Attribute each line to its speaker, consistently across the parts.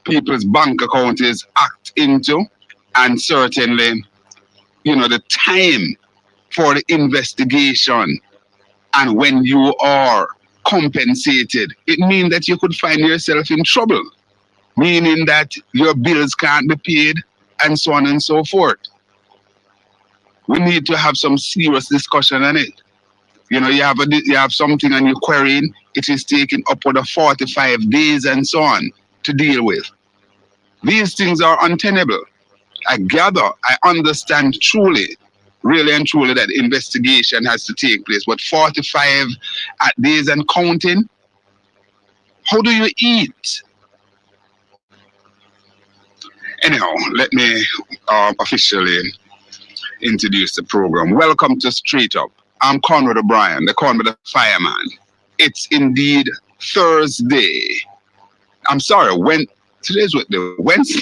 Speaker 1: people's bank account is hacked into, and certainly, the time for the investigation and when you are compensated, it means that you could find yourself in trouble, meaning that your bills can't be paid and so on and so forth. We need to have some serious discussion on it. You have something and you're querying, it is taking upward of 45 days and so on to deal with. These things are untenable. I understand truly, really and truly, that investigation has to take place. But 45 days and counting, how do you eat? Anyhow, let me officially introduce the program. Welcome to Straight Up. I'm Conrad O'Brien, they call me the fireman. It's indeed Thursday. I'm sorry, today's what the Wednesday.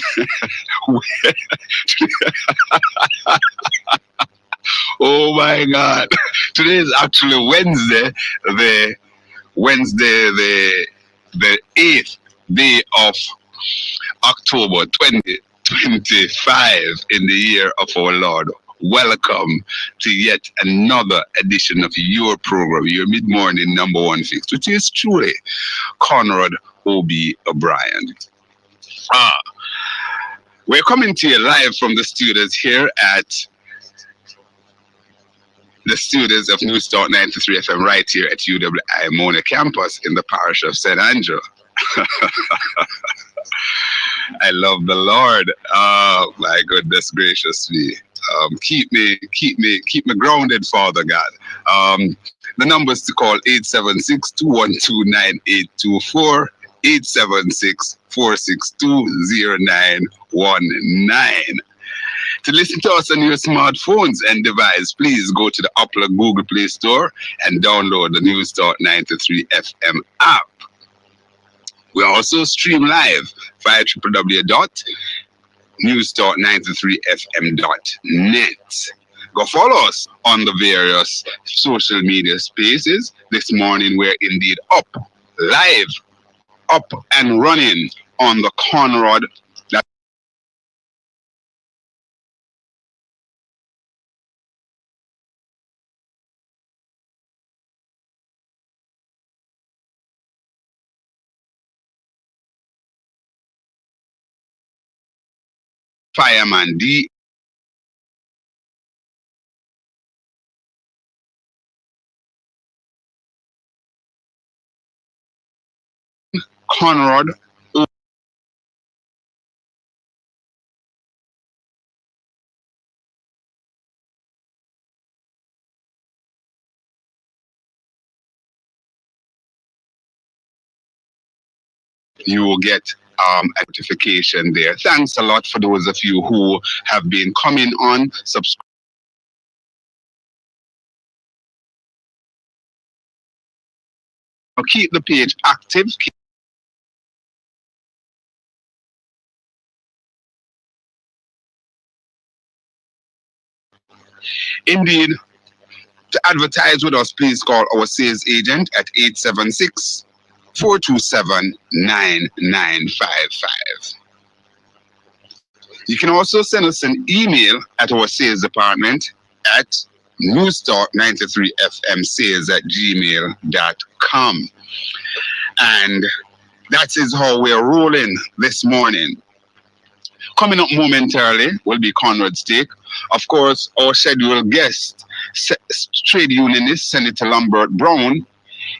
Speaker 1: Oh my God! Today is actually Wednesday, the 8th day of October 2025 in the year of our Lord. Welcome to yet another edition of your program, your mid-morning number one fix, which is truly Conrad O.B. O'Brien. We're coming to you live from the studios here at the studios of News Talk 93 FM right here at UWI Mona campus in the parish of St. Andrew. I love the Lord. Oh my goodness gracious me. Keep me grounded, Father God. The numbers to call 876-212-9824, 876-462-0919. To listen to us on your smartphones and device, please go to the Apple or Google Play Store and download the News Talk 93 FM app. We also stream live via www.newstalk93fm.net. Go follow us on the various social media spaces. This morning we're indeed up and running on the Conrad. Fireman D. Conrad. You will get a notification there. Thanks a lot for those of you who have been coming on. Subscribe. Keep the page active. Indeed, to advertise with us, please call our sales agent at 876-427-9955. You can also send us an email at our sales department at newstalk93fmsales@gmail.com. And that is how we're rolling this morning. Coming up momentarily will be Conrad's Take. Of course, our scheduled guest, trade unionist Senator Lambert Brown,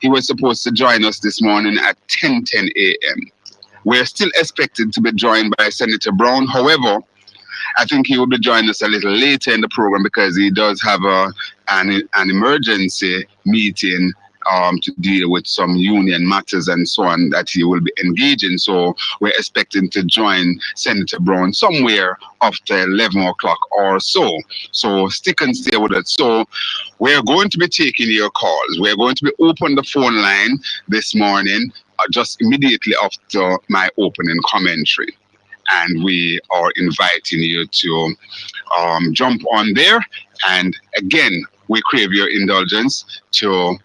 Speaker 1: he was supposed to join us this morning at 10:10 a.m. We're still expected to be joined by Senator Brown. However, I think he will be joining us a little later in the program because he does have an emergency meeting to deal with some union matters and so on that he will be engaging. So we're expecting to join Senator Brown somewhere after 11 o'clock or so. So stick and stay with us. So we're going to be taking your calls. We're going to be open the phone line this morning just immediately after my opening commentary. And we are inviting you to jump on there. And again, we crave your indulgence to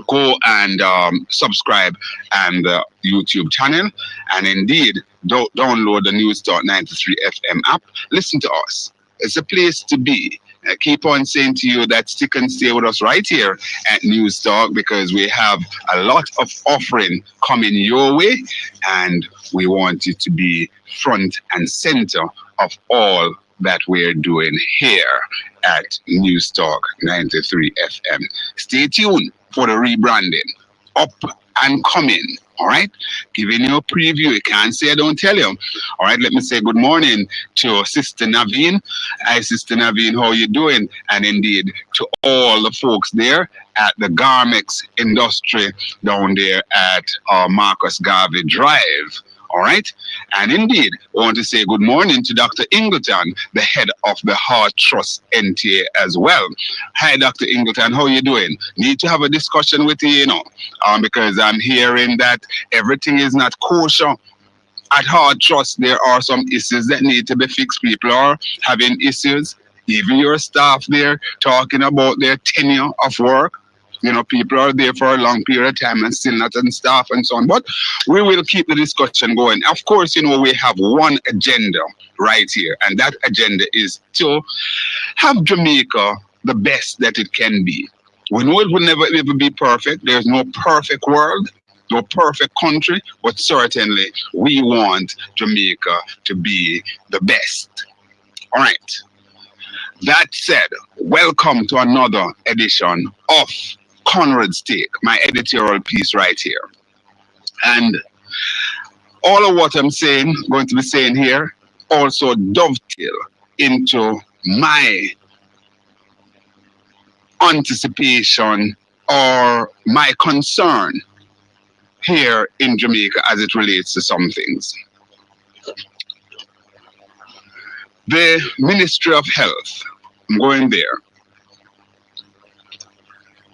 Speaker 1: go and subscribe and the YouTube channel, and indeed download the News Talk 93 FM app. Listen to us. It's a place to be. I keep on saying to you that stick and stay with us right here at News Talk, because we have a lot of offering coming your way, and we want you to be front and center of all that we're doing here at News Talk 93 FM. Stay tuned for the rebranding. Up and coming. All right, giving you a preview. You can't say I don't tell you. All right, let me say good morning to Sister Naveen. Hi, Sister Naveen, how you doing? And indeed to all the folks there at the Garmex Industry down there at Marcus Garvey Drive. All right, and indeed, I want to say good morning to Dr. Ingleton, the head of the Heart Trust NTA as well. Hi, Dr. Ingleton, how you doing? Need to have a discussion with you, because I'm hearing that everything is not kosher. At Heart Trust, there are some issues that need to be fixed. People are having issues. Even your staff there talking about their tenure of work. People are there for a long period of time and still not on staff and so on. But we will keep the discussion going. Of course, we have one agenda right here. And that agenda is to have Jamaica the best that it can be. We know it will never ever be perfect. There's no perfect world, no perfect country. But certainly, we want Jamaica to be the best. All right. That said, welcome to another edition of Conrad's Take, my editorial piece right here. And all of what I'm going to be saying here, also dovetail into my anticipation or my concern here in Jamaica as it relates to some things. The Ministry of Health, I'm going there.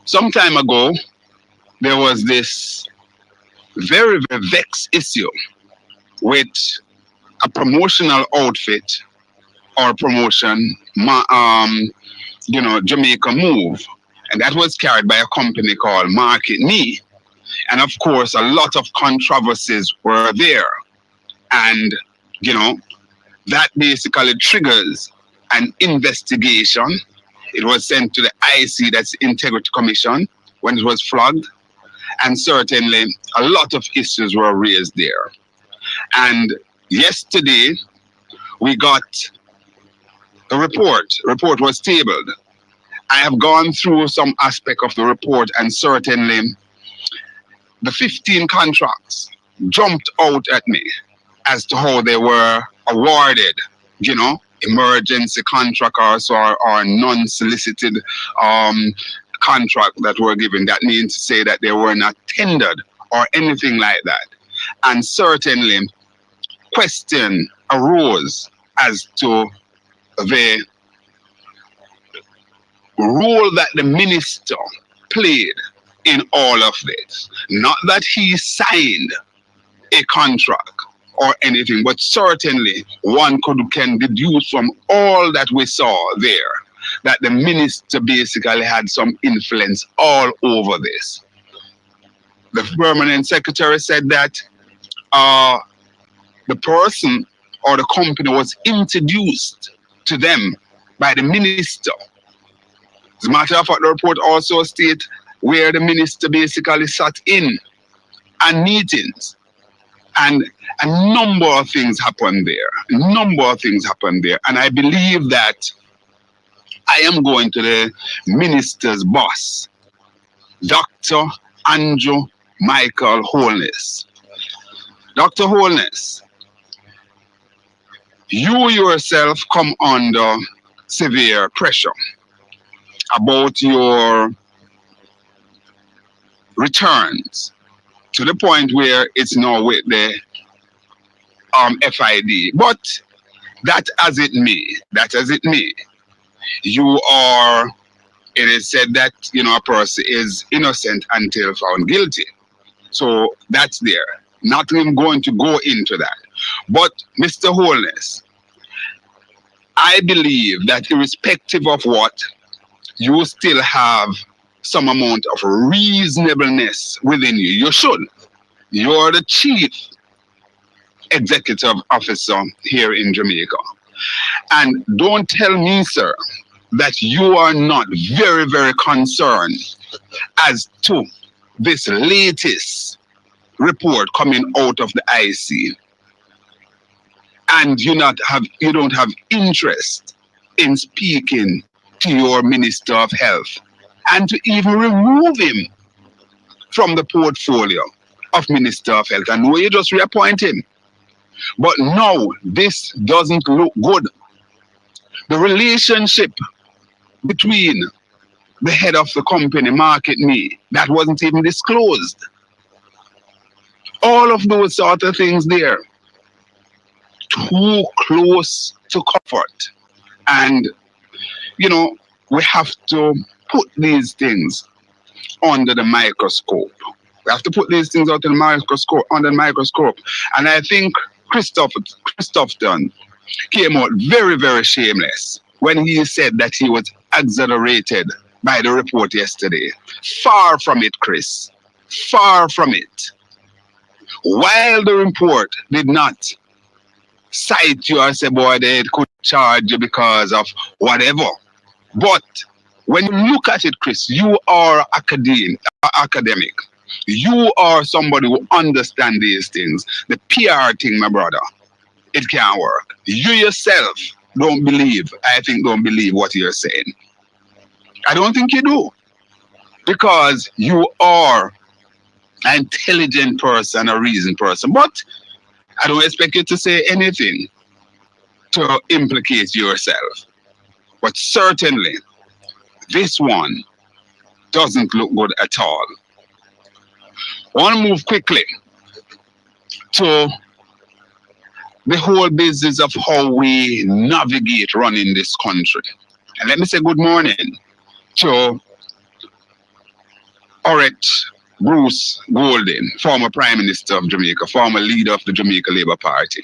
Speaker 1: Some time ago, there was this very, very vexed issue with a promotional outfit or promotion, Jamaica Move. And that was carried by a company called Market Me. And of course, a lot of controversies were there. And, that basically triggers an investigation. It was sent to the IC, that's the Integrity Commission, when it was flagged. And certainly, a lot of issues were raised there. And yesterday, we got a report. The report was tabled. I have gone through some aspect of the report, and certainly, the 15 contracts jumped out at me as to how they were awarded, emergency contractors or non-solicited contract that were given. That means to say that they were not tendered or anything like that. And certainly, question arose as to the role that the minister played in all of this. Not that he signed a contract or anything, but certainly one can deduce from all that we saw there that the minister basically had some influence all over this. The permanent secretary said that the person or the company was introduced to them by the minister. As a matter of fact, the report also states where the minister basically sat in and meetings. And a number of things happened there. And I believe that I am going to the minister's boss, Dr. Andrew Michael Holness. Dr. Holness, you yourself come under severe pressure about your returns, to the point where it's now with the FID. But that as it may, you are, it is said that, a person is innocent until found guilty. So that's there. Not even going to go into that. But Mr. Holness, I believe that irrespective of what, you still have some amount of reasonableness within you. You should. You're the chief executive officer here in Jamaica. And don't tell me, sir, that you are not very, very concerned as to this latest report coming out of the IC, and you don't have interest in speaking to your Minister of Health and to even remove him from the portfolio of Minister of Health. And no, you just reappoint him. But no, this doesn't look good. The relationship between the head of the company, Market Me, that wasn't even disclosed. All of those sort of things there, too close to comfort. And, you know, we have to put these things under the microscope. We have to put these things under the microscope. And I think Christopherson came out very, very shameless when he said that he was exonerated by the report yesterday. Far from it, Chris. Far from it. While the report did not cite you and say, boy, they could charge you because of whatever. But when you look at it, Chris, you are academic. You are somebody who understands these things. The PR thing, my brother, it can't work. You yourself don't believe what you're saying. I don't think you do. Because you are an intelligent person, a reasoned person. But I don't expect you to say anything to implicate yourself. But certainly, this one doesn't look good at all. I want to move quickly to the whole business of how we navigate running this country. And let me say good morning to Bruce Golding, former Prime Minister of Jamaica, former leader of the Jamaica Labour Party.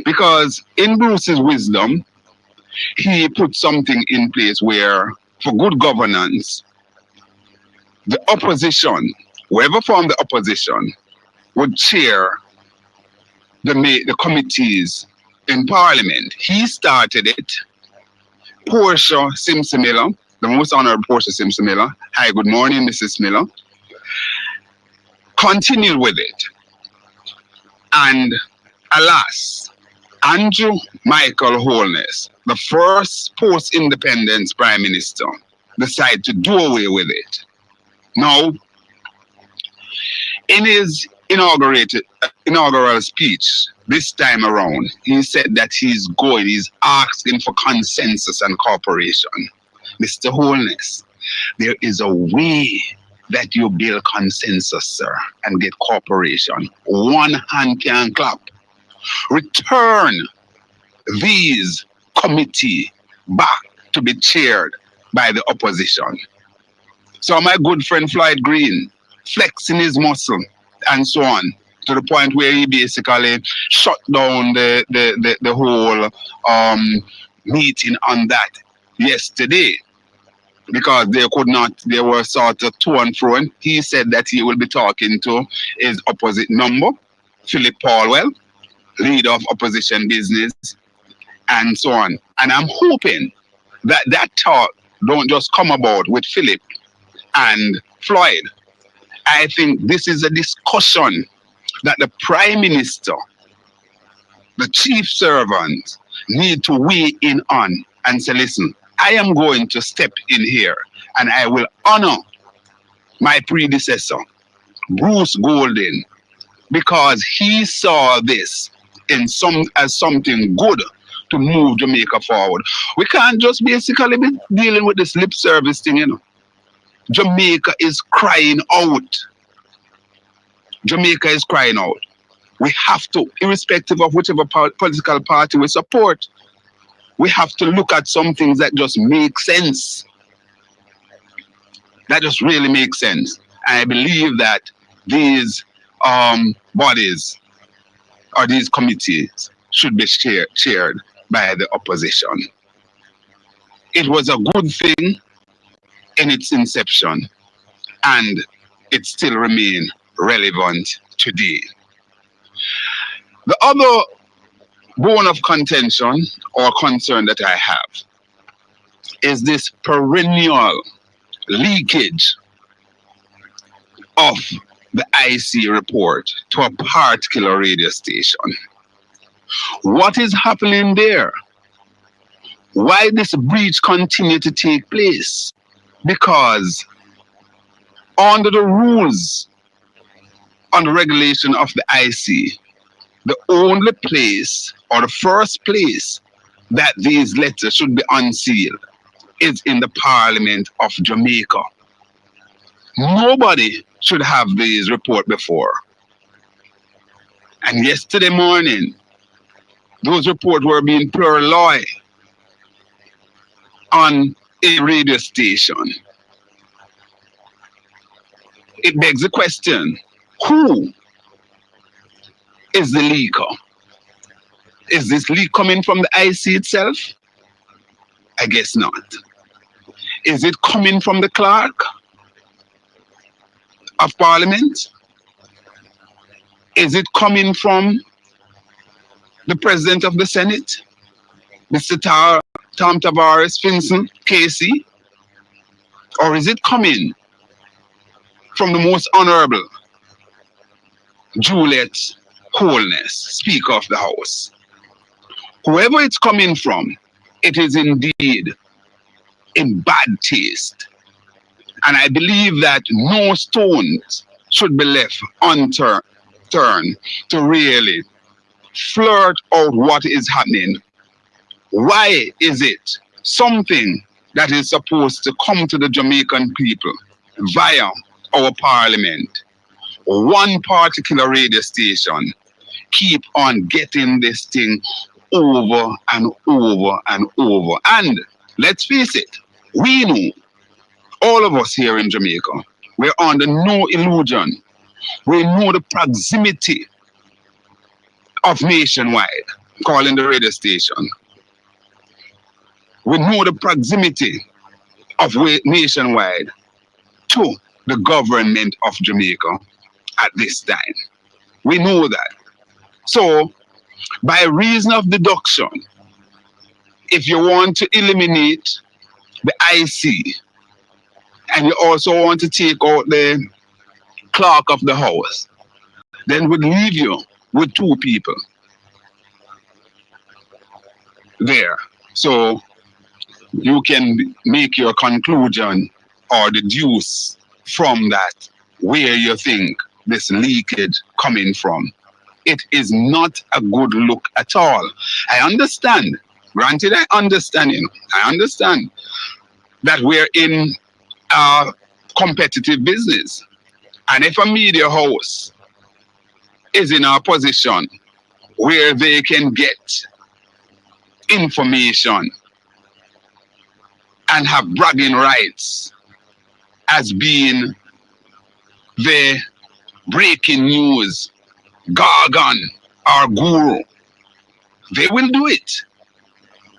Speaker 1: Because in Bruce's wisdom, he put something in place where, for good governance, the opposition, whoever formed the opposition, would chair the committees in Parliament. He started it. Portia Simpson Miller, the most honorable Portia Simpson Miller, hi, good morning, Mrs. Miller, continued with it. And alas, Andrew Michael Holness, the first post-independence Prime Minister, decided to do away with it. Now, in his inaugural speech this time around, he said that he's asking for consensus and cooperation. Mr. Holness, there is a way that you build consensus, sir, and get cooperation. One hand can clap. Return these committee back to be chaired by the opposition. So my good friend Floyd Green, flexing his muscle and so on, to the point where he basically shut down the whole meeting on that yesterday, because they were sort of to and fro. He said that he will be talking to his opposite number, Philip Paulwell, leader of opposition business, and so on. And I'm hoping that that talk don't just come about with Philip and Floyd. I think this is a discussion that the Prime Minister, the chief servant, need to weigh in on and say, listen, I am going to step in here and I will honor my predecessor, Bruce Golding, because he saw this as something good to move Jamaica forward. We can't just basically be dealing with this lip service thing, you know. Jamaica is crying out. Jamaica is crying out. We have to, irrespective of whichever political party we support, we have to look at some things that just make sense. That just really makes sense. I believe that these bodies or these committees should be chaired by the opposition. It was a good thing in its inception, and it still remains relevant today. The other bone of contention or concern that I have is this perennial leakage of the IC report to a particular radio station. What is happening there? Why this breach continue to take place? Because under the rules on the regulation of the IC, the only place or the first place that these letters should be unsealed is in the Parliament of Jamaica. Nobody should have these reports before. And yesterday morning, those reports were being purloined on a radio station. It begs the question, who is the leaker? Is this leak coming from the IC itself? I guess not. Is it coming from the clerk of Parliament? Is it coming from the President of the Senate, Mr. Tom Tavares Finson, KC? Or is it coming from the most honorable Juliet Holness, Speaker of the House? Whoever it's coming from, it is indeed in bad taste. And I believe that no stones should be left unturned to really flirt out what is happening. Why is it something that is supposed to come to the Jamaican people via our parliament, one particular radio station, keep on getting this thing over and over and over? And let's face it, we know, all of us here in Jamaica, we're under no illusion. We know the proximity of Nationwide, calling the radio station. We know the proximity of Nationwide to the government of Jamaica at this time. We know that. So, by reason of deduction, if you want to eliminate the IC, and you also want to take out the clerk of the house, then would leave you with two people there. So you can make your conclusion or deduce from that where you think this leakage coming from. It is not a good look at all. I understand, granted I understand that we're in a competitive business. And if a media house is in a position where they can get information and have bragging rights as being the breaking news gargon or guru, they will do it.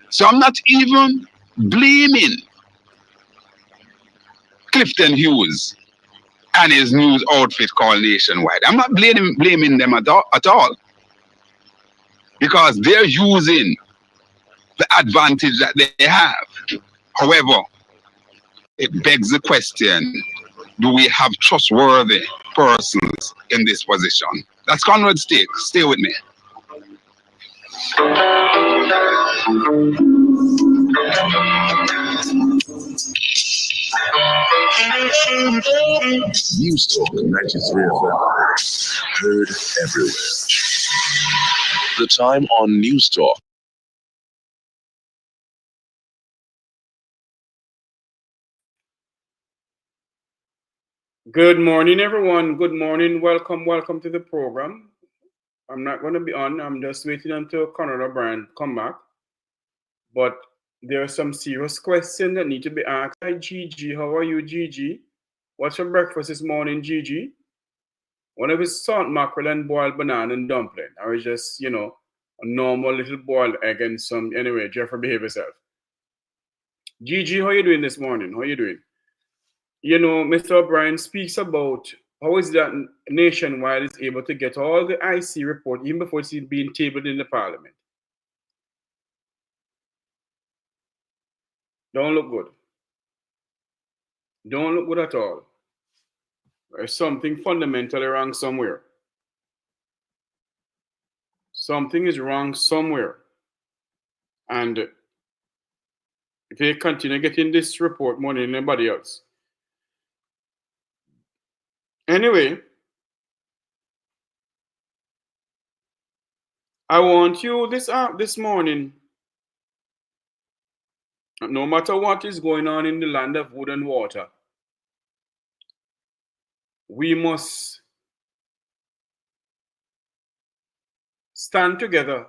Speaker 1: So I'm not even blaming Clifton Hughes and his news outfit called Nationwide. I'm not blaming them at all, because they're using the advantage that they have. However, it begs the question, do we have trustworthy persons in this position? That's Conrad's take. Stay with me.
Speaker 2: News Talk 93 FM. Heard everywhere. The time on News Talk.
Speaker 3: Good morning, everyone. Good morning. Welcome to the program. I'm not going to be on. I'm just waiting until Conrad O'Brien come back. But there are some serious questions that need to be asked. Hi, Gigi. How are you, Gigi? What's your breakfast this morning, Gigi? One of his salt mackerel and boiled banana and dumpling. Or just, a normal little boiled egg and some... Anyway, Jeffrey, behave yourself. Gigi, how are you doing this morning? How are you doing? Mr. O'Brien speaks about How is that Nationwide is able to get all the IC report even before it's being tabled in the Parliament? Don't look good. Don't look good at all. There's something fundamentally wrong somewhere. Something is wrong somewhere. And if they continue getting this report more than anybody else. Anyway, I want you this morning, no matter what is going on in the land of wood and water, we must stand together.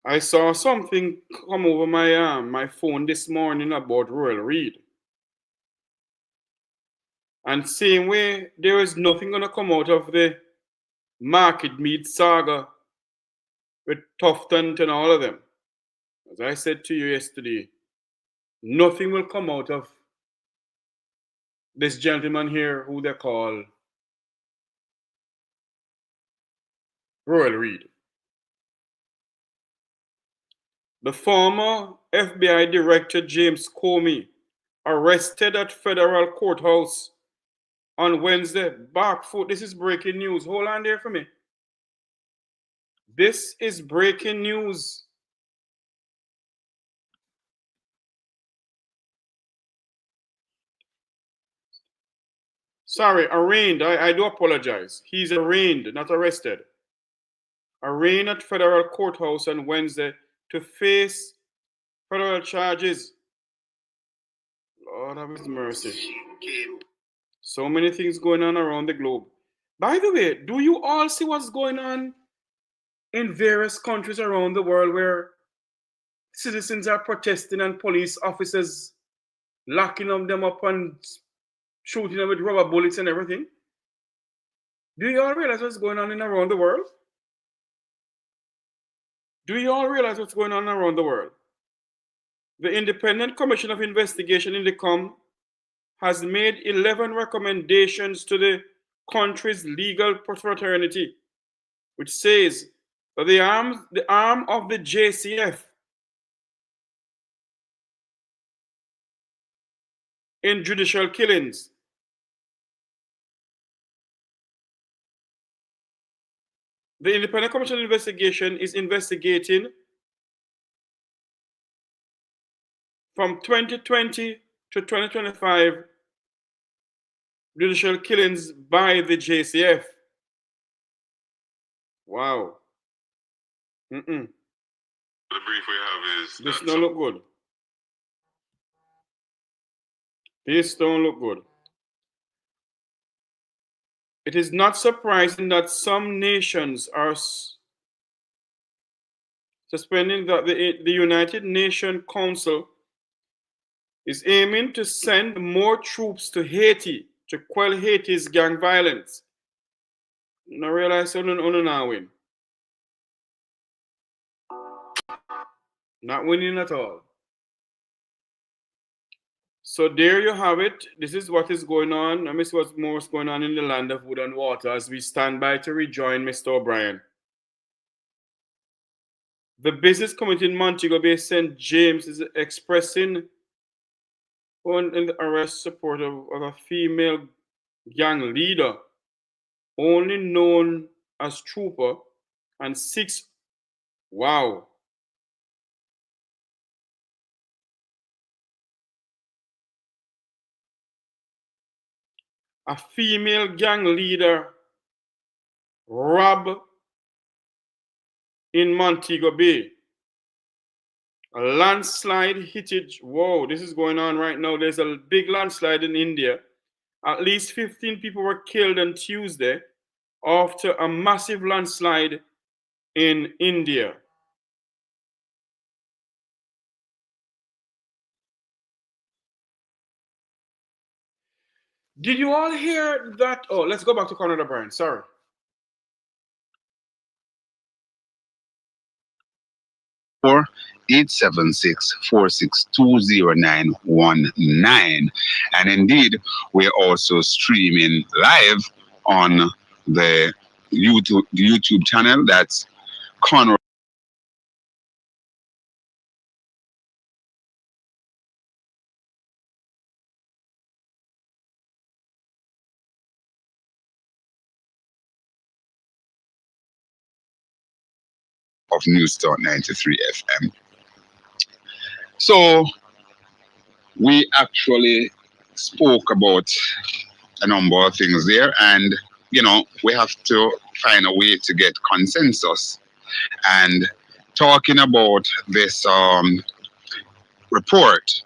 Speaker 3: I saw something come over my phone this morning about Royal Reed. And same way, there is nothing going to come out of the market meat saga with Tufton and all of them. As I said to you yesterday, nothing will come out of this gentleman here who they call Royal Reed. The former FBI Director James Comey arrested at federal courthouse on Wednesday. Backfoot, this is breaking news. Hold on there for me. This is breaking news. Sorry, arraigned. I do apologize. He's arraigned, not arrested. Arraigned at federal courthouse on Wednesday to face federal charges. Lord have his mercy. So many things going on around the globe. By the way, do you all see what's going on in various countries around the world where citizens are protesting and police officers locking them up and shooting them with rubber bullets and everything? Do you all realize what's going on around the world? Do you all realize what's going on around the world? The Independent Commission of Investigation in the COM has made 11 recommendations to the country's legal fraternity, which says that the arm of the JCF in judicial killings the Independent Commission of Investigation is investigating from 2020 to 2025 judicial killings by the JCF. Wow. The brief we have is this don't look good. This don't look good. It is not surprising that some nations are suspending that the United Nations Council is aiming to send more troops to Haiti to quell Haiti's gang violence. I realize now win. Not winning at all. So there you have it. This is what is going on. Let me see what's more going on in the land of wood and water as we stand by to rejoin Mr. O'Brien. The business community in Montego Bay, St. James, is expressing in the arrest support of a female gang leader, only known as Trooper, and 6. Wow. A female gang leader robbed in Montego Bay. A landslide hit it. Whoa, this is going on right now. There's a big landslide in India. At least 15 people were killed on Tuesday after a massive landslide in India. Did you all hear that? Oh, let's go back to Conrad O'Brien. Sorry.
Speaker 1: 876-462-0919. And indeed, we're also streaming live on the YouTube channel. That's Conrad of News Talk 93 FM. So we actually spoke about a number of things there, and we have to find a way to get consensus. And talking about this report,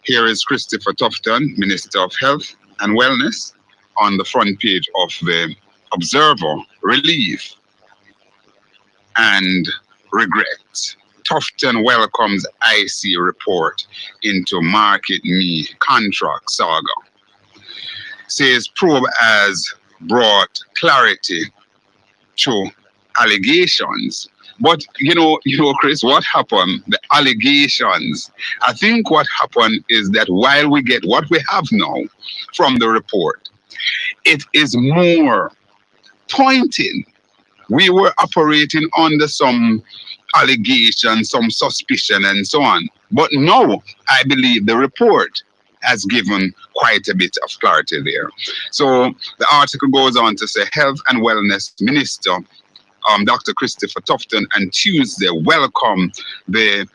Speaker 1: here is Christopher Tufton, Minister of Health and Wellness, on the front page of the Observer. Relief and regret. Tufton welcomes IC report into Market Me contract saga. Says probe has brought clarity to allegations. But Chris, what happened? The allegations. I think what happened is that while we get what we have now from the report, it is more pointing. We were operating under some allegation, some suspicion, and so on. But now, I believe the report has given quite a bit of clarity there. So the article goes on to say, Health and Wellness Minister Dr. Christopher Tufton on Tuesday welcomed the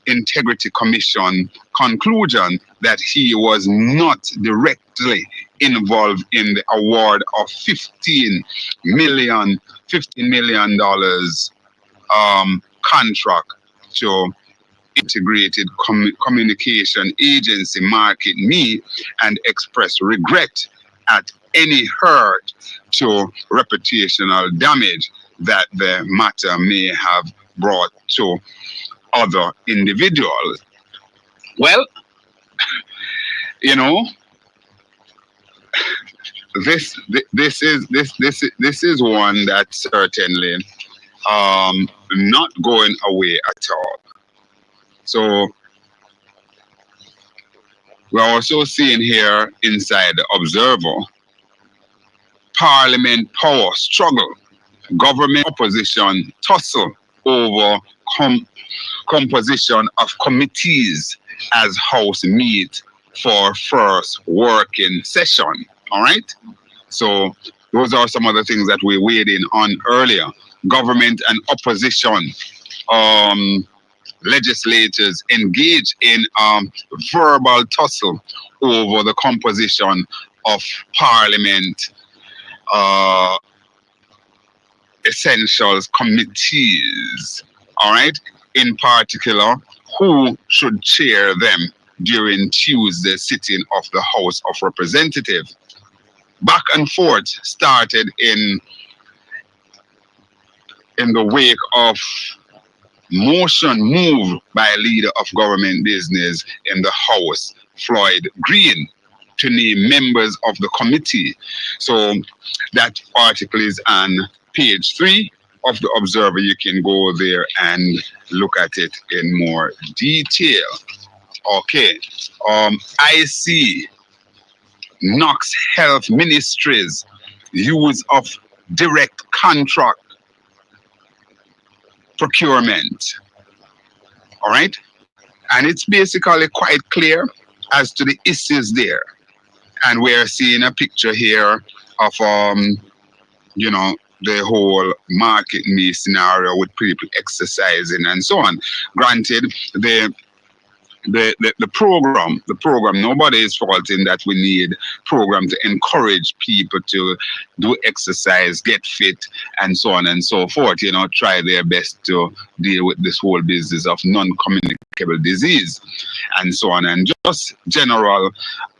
Speaker 1: Integrity Commission conclusion that he was not directly involved in the award of $15 million contract to Integrated Communication Agency Market Me, and express regret at any hurt to reputational damage that the matter may have brought to other individuals. Well, this is one that certainly not going away at all. So we're also seeing here inside the Observer, Parliament power struggle, government opposition tussle over composition of committees as House meet for first working session. All right. So those are some of the things that we weighed in on earlier. Government and opposition legislators engage in verbal tussle over the composition of Parliament essentials committees. All right. In particular, who should chair them during Tuesday sitting of the House of Representatives. Back and forth started in the wake of motion moved by leader of government business in the House, Floyd Green, to name members of the committee. So that article is on page 3 of the Observer. You can go there and look at it in more detail. Okay. I see Knox Health Ministries use of direct contract procurement. All right. And it's basically quite clear as to the issues there. And we're seeing a picture here of the whole market me scenario with people exercising and so on. Granted, the program, nobody is faulting that we need program to encourage people to do exercise, get fit, and so on and so forth, try their best to deal with this whole business of non-communicable disease and so on, and just general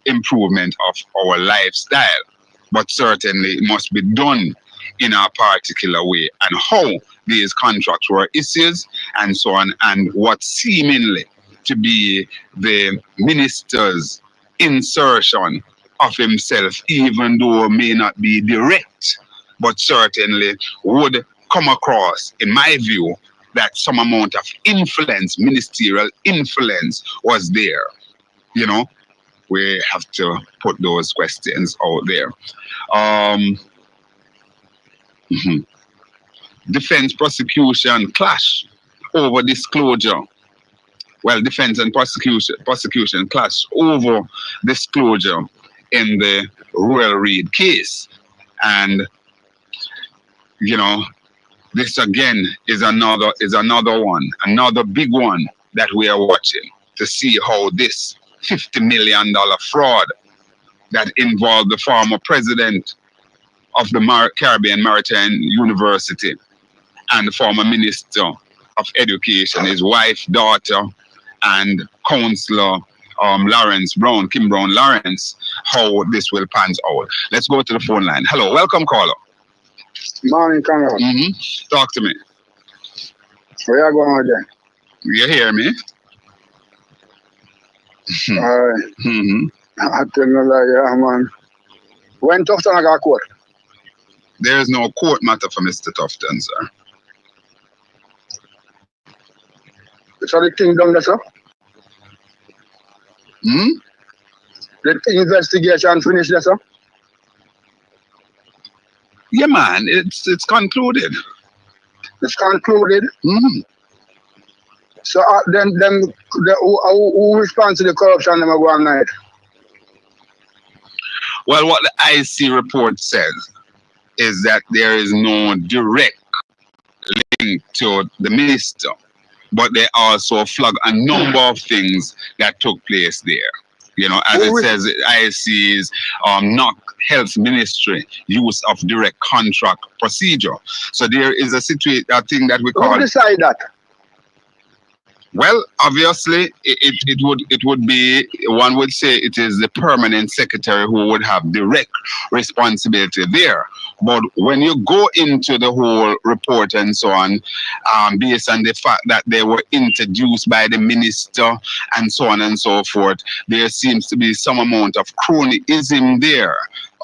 Speaker 1: improvement of our lifestyle. But certainly it must be done in a particular way, and how these contracts were issued and so on, and what seemingly to be the minister's insertion of himself, even though it may not be direct, but certainly would come across, in my view, that some amount of influence, ministerial influence, was there. You know, we have to put those questions out there. Mhm. Defense prosecution clash over disclosure. Well, defense and prosecution clash over disclosure in the Royal Reid case. And you know, this again is another one, another big one that we are watching to see how this $50 million fraud that involved the former president of the Caribbean Maritime University and the former minister of education, his wife, daughter, and councillor Kim Brown Lawrence, how this will pan out. Let's go to the phone line. Hello, welcome caller.
Speaker 4: Morning, Conrad.
Speaker 1: Talk to me.
Speaker 4: Where you going with that?
Speaker 1: You hear me?
Speaker 4: I tell you like, yeah, man. When Tufton I got court?
Speaker 1: There is no court matter for Mr. Tufton, sir.
Speaker 4: So the thing done there, sir? The investigation finished there, sir?
Speaker 1: Yeah, man, it's concluded.
Speaker 4: It's concluded? So then who responds to the corruption them go on night?
Speaker 1: Well, what the IC report says is that there is no direct link to the minister, but they also flag a number of things that took place there. You know, as it says, IC's not health ministry use of direct contract procedure. So there is a thing that we call.
Speaker 4: Who decide that?
Speaker 1: Well, obviously, it would be, one would say it is the permanent secretary who would have direct responsibility there. But when you go into the whole report and so on, based on the fact that they were introduced by the minister and so on and so forth, there seems to be some amount of cronyism there.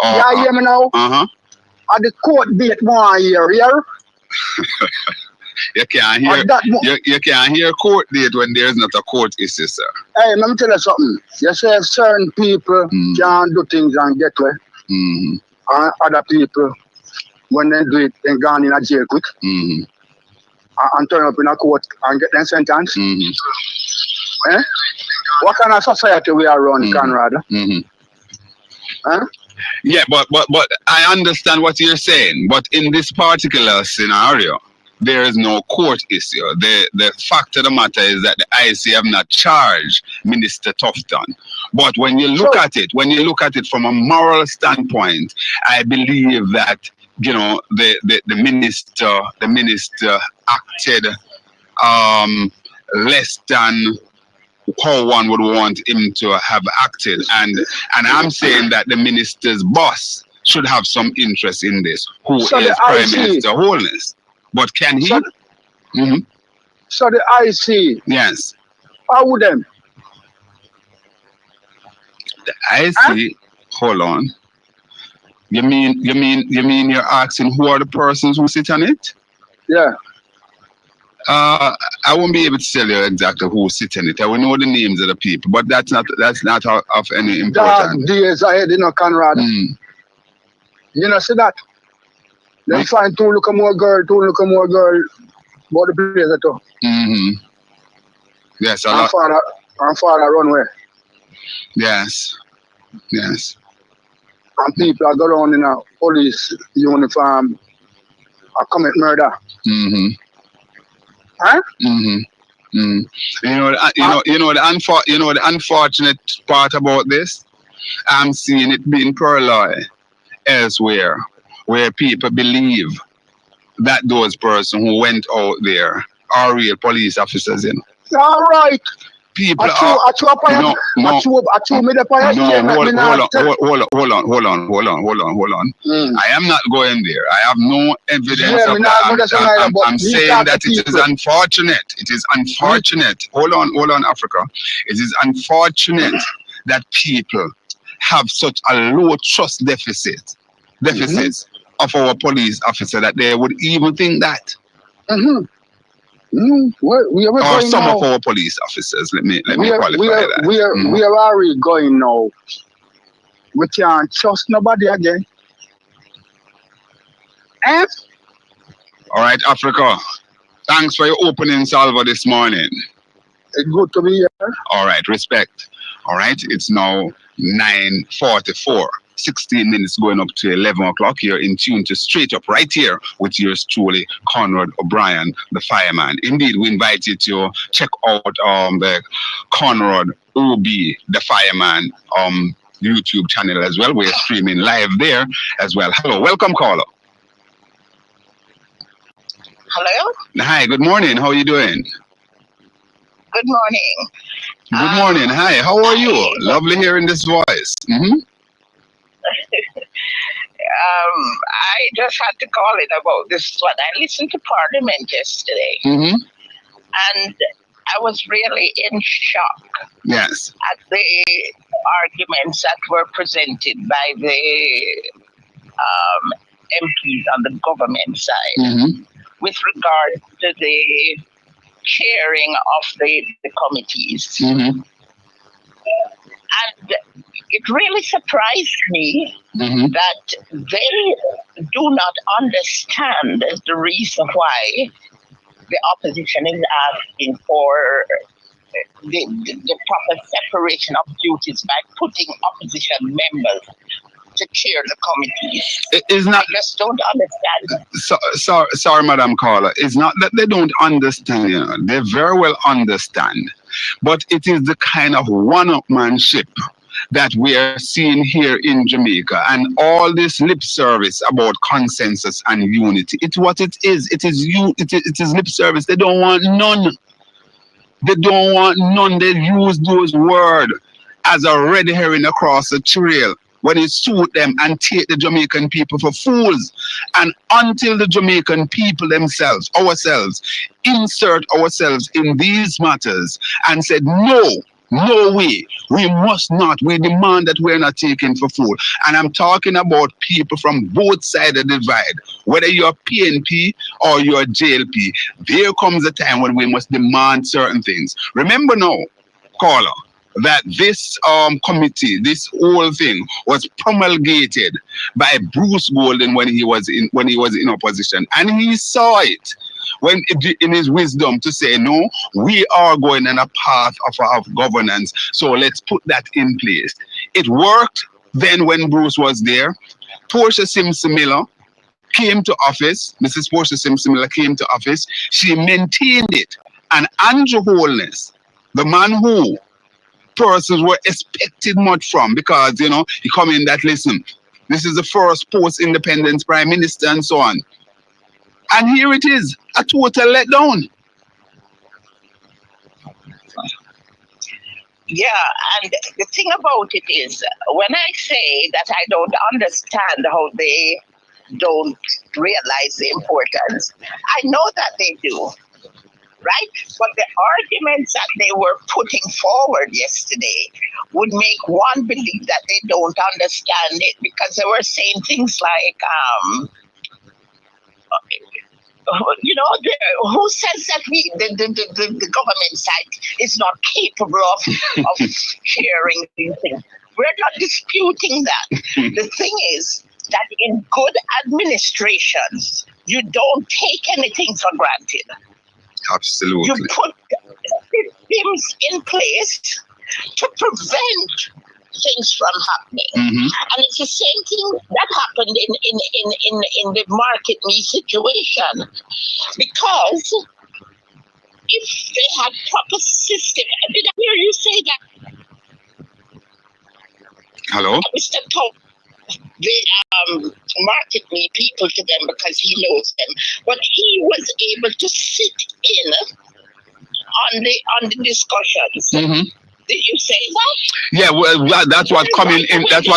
Speaker 4: Yeah, you hear me now? At the court date 1 year, here.
Speaker 1: You can't hear court date when there's not a court issue, sir.
Speaker 4: Hey, let me tell you something. You say certain people can't do things and get away. And other people, when they do it, they gone in a jail quick. And turn up in a court and get them sentenced. Eh? What kind of society we are running, Conrad?
Speaker 1: Yeah, but I understand what you're saying. But in this particular scenario, there is no court issue. The fact of the matter is that the IC have not charged Minister Tufton. But when you look at it from a moral standpoint, I believe that, you know, the minister acted less than how one would want him to have acted. And I'm saying that the minister's boss should have some interest in this, who is Prime Minister Holness. But can he?
Speaker 4: So the IC.
Speaker 1: Yes.
Speaker 4: How would them?
Speaker 1: The IC. Hold on. You mean you're asking who are the persons who sit on it?
Speaker 4: Yeah.
Speaker 1: I won't be able to tell you exactly who sit on it. I will know the names of the people, but that's not of any importance.
Speaker 4: That days ahead, you know, Conrad. You know, see that? They find two look more girl, about the place at all.
Speaker 1: Yes,
Speaker 4: and father run away.
Speaker 1: Yes.
Speaker 4: And people are go around in a police uniform and commit murder. Huh?
Speaker 1: You know the unfortunate part about this. I'm seeing it being purloined elsewhere, where people believe that those persons who went out there are real police officers. You know.
Speaker 4: All right.
Speaker 1: People
Speaker 4: hold on.
Speaker 1: I am not going there. I have no evidence of that. I'm saying that it is unfortunate. It is unfortunate. Hold on, Africa. It is unfortunate that people have such a low trust deficits of our police officer that they would even think that.
Speaker 4: Where we are
Speaker 1: Or
Speaker 4: going
Speaker 1: some
Speaker 4: now?
Speaker 1: of our police officers. Let me
Speaker 4: We are,
Speaker 1: qualify
Speaker 4: we are,
Speaker 1: that.
Speaker 4: we are, where are we going now? We can't trust nobody again. Eh?
Speaker 1: All right, Africa. Thanks for your opening salvo this morning.
Speaker 4: It's good to be here.
Speaker 1: All right, respect. All right, it's now 9:44. 16 minutes going up to 11 o'clock. You're in tune to Straight Up right here with yours truly, Conrad O'Brien, the fireman. Indeed, we invite you to check out the Conrad OB, the fireman YouTube channel as well. We're streaming live there as well. Hello, welcome caller.
Speaker 5: Hello?
Speaker 1: Hi, good morning. How are you doing?
Speaker 5: Good morning.
Speaker 1: Good morning. Hi, how are you? Lovely hearing this voice.
Speaker 5: I just had to call in about this one. I listened to Parliament yesterday, and I was really in shock
Speaker 1: Yes.
Speaker 5: at the arguments that were presented by the MPs on the government side with regard to the chairing of the committees. And it really surprised me that they do not understand the reason why the opposition is asking for the proper separation of duties by putting opposition members to chair the committees.
Speaker 1: It's not.
Speaker 5: I just don't understand.
Speaker 1: Sorry, Madam Caller. It's not that they don't understand. You know, they very well understand, but it is the kind of one-upmanship that we are seeing here in Jamaica, and all this lip service about consensus and unity. It's what it is. It is lip service. They don't want none. They don't want none. They use those words as a red herring across the trail when it suit them and take the Jamaican people for fools. And until the Jamaican people themselves, ourselves, insert ourselves in these matters and said, no way, we must not, we demand that we're not taken for fool. And I'm talking about people from both sides of the divide, whether you're PNP or you're JLP. There comes a time when we must demand certain things. Remember now, caller, that this committee, this whole thing was promulgated by Bruce Golden when he was in opposition, and he saw it when in his wisdom to say, no, we are going on a path of governance, so let's put that in place. It worked then when Bruce was there. Portia Simpson Miller came to office. Mrs. Portia Simpson Miller came to office. She maintained it. And Andrew Holness, the man who persons were expected much from, because, you know, he come in that, listen, this is the first post-independence prime minister and so on. And here it is, a total letdown.
Speaker 5: Yeah, and the thing about it is, when I say that I don't understand how they don't realize the importance, I know that they do, right? But the arguments that they were putting forward yesterday would make one believe that they don't understand it, because they were saying things like, you know, who says that the government side is not capable of sharing these things? We're not disputing that. The thing is that in good administrations, you don't take anything for granted.
Speaker 1: Absolutely.
Speaker 5: You put systems in place to prevent things from happening. And it's the same thing that happened in the Market Me situation. Because if they had proper system, did I hear you say that?
Speaker 1: Hello?
Speaker 5: Mr. Tom, the Market Me people to them because he knows them. But he was able to sit in on the discussions. Did you say that?
Speaker 1: Yeah, well, that's what coming in. That's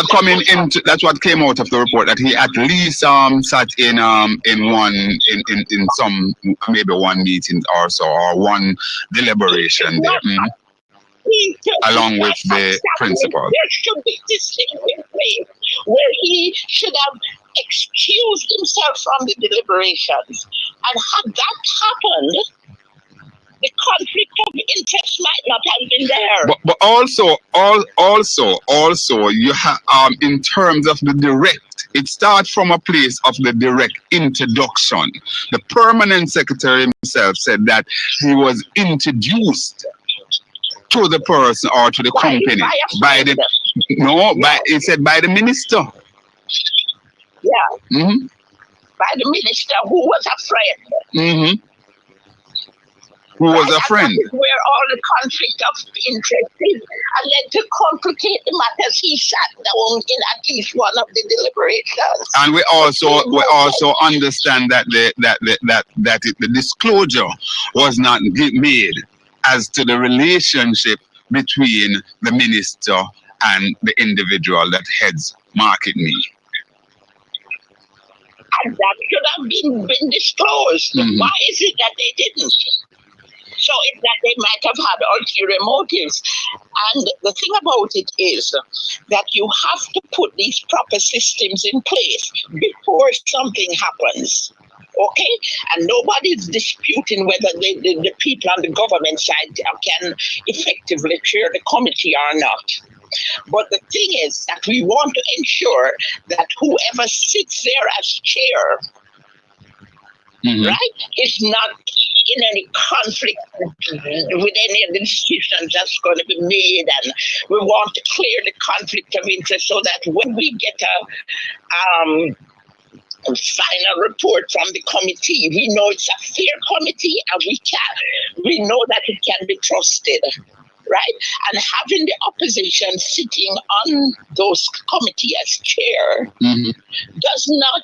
Speaker 1: what came out of the report, that he at least sat in some, maybe one meeting or so, or one deliberation there, along with the principal.
Speaker 5: There should be this thing in place where he should have excused himself from the deliberations, and had that happened, the conflict of interest might not have been there.
Speaker 1: But also, you have in terms of the direct, it starts from a place of the direct introduction. The permanent secretary himself said that he was introduced to the person or to the company by the he said by the minister.
Speaker 5: Yeah.
Speaker 1: Mm-hmm.
Speaker 5: By the minister who was a friend.
Speaker 1: Mm-hmm. Who was a friend.
Speaker 5: That is where all the conflict of interest is. And then to complicate the matters, he sat down in at least one of the deliberations.
Speaker 1: And we also understand that the disclosure was not made as to the relationship between the minister and the individual that heads Market Me.
Speaker 5: And that should have been disclosed.
Speaker 1: Mm-hmm.
Speaker 5: Why is it that they didn't? So it's that they might have had ulterior motives. And the thing about it is that you have to put these proper systems in place before something happens. Okay? And nobody's disputing whether the people on the government side can effectively chair the committee or not. But the thing is that we want to ensure that whoever sits there as chair,
Speaker 1: Mm-hmm.
Speaker 5: right, is not in any conflict with any of the decisions that's going to be made. And we want to clear the conflict of interest so that when we get a final report from the committee, we know it's a fair committee and we know that it can be trusted. Right? And having the opposition sitting on those committees as chair does not,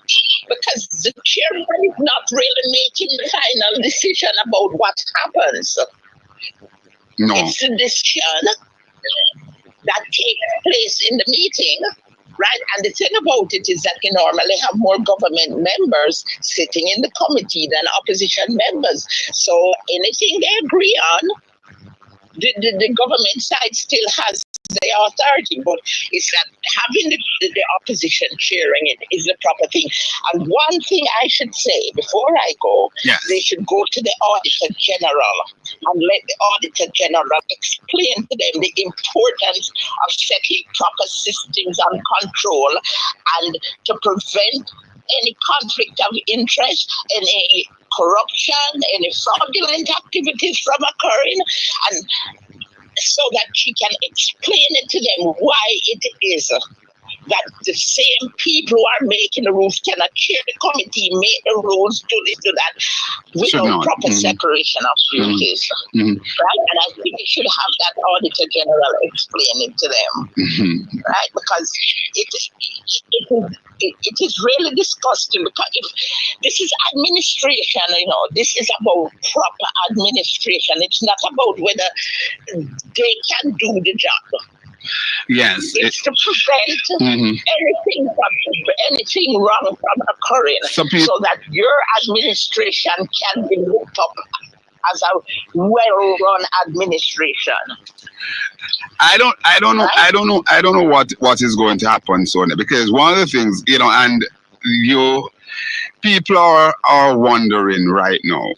Speaker 5: because the chairman is not really making the final decision about what happens.
Speaker 1: No.
Speaker 5: It's a decision that takes place in the meeting, right? And the thing about it is that you normally have more government members sitting in the committee than opposition members. So anything they agree on, the government side still has the authority, but it's that having the opposition chairing it is the proper thing. And one thing I should say before I go,
Speaker 1: yes,
Speaker 5: they should go to the Auditor General and let the Auditor General explain to them the importance of setting proper systems and control and to prevent any conflict of interest, any corruption, any fraudulent activities from occurring, and so that she can explain it to them why it is that the same people who are making the rules cannot chair the committee, make the rules, do this, do that, without proper separation of duties. Right? And I think we should have that Auditor General explain it to them. Right? Because it is really disgusting, because if this is administration, this is about proper administration. It's not about whether they can do the job.
Speaker 1: Yes,
Speaker 5: it's to prevent anything wrong from occurring, so that your administration can be looked up as a well-run administration.
Speaker 1: I don't know what is going to happen soon, because one of the things, and people are wondering right now,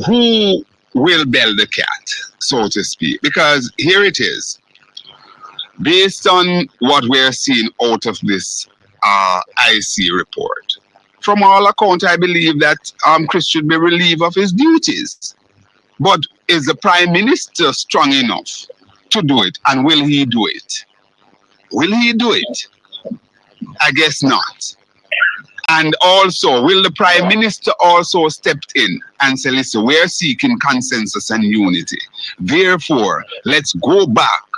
Speaker 1: who will bell the cat, so to speak, because here it is. Based on what we're seeing out of this IC report, from all accounts, I believe that Chris should be relieved of his duties. But is the Prime Minister strong enough to do it? And will he do it? Will he do it? I guess not. And also, will the Prime Minister also step in and say, listen, we're seeking consensus and unity. Therefore, let's go back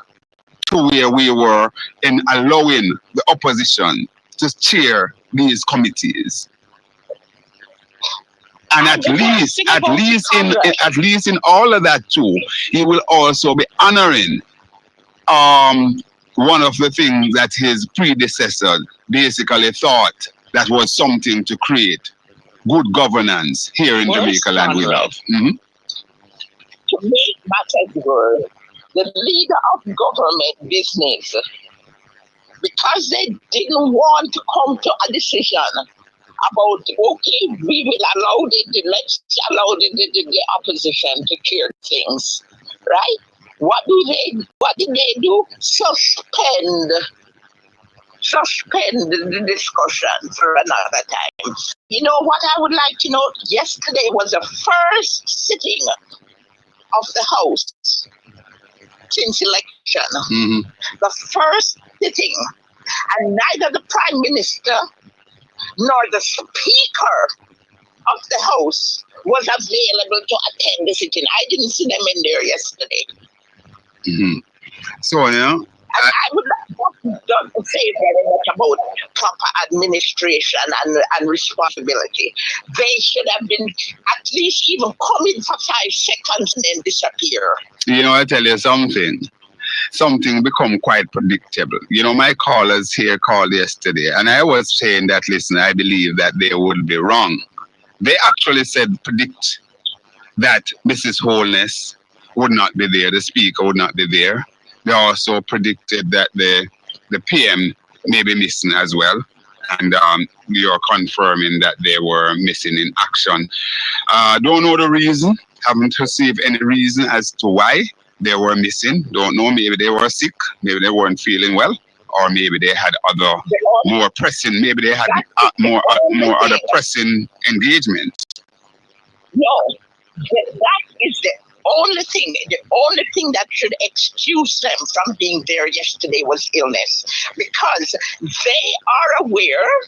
Speaker 1: to where we were in allowing the opposition to chair these committees. And at least in all of that too, he will also be honoring one of the things that his predecessor basically thought that was something to create good governance here in Jamaica land we love.
Speaker 5: To make matters worse, the leader of government business, because they didn't want to come to a decision about, okay, we will allow let's allow the opposition to clear things, right? What did they do? Suspend the discussion for another time. You know what I would like to know? Yesterday was the first sitting of the House since election.
Speaker 1: Mm-hmm.
Speaker 5: The first sitting. And neither the Prime Minister nor the Speaker of the House was available to attend the sitting. I didn't see them in there yesterday.
Speaker 1: Mm-hmm. So,
Speaker 5: I would not say very much about proper administration and responsibility. They should have been at least even come in for 5 seconds and then disappear.
Speaker 1: I tell you something become quite predictable. My callers here called yesterday, and I was saying that, listen, I believe that they would be wrong. They actually predict that Mrs. Holness would not be there, the speaker would not be there. They also predicted that the PM may be missing as well. And you're confirming that they were missing in action. Don't know the reason. Haven't received any reason as to why they were missing. Don't know. Maybe they were sick. Maybe they weren't feeling well. Or maybe they had other more pressing. Maybe they had more other pressing engagement.
Speaker 5: No, that is the only thing. The only thing that should excuse them from being there yesterday was illness, because they are aware.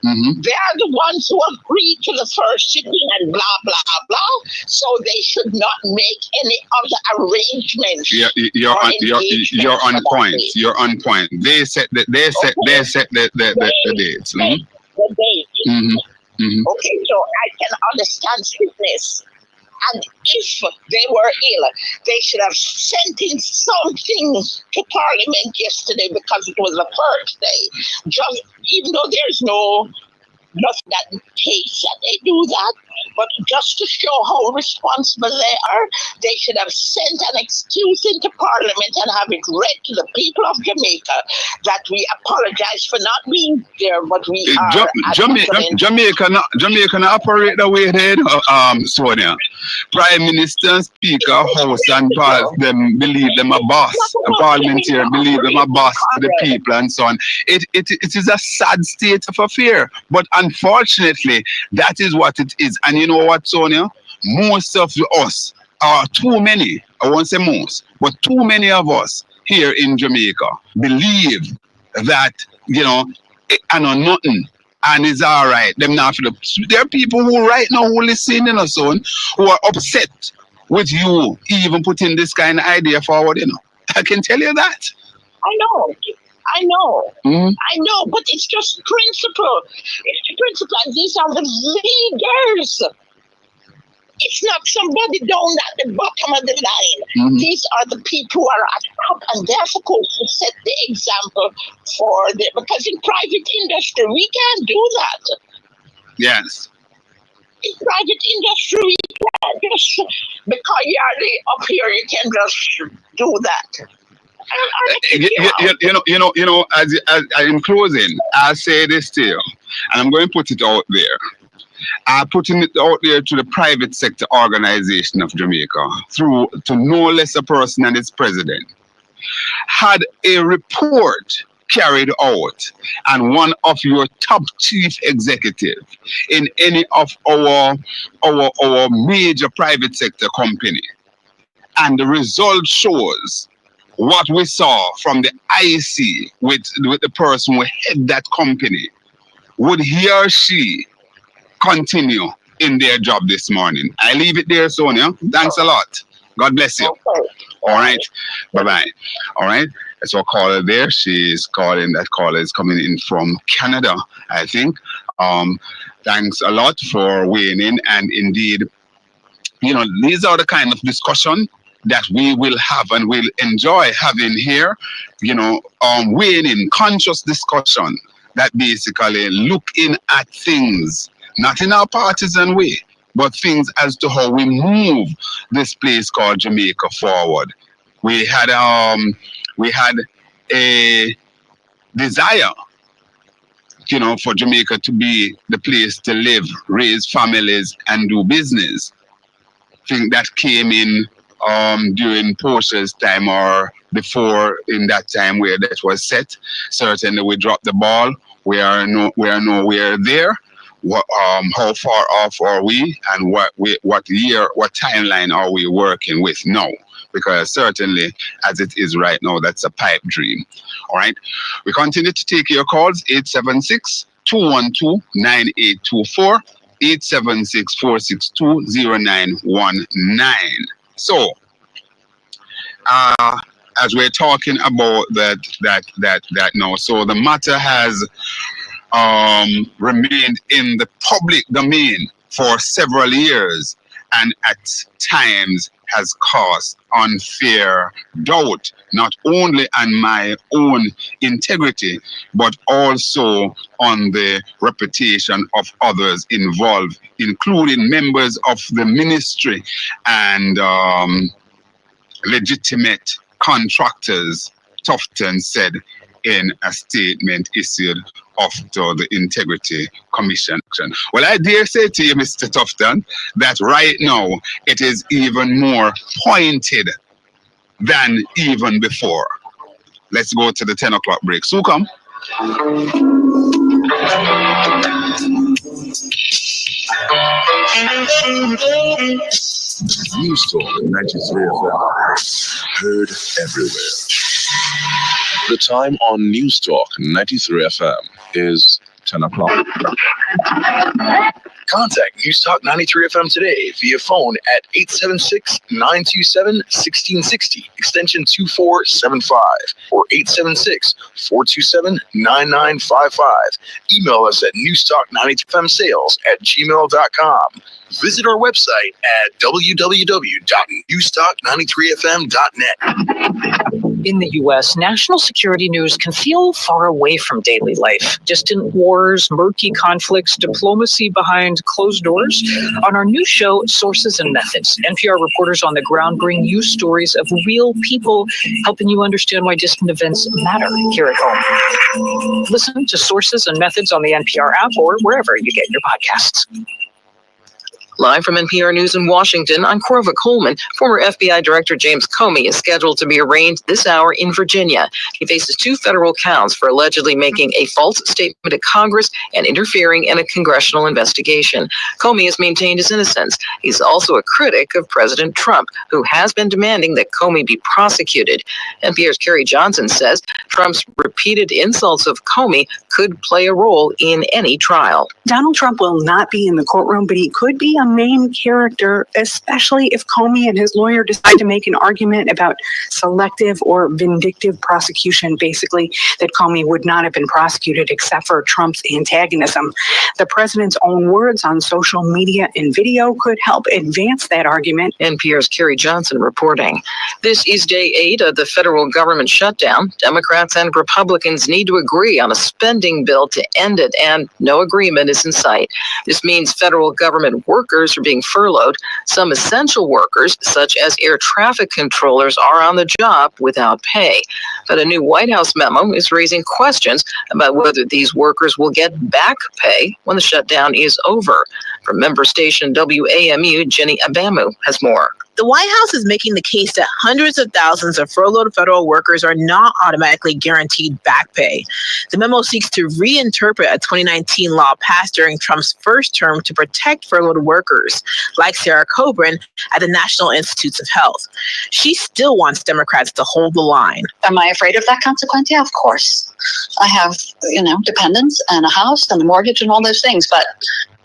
Speaker 1: Mm-hmm.
Speaker 5: They are the ones who agreed to the first sitting and blah blah blah. So they should not make any other arrangements.
Speaker 1: Yeah, you're on point. You're on point. They set the dates. Mm-hmm.
Speaker 5: The date.
Speaker 1: Mm-hmm. Mm-hmm.
Speaker 5: Okay, so I can understand sickness. And if they were ill, they should have sent in something to Parliament yesterday, because it was the first day. Just even though there's nothing that case that they do that, but just to show how responsible they are, they should have sent an excuse into Parliament and have it read to the people of Jamaica that we apologize for not being there, but we are.
Speaker 1: Jamaica not operate the way they do, Sonia. Prime Minister, Speaker, House, and them believe them a boss. The Parliamentary believe them a boss to the people and so on. It is a sad state of affair, but unfortunately, that is what it is. And you know what, Sonia? Most of us are too many. I won't say most, but too many of us here in Jamaica believe that, I know nothing and it's all right. Them not for there are people who right now who listen in us on who are upset with you even putting this kind of idea forward, I can tell you that.
Speaker 5: I know.
Speaker 1: Mm-hmm.
Speaker 5: I know, but it's just principle. It's the principle, and these are the leaders. It's not somebody down at the bottom of the line.
Speaker 1: Mm-hmm.
Speaker 5: These are the people who are at top, and they're supposed to set the example because in private industry, we can't do that.
Speaker 1: Yes.
Speaker 5: In private industry, we can't just, because you're up here, you can just do that.
Speaker 1: As in closing, I'll say this to you, and I'm going to put it out there. I'm putting it out there to the private sector organization of Jamaica, through to no less a person than its president. Had a report carried out, and one of your top chief executive in any of our major private sector company, and the result shows what we saw from the IC with the person who head that company, would he or she continue in their job this morning? I leave it there, Sonia. Thanks a lot. God bless you. All right. Bye-bye. All right. So caller there. She's calling. That caller is coming in from Canada, I think. Thanks a lot for weighing in. And indeed, these are the kind of discussion that we will have and will enjoy having here, weighing in, conscious discussion that basically looking at things, not in our partisan way, but things as to how we move this place called Jamaica forward. We had a desire for Jamaica to be the place to live, raise families, and do business. I think that came in during Portia's time or before in that time where that was set. Certainly we dropped the ball. We are nowhere there. How far off are we, and what timeline are we working with now? Because certainly, as it is right now, that's a pipe dream. All right. We continue to take your calls, 876-212-9824, 876-462-0919. So, as we're talking about that now, so the matter has remained in the public domain for several years, and at times has caused unfair doubt, not only on my own integrity, but also on the reputation of others involved, including members of the ministry and legitimate contractors, Tufton said in a statement issued after the Integrity Commission. Well, I dare say to you, Mr. Tufton, that right now it is even more pointed than even before. Let's go to the 10 o'clock break. So come.
Speaker 2: News Talk 93 FM. Heard everywhere. The time on News Talk 93 FM is 10 o'clock.
Speaker 6: Contact News Talk 93 FM today via phone at 876-927-1660, extension 2475, or 876-427-9955. Email us at newstalk93fmsales@gmail.com. Visit our website at www.newstalk93fm.net.
Speaker 7: In the U.S., national security news can feel far away from daily life. Distant wars, murky conflicts, diplomacy behind closed doors. On our new show, Sources and Methods, NPR reporters on the ground bring you stories of real people, helping you understand why distant events matter here at home. Listen to Sources and Methods on the NPR app or wherever you get your podcasts.
Speaker 8: Live from NPR News in Washington, I'm Corva Coleman. Former FBI Director James Comey is scheduled to be arraigned this hour in Virginia. He faces 2 federal counts for allegedly making a false statement to Congress and interfering in a congressional investigation. Comey has maintained his innocence. He's also a critic of President Trump, who has been demanding that Comey be prosecuted. NPR's Kerry Johnson says Trump's repeated insults of Comey could play a role in any trial.
Speaker 9: Donald Trump will not be in the courtroom, but he could be a main character, especially if Comey and his lawyer decide to make an argument about selective or vindictive prosecution, basically that Comey would not have been prosecuted except for Trump's antagonism. The president's own words on social media and video could help advance that argument.
Speaker 8: NPR's Kerry Johnson reporting. This is day 8 of the federal government shutdown. Democrats and Republicans need to agree on a spending bill to end it, and no agreement is in sight. This means federal government workers are being furloughed. Some essential workers, such as air traffic controllers, are on the job without pay. But a new White House memo is raising questions about whether these workers will get back pay when the shutdown is over. From member station WAMU, Jenny Abamu has more.
Speaker 10: The White House is making the case that hundreds of thousands of furloughed federal workers are not automatically guaranteed back pay. The memo seeks to reinterpret a 2019 law passed during Trump's first term to protect furloughed workers, like Sarah Coburn at the National Institutes of Health. She still wants Democrats to hold the line.
Speaker 11: Am I afraid of that consequence? Yeah, of course. I have, dependents and a house and a mortgage and all those things, but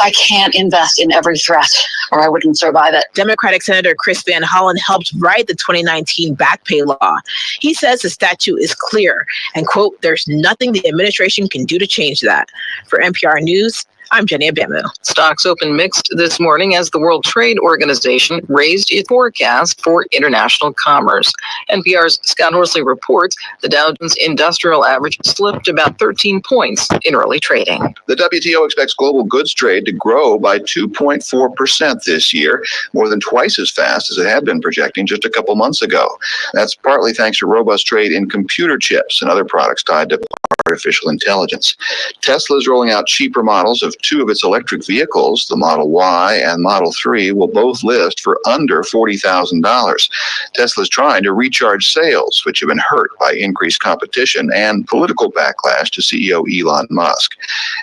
Speaker 11: I can't invest in every threat or I wouldn't survive it.
Speaker 10: Democratic Senator Chris Van Hollen helped write the 2019 back pay law. He says the statute is clear and, quote, there's nothing the administration can do to change that. For NPR News, I'm Jenny Abamu.
Speaker 8: Stocks opened mixed this morning as the World Trade Organization raised its forecast for international commerce. NPR's Scott Horsley reports the Dow Jones Industrial Average slipped about 13 points in early trading.
Speaker 12: The WTO expects global goods trade to grow by 2.4% this year, more than twice as fast as it had been projecting just a couple months ago. That's partly thanks to robust trade in computer chips and other products tied to artificial intelligence. Tesla is rolling out cheaper models of two of its electric vehicles. The Model Y and Model 3 will both list for under $40,000. Tesla's trying to recharge sales, which have been hurt by increased competition and political backlash to CEO Elon Musk.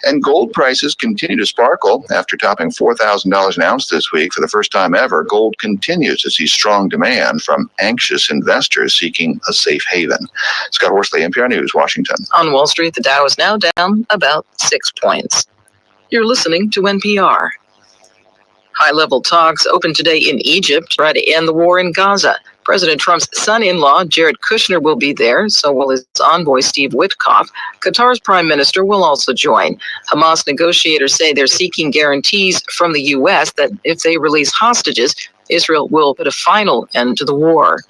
Speaker 12: And gold prices continue to sparkle after topping $4,000 an ounce this week for the first time ever. Gold continues to see strong demand from anxious investors seeking a safe haven. Scott Horsley, NPR News, Washington.
Speaker 8: On Wall Street, the Dow is now down about 6 points. You're listening to NPR. High-level talks open today in Egypt to try to end the war in Gaza. President Trump's son-in-law, Jared Kushner, will be there, so will his envoy, Steve Witkoff. Qatar's prime minister will also join. Hamas negotiators say they're seeking guarantees from the U.S. that if they release hostages, Israel will put a final end to the war.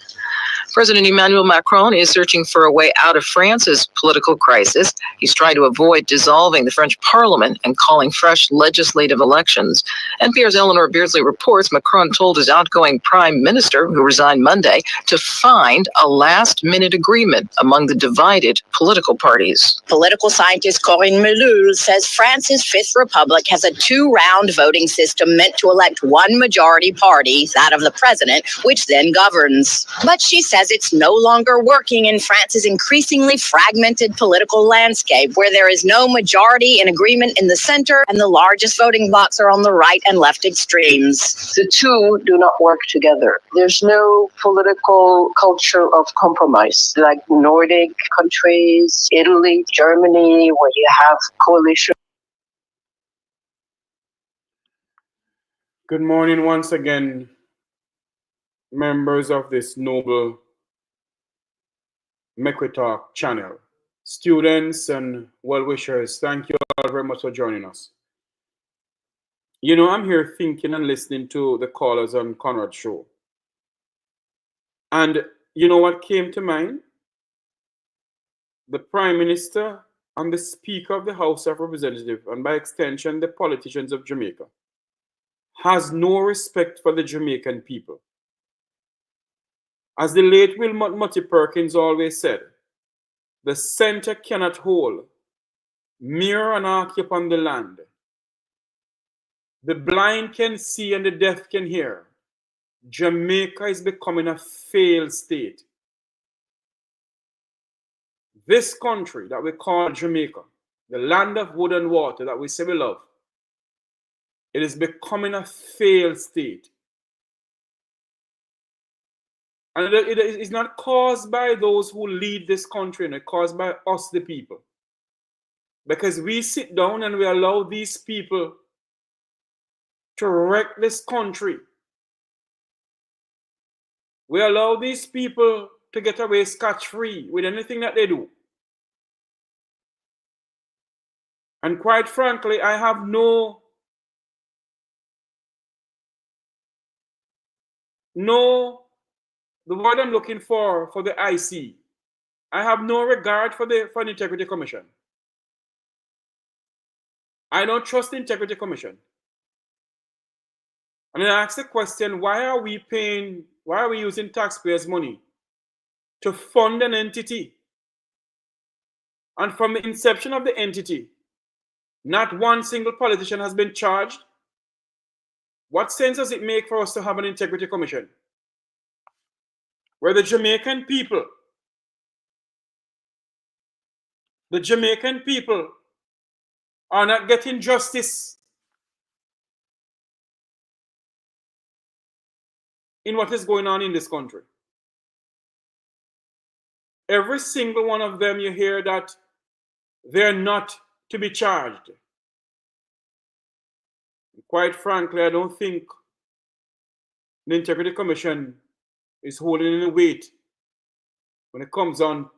Speaker 8: President Emmanuel Macron is searching for a way out of France's political crisis. He's trying to avoid dissolving the French parliament and calling fresh legislative elections. NPR's Eleanor Beardsley reports Macron told his outgoing prime minister, who resigned Monday, to find a last-minute agreement among the divided political parties.
Speaker 13: Political scientist Corinne Meloul says France's Fifth Republic has a two-round voting system meant to elect one majority party, that of the president, which then governs. But she says it's no longer working in France's increasingly fragmented political landscape, where there is no majority in agreement in the center and the largest voting blocs are on the right and left extremes.
Speaker 14: The two do not work together. There's no political culture of compromise like Nordic countries, Italy, Germany, where you have coalition.
Speaker 3: Good morning once again, members of this noble Make We Talk channel. Students and well-wishers, thank you all very much for joining us. You know, I'm here thinking and listening to the callers on Conrad show. And you know what came to mind? The Prime Minister and the Speaker of the House of Representatives, and by extension, the politicians of Jamaica, has no respect for the Jamaican people. As the late Wilmot Mutty Perkins always said, the center cannot hold, mere anarchy upon the land. The blind can see and the deaf can hear. Jamaica is becoming a failed state. This country that we call Jamaica, the land of wood and water that we say we love, it is becoming a failed state. And it is not caused by those who lead this country, and it's caused by us, the people. Because we sit down and we allow these people to wreck this country. We allow these people to get away scot-free with anything that they do. And quite frankly, I have the word I'm looking for the IC. I have no regard for the Integrity Commission. I don't trust the Integrity Commission. And I ask the question, why are we using taxpayers' money to fund an entity? And from the inception of the entity, not one single politician has been charged. What sense does it make for us to have an Integrity Commission where the Jamaican people are not getting justice in what is going on in this country? Every single one of them, you hear that they're not to be charged. Quite frankly, I don't think the Integrity Commission is holding any weight when it comes on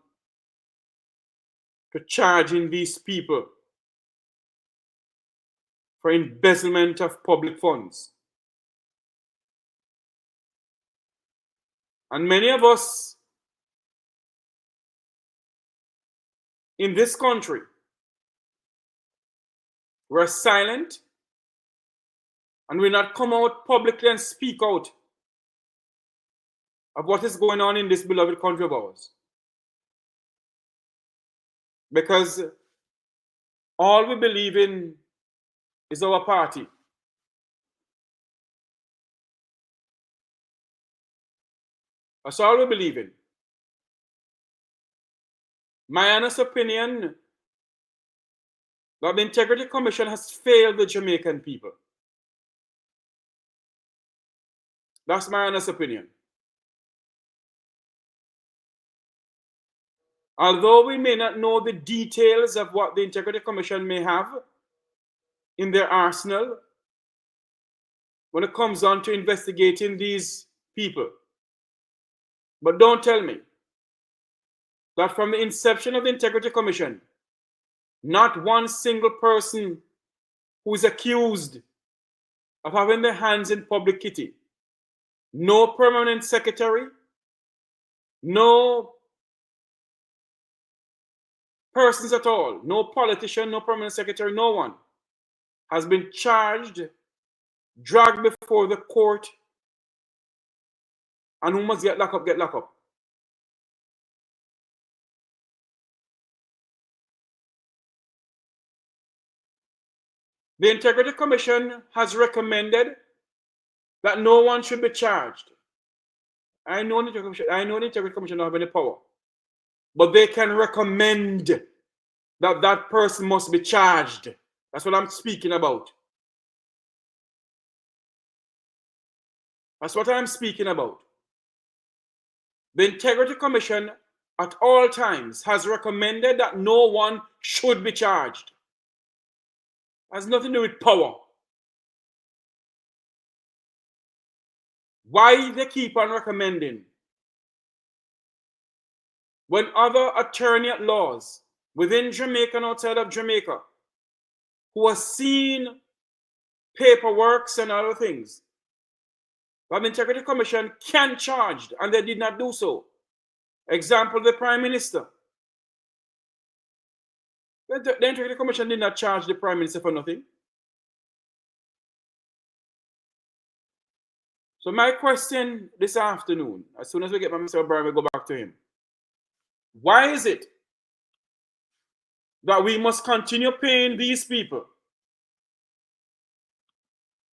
Speaker 3: to charging these people for embezzlement of public funds. And many of us in this country were silent and will not come out publicly and speak out of what is going on in this beloved country of ours. Because all we believe in is our party. That's all we believe in. My honest opinion, that the Integrity Commission has failed the Jamaican people. That's my honest opinion. Although we may not know the details of what the Integrity Commission may have in their arsenal when it comes on to investigating these people. But don't tell me that from the inception of the Integrity Commission, not one single person who is accused of having their hands in public kitty, no permanent secretary, no persons at all, no politician, no permanent secretary, no one has been charged, dragged before the court, and who must get locked up, get locked up. The Integrity Commission has recommended that no one should be charged. I know the Integrity Commission don't have any power, but they can recommend that that person must be charged. That's what I'm speaking about. That's what I'm speaking about. The Integrity Commission at all times has recommended that no one should be charged. It has nothing to do with power. Why they keep on recommending when other attorney at laws within Jamaica and outside of Jamaica who have seen paperwork and other things, but the Integrity Commission can charge, and they did not do so. Example, the Prime Minister. The Integrity Commission did not charge the Prime Minister for nothing. So my question this afternoon, as soon as we get my Mr. O'Brien, we go back to him. Why is it that we must continue paying these people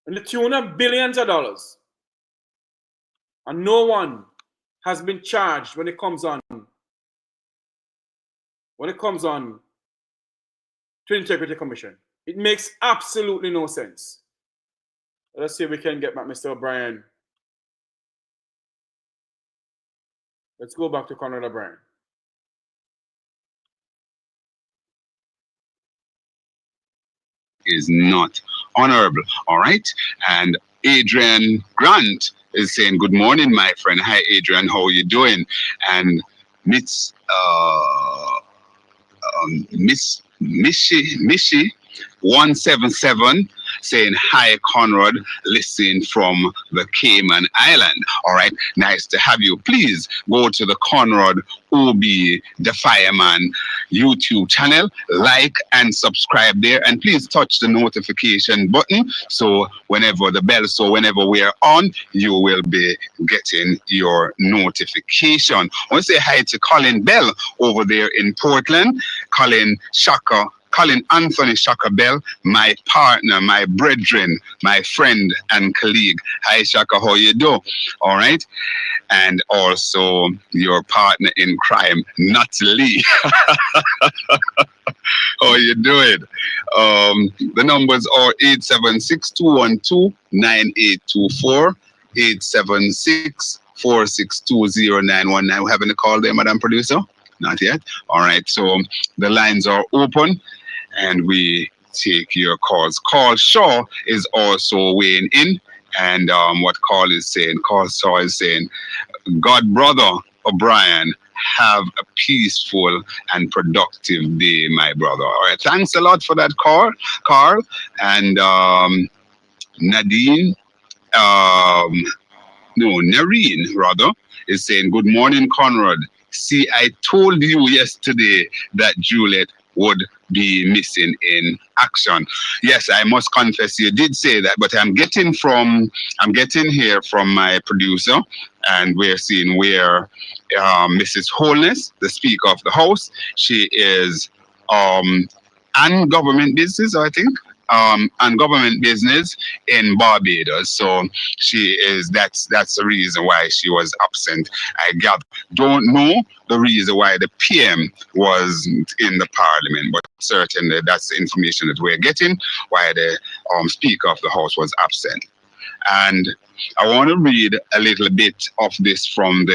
Speaker 3: in the tune of billions of dollars, and no one has been charged when it comes on to the Integrity Commission? It makes absolutely no sense. Let's see if we can get back Mr. O'Brien. Let's go back to Conrad O'Brien.
Speaker 1: Is not honorable. All right. And Adrian Grant is saying, good morning, my friend. Hi, Adrian. How are you doing? And Miss Mishi 177 saying, hi, Conrad, listening from the Cayman Island. All right, nice to have you. Please go to the Conrad OB the Fireman YouTube channel, like and subscribe there, and please touch the notification button so whenever we are on, you will be getting your notification. I want to say hi to Colin Bell over there in Portland. Colin Anthony Shaka Bell, my partner, my brethren, my friend and colleague. Hi Shaka, how you do? All right. And also your partner in crime, Natalie. How you doing? The numbers are 876-212-9824, 876-462-0919. We having a call there, Madam Producer? Not yet. All right. So the lines are open and we take your calls. Carl Shaw is also weighing in. And what Carl Shaw is saying, God, brother O'Brien, have a peaceful and productive day, my brother. All right. Thanks a lot for that, Carl. And Nareen, rather, is saying, good morning, Conrad. See, I told you yesterday that Juliet would be missing in action. Yes, I must confess you did say that, but I'm getting here from my producer, and we're seeing where Mrs. Holness, the Speaker of the House, she is and government business, I think. And government business in Barbados. So that's the reason why she was absent. I don't know the reason why the PM was in the parliament, but certainly that's the information that we're getting, why the Speaker of the House was absent. And I want to read a little bit of this from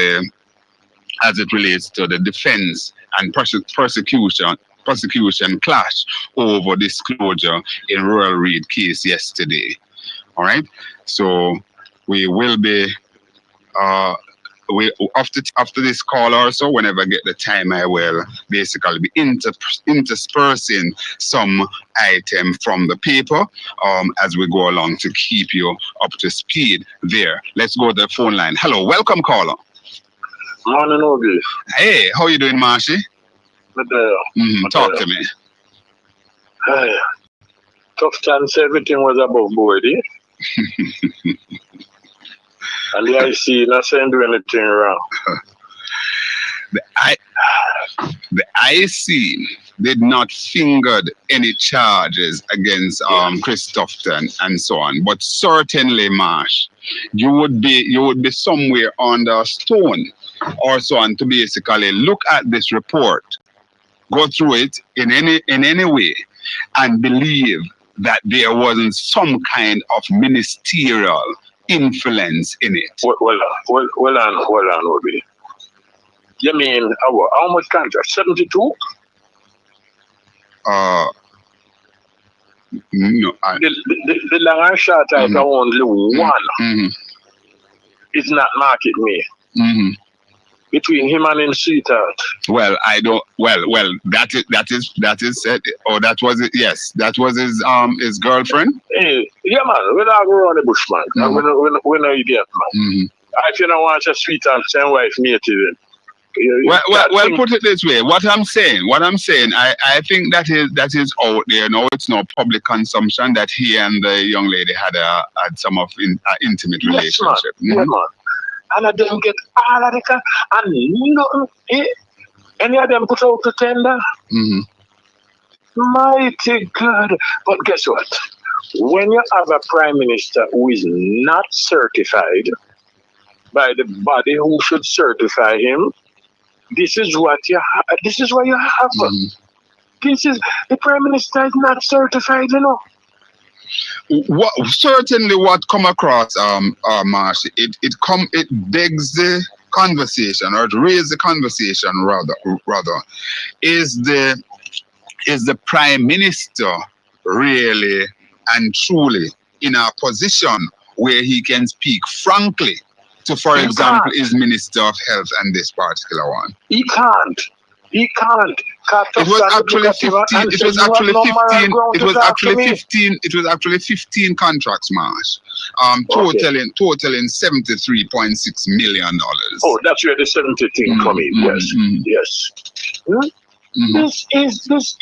Speaker 1: as it relates to the defense and prosecution clash over disclosure in Royal Reed case yesterday. All right. So we will be after this call also, whenever I get the time, I will basically be interspersing some item from the paper as we go along to keep you up to speed there. Let's go to the phone line. Hello, welcome caller.
Speaker 15: Morning, Ogie.
Speaker 1: Hey, how you doing, Marshy? Talk to me.
Speaker 15: Tough chance everything was above board, eh? And the IC not saying do anything wrong.
Speaker 1: The IC did not finger any charges against Christopherson and so on, but certainly, Marsh, you would be somewhere under a stone or so on to basically look at this report, go through it in any way, and believe that there wasn't some kind of ministerial influence in it.
Speaker 15: Hold on, Obi. You mean how much contract? 72?
Speaker 1: No.
Speaker 15: The long and short I can only one. It's not market me. Between him and his sweetheart.
Speaker 1: Well, I don't. Well, that is said. Oh, that was it. Yes, that was his girlfriend.
Speaker 15: Hey, yeah, man. When I go on the bush, man. When I get man. If you don't want a sweetheart, same wife, me to it.
Speaker 1: Well, put it this way. What I'm saying, I think that is out there. No, it's no public consumption that he and the young lady had some of intimate relationship.
Speaker 15: Yes, man. And I them get all of the car and nothing. Any of them put out the tender. Mighty God. But guess what? When you have a prime minister who is not certified by the body who should certify him, this is what you have. This is what you have. The prime minister is not certified, you know.
Speaker 1: What come across, Marsh, it begs the conversation, or it raises the conversation rather. Is the prime minister really and truly in a position where he can speak frankly to, for example, his Minister of Health and this particular one?
Speaker 15: He can't. It
Speaker 1: was actually 15. It was actually 15 contracts, Marsh. Totaling $73.6 million.
Speaker 15: Oh, that's where the 70 thing come in. Yes. This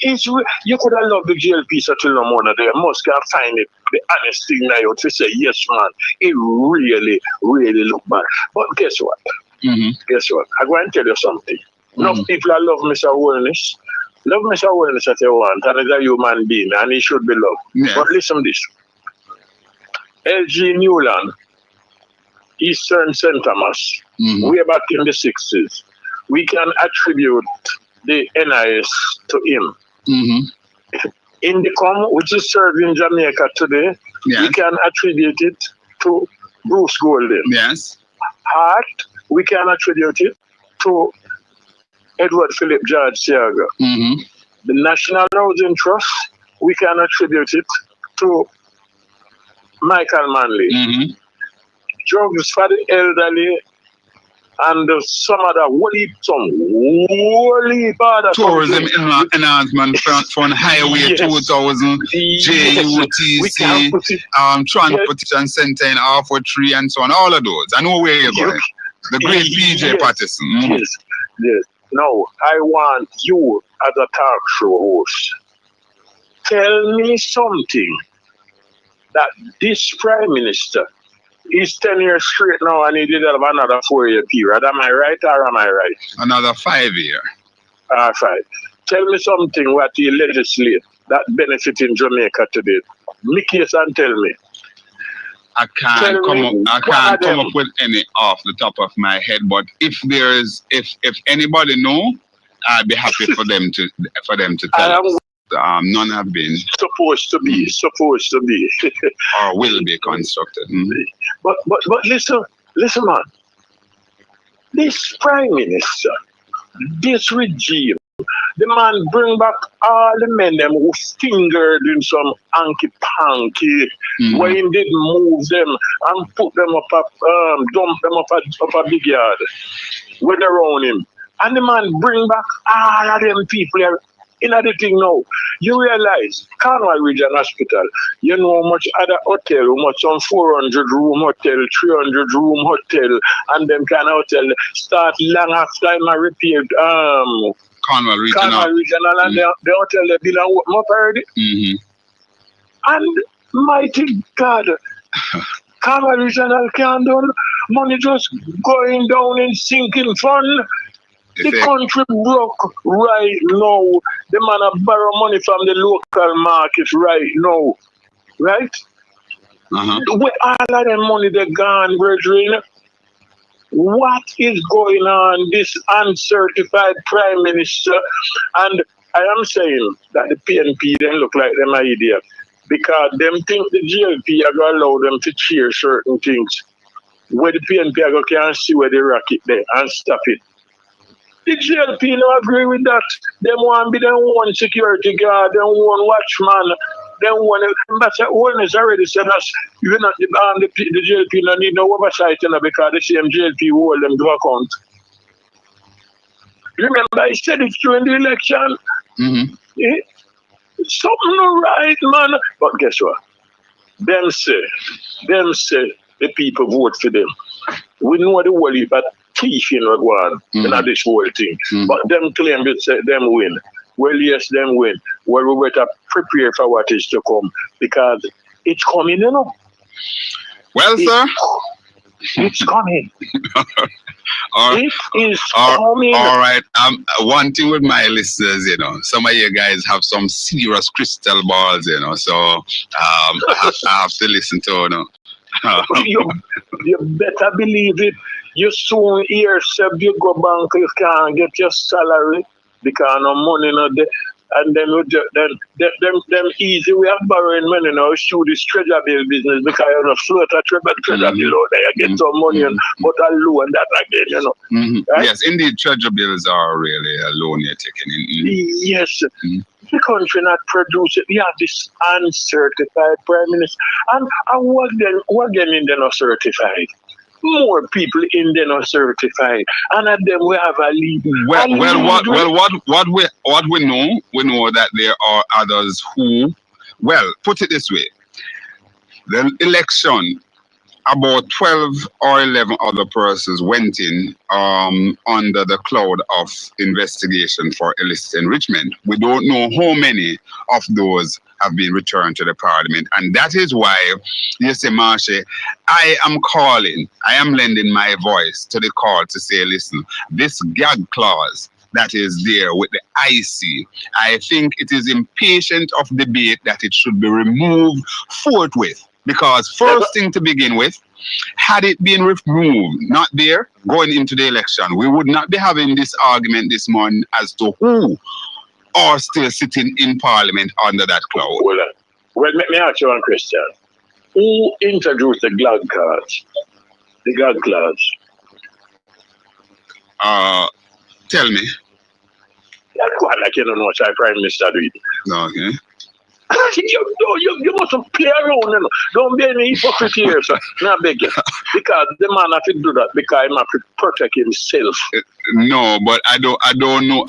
Speaker 15: is you could have loved the GLP till no more there. Must have find it the honest thing now to say yes, man. It really, really look bad. But guess what? Guess what? I'm going to tell you something. Enough people love Mr. Wellness. Love Mr. Wellness at you want, and he's a human being, and he should be loved. Yes. But listen to this. LG Newland, Eastern St. Thomas, way back in the 60s, we can attribute the NIS to him. Indicom, which is served in Jamaica today, we can attribute it to Bruce Golden.
Speaker 1: Yes.
Speaker 15: Heart, we can attribute it to Edward Philip George Siaga. The National Housing Trust, we can attribute it to Michael Manley. Drugs for the elderly and some other
Speaker 1: tourism enhancement fund, Highway 2000, JUTC, Transportation Center in Harford Tree, and so on. All of those. I know where you're going. The great PJ Partisan.
Speaker 15: Yes. Now, I want you as a talk show host, tell me something that this prime minister is 10 years straight now and he did have another 4-year period. Am I right or am I right?
Speaker 1: Another 5 year.
Speaker 15: 5. Tell me something what he legislate that benefit in Jamaica today. Make case and tell me.
Speaker 1: I can't come up with any off the top of my head, but if anybody know, I'd be happy for them to tell us. None have been
Speaker 15: supposed to be
Speaker 1: or will be constructed.
Speaker 15: But listen, man. This prime minister, this regime, the man bring back all the men them who fingered in some hanky-panky, where he did move them and put them up, dump them up a big yard, with around him. And the man bring back all of them people here in the thing now. You realize, Conrad Regional Hospital, you know how much other hotel, how much some 400 room hotel, 300 room hotel, and them kind of hotel start long after I repaired
Speaker 1: Conrad Regional,
Speaker 15: and the hotel they been up already. And mighty God, Conrad Regional can't do money just going down in sinking fund. The country broke right now. The man borrow money from the local market right now. Right? With all of them money they gone, brethren. What is going on? This uncertified prime minister. And I am saying that the PNP then look like them an idiot. Because them think the GLP are going to allow them to cheer certain things. Where the PNP are going to see where they rocket there and stop it. The GLP no agree with that. Them want be them one security guard, them one watchman, them one ambassador owners already said us you not the GLP no need no oversight because the same GLP hold them to account. Remember I said it during the election. Something no right, man. But guess what? Them say the people vote for them. We know the whole heap, but teeth in one in this whole thing. But them claim that say them win. Well, yes, them win. Well, we better prepare for what is to come because it's coming, you know.
Speaker 1: Well, sir,
Speaker 15: it's coming.
Speaker 1: It
Speaker 15: is coming.
Speaker 1: All right. One thing with my listeners, you know, some of you guys have some serious crystal balls, you know, so I have to listen to them.
Speaker 15: You better believe it. You soon hear you go bank, you can't get your salary because no money not there. And then them easy way of borrowing money now through this treasure bill business because you know float a treasure bill out there, you get some money and but a loan that again, you know. Right?
Speaker 1: Yes, indeed, treasure bills are really a loan you're taking in.
Speaker 15: Yes. The country not produce it. We have this uncertified prime minister. And what again in the not certified? More people in there not certified, and at them we have a lead.
Speaker 1: What we know that there are others who, well, put it this way: the election, about 12 or 11 other persons went in under the cloud of investigation for illicit enrichment. We don't know how many of those have been returned to the parliament. And that is why, you say, Marsha, I am lending my voice to the call to say, listen, this gag clause that is there with the IC, I think it is impatient of debate that it should be removed forthwith. Because first thing to begin with, had it been removed, not there, going into the election, we would not be having this argument this morning as to who are still sitting in parliament under that cloud.
Speaker 15: Well, let me ask you one question. Who introduced the gag cards? The gag clause?
Speaker 1: Tell me.
Speaker 15: Yeah, quite like you don't know what our prime minister do it.
Speaker 1: Okay.
Speaker 15: You must play around, you know. Don't be any hypocrite here, sir. No, beg you. Because the man have to do that because he have to protect himself.
Speaker 1: No, but I don't know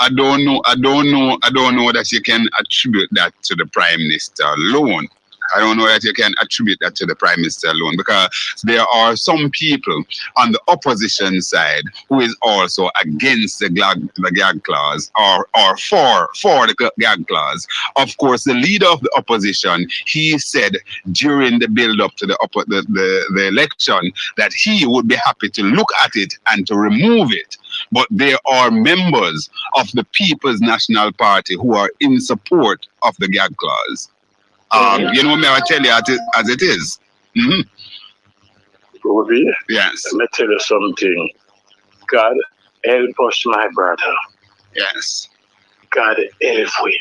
Speaker 1: that you can attribute that to the prime minister alone. I don't know that you can attribute that to the Prime Minister alone, because there are some people on the opposition side who is also against the gag clause or for the gag clause. Of course, the leader of the opposition, he said during the build-up to the election that he would be happy to look at it and to remove it. But there are members of the People's National Party who are in support of the gag clause. You know, may I tell you as it is? Mm-hmm.
Speaker 15: Ruby,
Speaker 1: yes.
Speaker 15: Let me tell you something. God help us, my brother.
Speaker 1: Yes.
Speaker 15: God help we.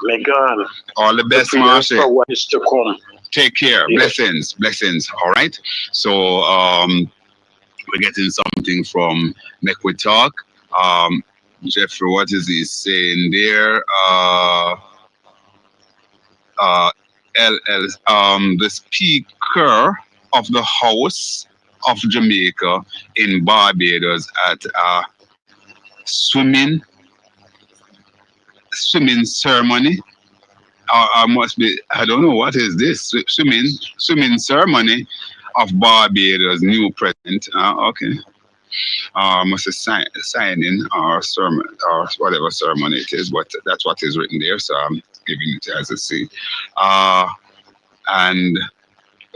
Speaker 15: May God.
Speaker 1: All the best, Marshall.
Speaker 15: For what is to come.
Speaker 1: Take care.
Speaker 15: Yes.
Speaker 1: Blessings. All right. So we're getting something from Make We Talk. Jeffrey, what is he saying there? The Speaker of the House of Jamaica in Barbados at a swimming ceremony. Must be, I don't know, what is this? Swimming ceremony of Barbados' new president. Okay. Must be signing or sermon or whatever ceremony it is, but that's what is written there. So I'm giving it as a see. And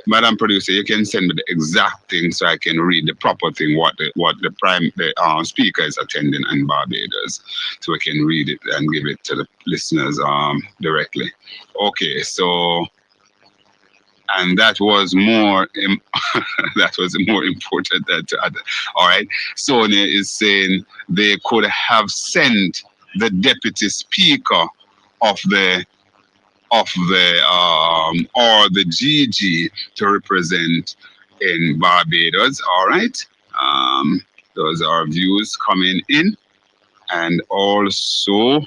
Speaker 1: Madam Producer, you can send me the exact thing so I can read the proper thing what the speaker is attending in Barbados, so we can read it and give it to the listeners directly. Okay, so. And that was more important than to other. All right. Sonia is saying they could have sent the deputy speaker of the or the GG to represent in Barbados. All right. Those are views coming in, and also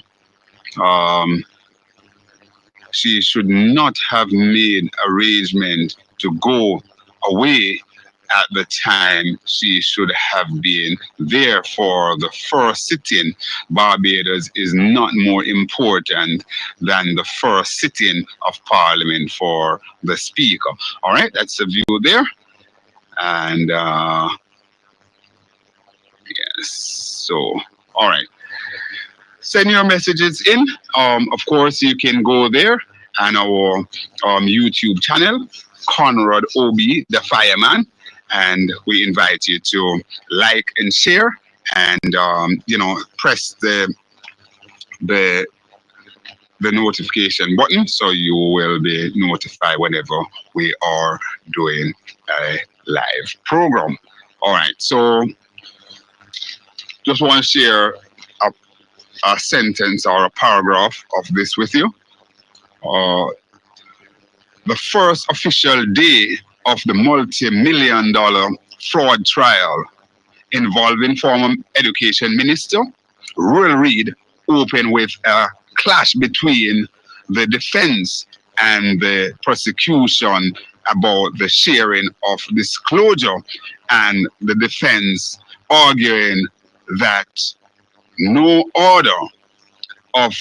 Speaker 1: she should not have made arrangement to go away at the time. She should have been there for the first sitting. Barbados is not more important than the first sitting of Parliament for the Speaker. All right, that's the view there. And yes, so, all right. Send your messages in. Of course, you can go there and our YouTube channel, Conrad OB, the Fireman, and we invite you to like and share, and press the notification button so you will be notified whenever we are doing a live program. All right, so just want to share a sentence or a paragraph of this with you. The first official day of the multi-million-dollar fraud trial involving former education minister Royal Reid opened with a clash between the defense and the prosecution about the sharing of disclosure, and the defense arguing that no order of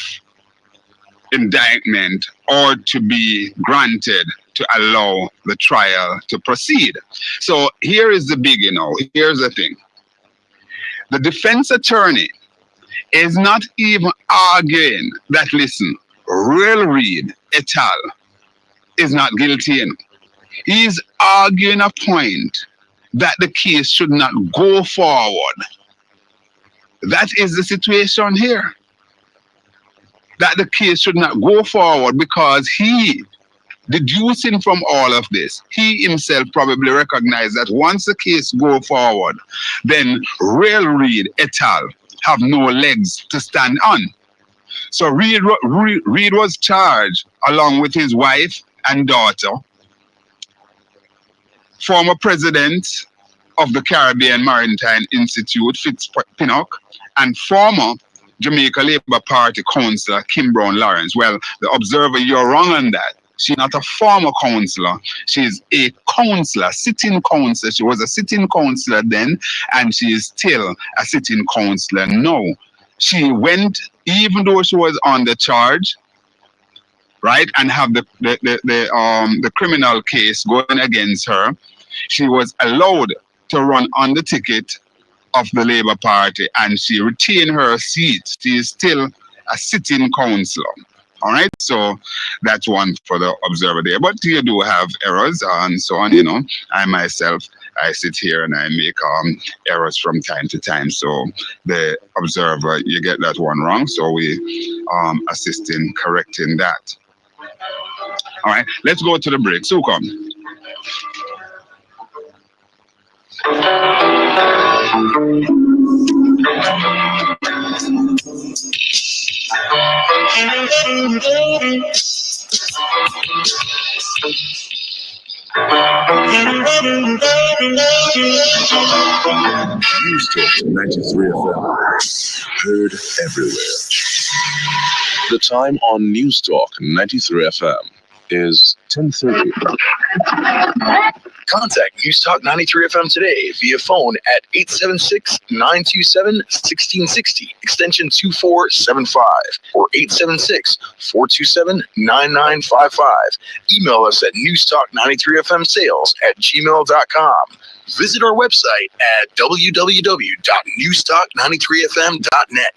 Speaker 1: indictment ought to be granted to allow the trial to proceed. So here is the big, here's the thing. The defense attorney is not even arguing that, listen, Royal Reid et al. Is not guilty. He's arguing a point that the case should not go forward. That is the situation here. That the case should not go forward because he, deducing from all of this, he himself probably recognized that once the case go forward, then Royal Reid et al. Have no legs to stand on. So Reid was charged along with his wife and daughter, former president of the Caribbean Maritime Institute, Fitz Pinnock, and former Jamaica Labour Party councillor Kim Brown Lawrence. Well, the Observer, you're wrong on that. She's not a former councillor. She's a councillor, sitting councillor. She was a sitting councillor then, and she is still a sitting councillor now. She went, even though she was on the charge, right, and have the criminal case going against her, she was allowed to run on the ticket of the Labour Party, and she retained her seat. She is still a sitting councillor. All right, so that's one for the observer there. But you do have errors and so on. I myself, I sit here and I make errors from time to time. So the observer, you get that one wrong. So we assist in correcting that. All right, let's go to the break. So come.
Speaker 2: News Talk 93 FM. Heard everywhere. The time on News Talk 93 FM is 10:30.
Speaker 6: Contact News Talk 93 FM today via phone at 876-927-1660, extension 2475, or 876-427-9955. Email us at newstalk93fmsales@gmail.com. Visit our website at www.newstalk93fm.net.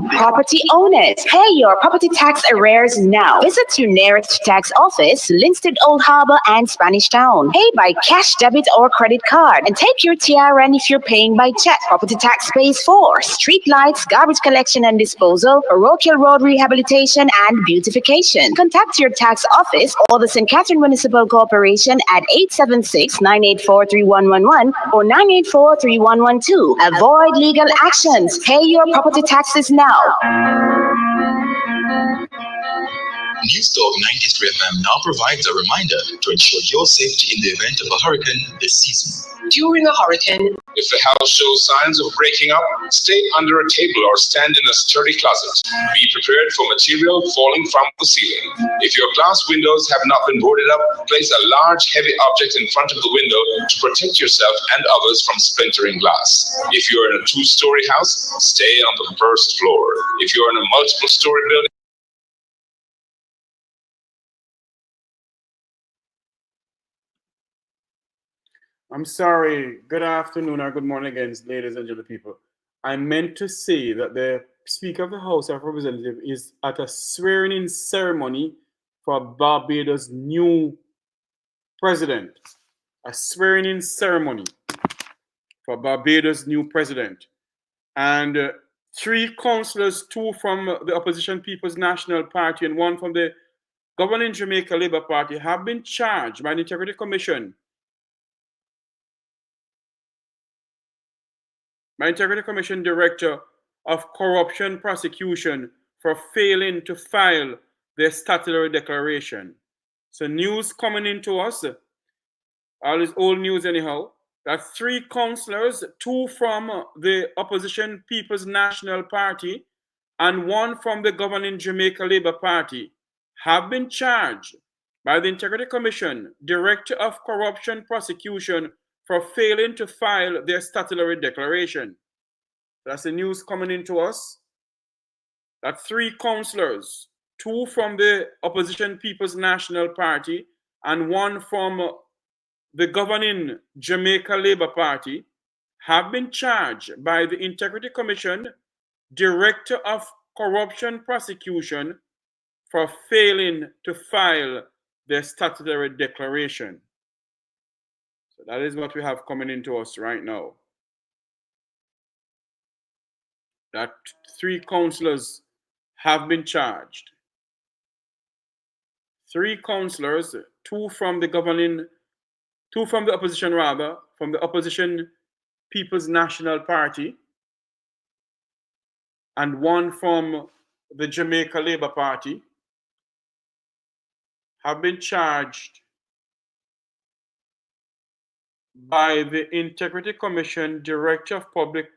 Speaker 16: Property owners, pay your property tax arrears now. Visit your nearest tax office, Linstead Old Harbor and Spanish Town. Pay by cash, debit, or credit card, and take your TRN if you're paying by check. Property tax pays for street lights, garbage collection and disposal, parochial road rehabilitation, and beautification. Contact your tax office or the St. Catherine Municipal Corporation at 876-984-3111 or 984-3112. Avoid legal actions. Pay your property taxes now.
Speaker 17: News Talk 93 FM now provides a reminder to ensure your safety in the event of a hurricane this season.
Speaker 18: During a hurricane,
Speaker 19: if the house shows signs of breaking up, stay under a table or stand in a sturdy closet. Be prepared for material falling from the ceiling. If your glass windows have not been boarded up, place a large, heavy object in front of the window to protect yourself and others from splintering glass. If you're in a two-story house, stay on the first floor. If you're in a multiple-story building,
Speaker 3: I'm sorry. Good afternoon or good morning again, ladies and gentlemen people. I meant to say that the Speaker of the House of Representatives is at a swearing-in ceremony for Barbados' new president. A swearing-in ceremony for Barbados' new president. And 3 councillors, 2 from the opposition People's National Party and 1 from the governing Jamaica Labour Party, have been charged by the Integrity Commission Director of Corruption Prosecution for failing to file their statutory declaration. So news coming into us, all is old news anyhow, that 3 councillors, 2 from the opposition People's National Party and 1 from the governing Jamaica Labour Party, have been charged by the Integrity Commission Director of Corruption Prosecution for failing to file their statutory declaration. That's the news coming into us. That 3 councillors, 2 from the opposition People's National Party and 1 from the governing Jamaica Labour Party, have been charged by the Integrity Commission Director of Corruption Prosecution for failing to file their statutory declaration. So that is what we have coming into us right now. That 3 councillors have been charged. 3 councillors, 2 from the opposition rather, from the opposition People's National Party, and 1 from the Jamaica Labour Party, have been charged by the Integrity Commission Director of Corruption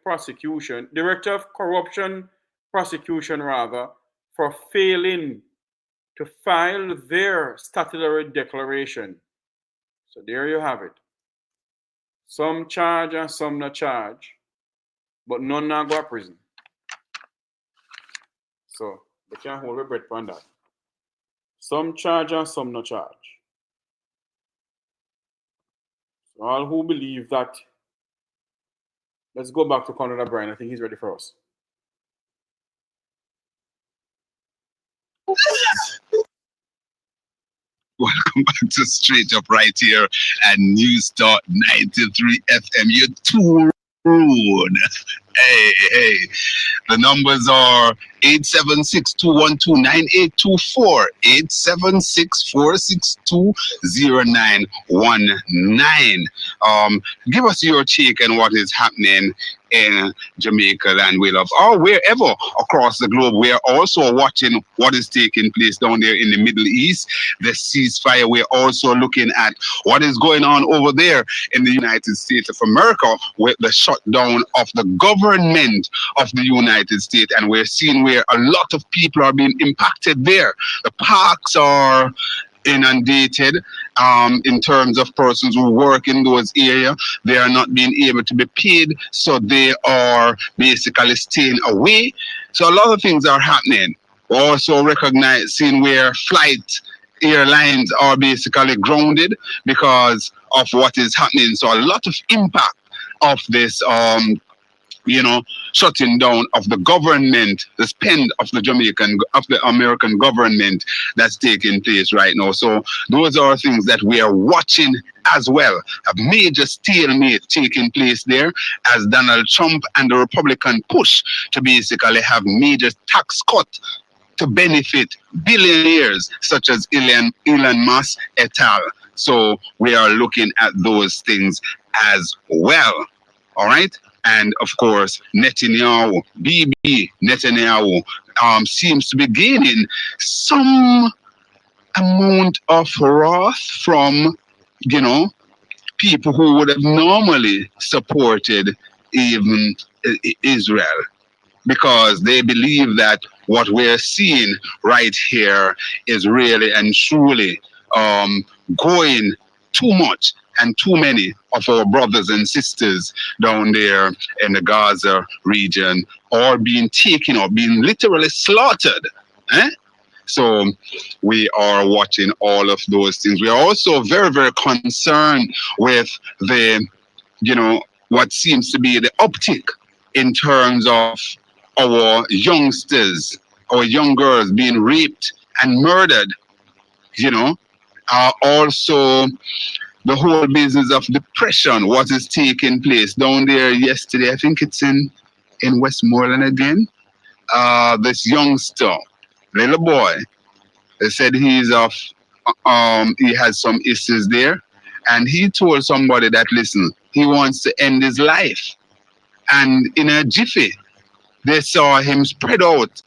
Speaker 3: Prosecution rather, for failing to file their statutory declaration. So there you have it. Some charge and some not charge, but none now go to prison. So they can't hold their breath on that. Some charge and some no charge. So all who believe that, let's go back to Conrad O'Brien. I think he's ready for us.
Speaker 1: Welcome back to Straight Up right here at News Talk 93 FM. You're too rude. Hey. The numbers are 876-212-9824, 876-462-0919. Give us your take on what is happening in Jamaica and we love, or wherever across the globe. We are also watching what is taking place down there in the Middle East, the ceasefire. We're also looking at what is going on over there in the United States of America with the shutdown of the government of the United States, and we're seeing where a lot of people are being impacted there. The parks are inundated in terms of persons who work in those areas. They are not being able to be paid, so they are basically staying away. So a lot of things are happening. We're also recognizing where airlines are basically grounded because of what is happening. So a lot of impact of this shutting down of the government, the spend of the American government that's taking place right now. So those are things that we are watching as well. A major stalemate taking place there as Donald Trump and the Republican push to basically have major tax cut to benefit billionaires such as Elon Musk et al. So we are looking at those things as well. All right. And of course, Netanyahu seems to be gaining some amount of wrath from, people who would have normally supported even Israel, because they believe that what we're seeing right here is really and truly going too much, and too many of our brothers and sisters down there in the Gaza region are being taken or being literally slaughtered. So we are watching all of those things. We are also very, very concerned with the, what seems to be the uptick in terms of our youngsters, our young girls being raped and murdered, also the whole business of depression, what is taking place down there yesterday. I think it's in Westmoreland again. This youngster, little boy, they said he has some issues there, and he told somebody that, listen, he wants to end his life. And in a jiffy, they saw him spread out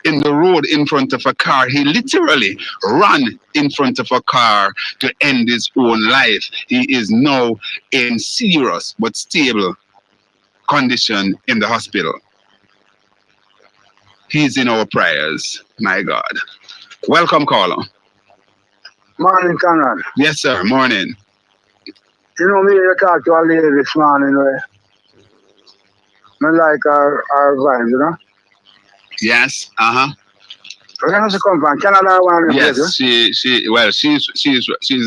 Speaker 1: in the road in front of a car. He literally ran in front of a car to end his own life. He is now in serious but stable condition in the hospital. He's in our prayers, my God. Welcome, caller.
Speaker 4: Morning, Conrad.
Speaker 1: Yes, sir. Morning.
Speaker 4: Me, you talk to a lady this morning, right? I like our vibes,
Speaker 1: Yes,
Speaker 4: Where does she come from? Canada,
Speaker 1: yes, she's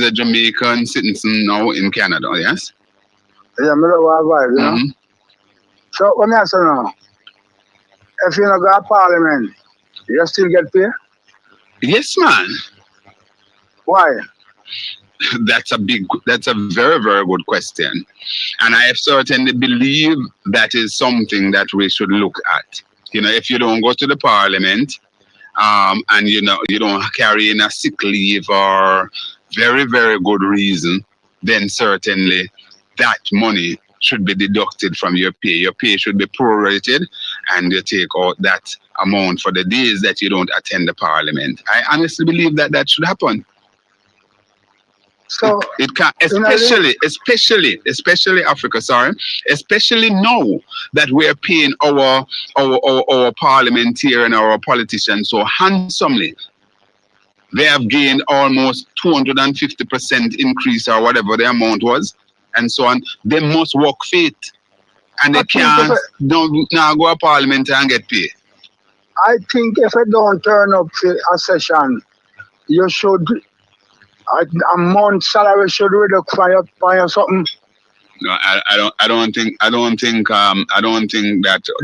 Speaker 1: a Jamaican citizen now in Canada. Yes.
Speaker 4: Yeah, I love our vibes, So let me ask you now. If you don't go to Parliament, you still get paid?
Speaker 1: Yes, man.
Speaker 4: Why?
Speaker 1: That's a very, very good question. And I certainly believe that is something that we should look at. If you don't go to the Parliament, and you don't carry in a sick leave or very, very good reason, then certainly that money should be deducted from your pay. Your pay should be prorated, and you take out that amount for the days that you don't attend the Parliament. I honestly believe that should happen.
Speaker 4: So
Speaker 1: it can, especially Africa, especially now that we are paying our parliamentarian and our politicians so handsomely. They have gained almost 250% increase or whatever the amount was, and so on. They must work fit, and they can't now go to Parliament and get paid.
Speaker 4: I think if I don't turn up for a session you should, a month salary should reduce for your something.
Speaker 1: No, I don't think that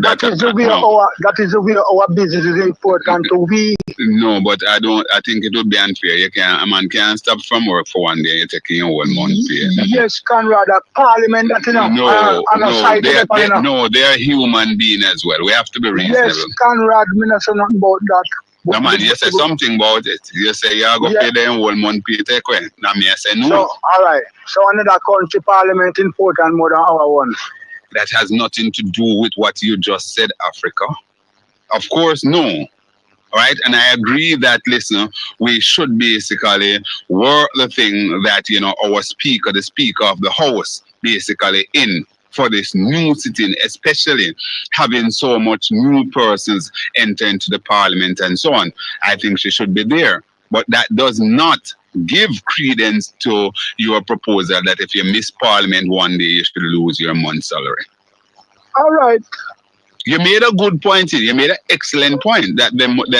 Speaker 4: That is the way our business is important to we.
Speaker 1: No, but I think it would be unfair. A man can't stop from work for one day. You're taking your whole month pay.
Speaker 4: Yes, Conrad, a parliament that you know.
Speaker 1: No, they're human being as well. We have to be reasonable.
Speaker 4: Yes, Conrad, me not say nothing about that.
Speaker 1: No man, you say something about it. You say you go pay them whole month pay take away. Now me I say no.
Speaker 4: So all right. So another country parliament important more than our one.
Speaker 1: That has nothing to do with what you just said, Africa. Of course, no. Right? And I agree that, listen, we should basically work the thing that, our speaker, the speaker of the House, basically in for this new sitting, especially having so much new persons enter into the parliament and so on. I think she should be there. But that does not give credence to your proposal that if you miss parliament one day, you should lose your month's salary.
Speaker 4: All right.
Speaker 1: You made a good point here. You made an excellent point that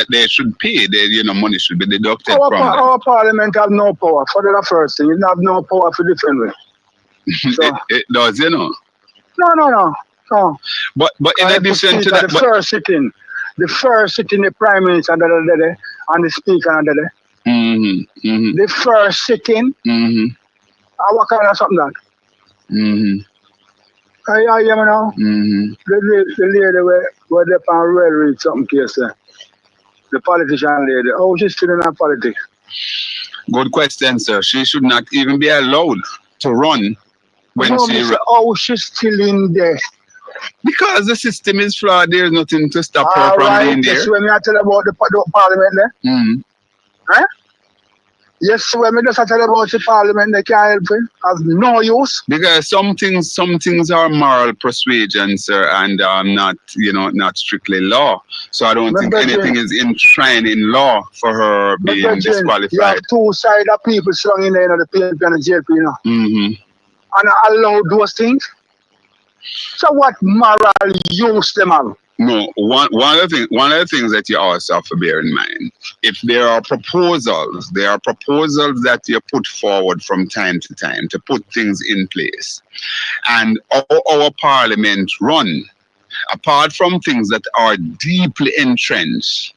Speaker 1: they should pay. Money should be deducted from them.
Speaker 4: Our parliament have no power. For the first thing, it have no power for defend it. So,
Speaker 1: it does,
Speaker 4: No.
Speaker 1: But in addition to that,
Speaker 4: the first sitting, the prime minister and the speaker the first sitting. What kind of something that? I hear me now. The lady where they can read something case there. The politician lady. Oh, she's still in her politics.
Speaker 1: Good question, sir. She should not even be allowed to run when
Speaker 4: she's still in there.
Speaker 1: Because the system is flawed. There's nothing to stop her from being there.
Speaker 4: Yes, when I tell about the parliament there. Huh? Yes, when I just tell about the parliament, they can't help it. Have no use.
Speaker 1: Because some things are moral persuasion, sir, and not strictly law. So I don't think anything is enshrined in law for her being disqualified.
Speaker 4: You have two sides of people slung in there, the PNP and the JP, and allow those things. So what moral use them have?
Speaker 1: No, one of the things that you also have to bear in mind, if there are proposals that you put forward from time to time to put things in place, and our parliament run, apart from things that are deeply entrenched,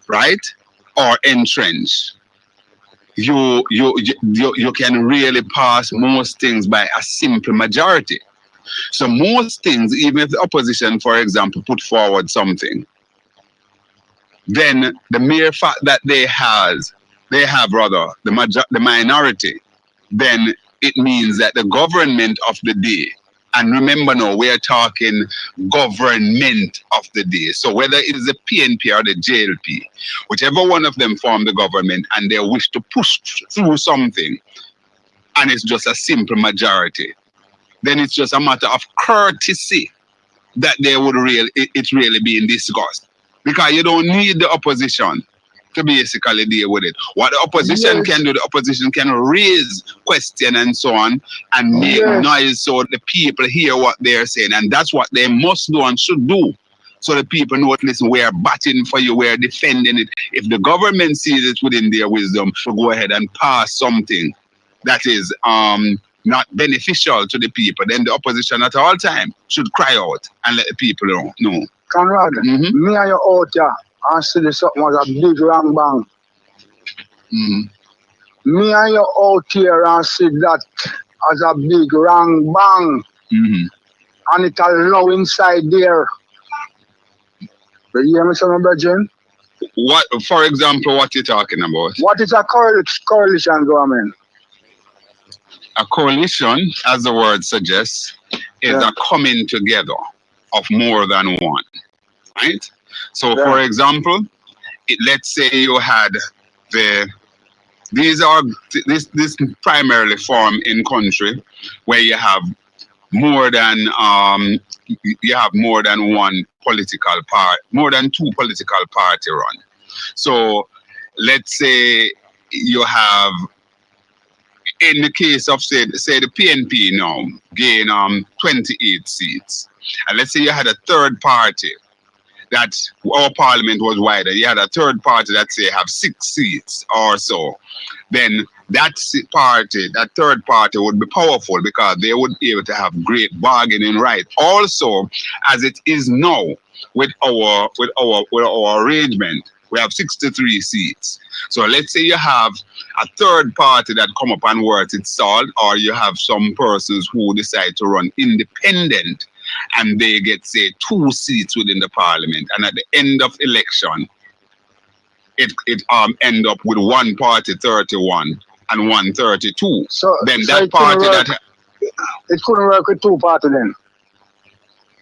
Speaker 1: right, or entrenched, you can really pass most things by a simple majority. So most things, even if the opposition, for example, put forward something, then the mere fact that they have the minority, then it means that the government of the day, and remember now, we are talking government of the day. So whether it is the PNP or the JLP, whichever one of them form the government and they wish to push through something, and it's just a simple majority, then it's just a matter of courtesy that it's really being discussed. Because you don't need the opposition to basically deal with it. What the opposition can do, the opposition can raise questions and so on and make noise so the people hear what they're saying. And that's what they must do and should do. So the people know, listen, we are batting for you, we are defending it. If the government sees it within their wisdom, to go ahead and pass something that is not beneficial to the people, then the opposition at all time should cry out and let the people know.
Speaker 4: Conrad, me and you out here and see this something was a big wrong bang. Me and you out here and see that as a big wrong bang. And it allow inside there. You hear me, son, Bridget?
Speaker 1: What, for example, what you're talking about?
Speaker 4: What is a coalition government?
Speaker 1: A coalition, as the word suggests, is a coming together of more than one, right? So, for example, let's say you had this primarily form in country where you have more than one political part, more than two political party run. So, let's say you have, in the case of say the PNP now gain 28 seats, and let's say you had a third party that our parliament was wider, you had a third party that say have 6 seats or so, then that third party would be powerful because they would be able to have great bargaining right. Also, as it is now with our arrangement, we have 63 seats. So let's say you have a third party that come up and worth its salt, or you have some persons who decide to run independent and they get, say, 2 seats within the parliament, and at the end of election, it end up with one party 31 and one 32.
Speaker 4: So
Speaker 1: then
Speaker 4: so
Speaker 1: that
Speaker 4: it couldn't
Speaker 1: party
Speaker 4: work.
Speaker 1: that
Speaker 4: It couldn't work with 2 parties then.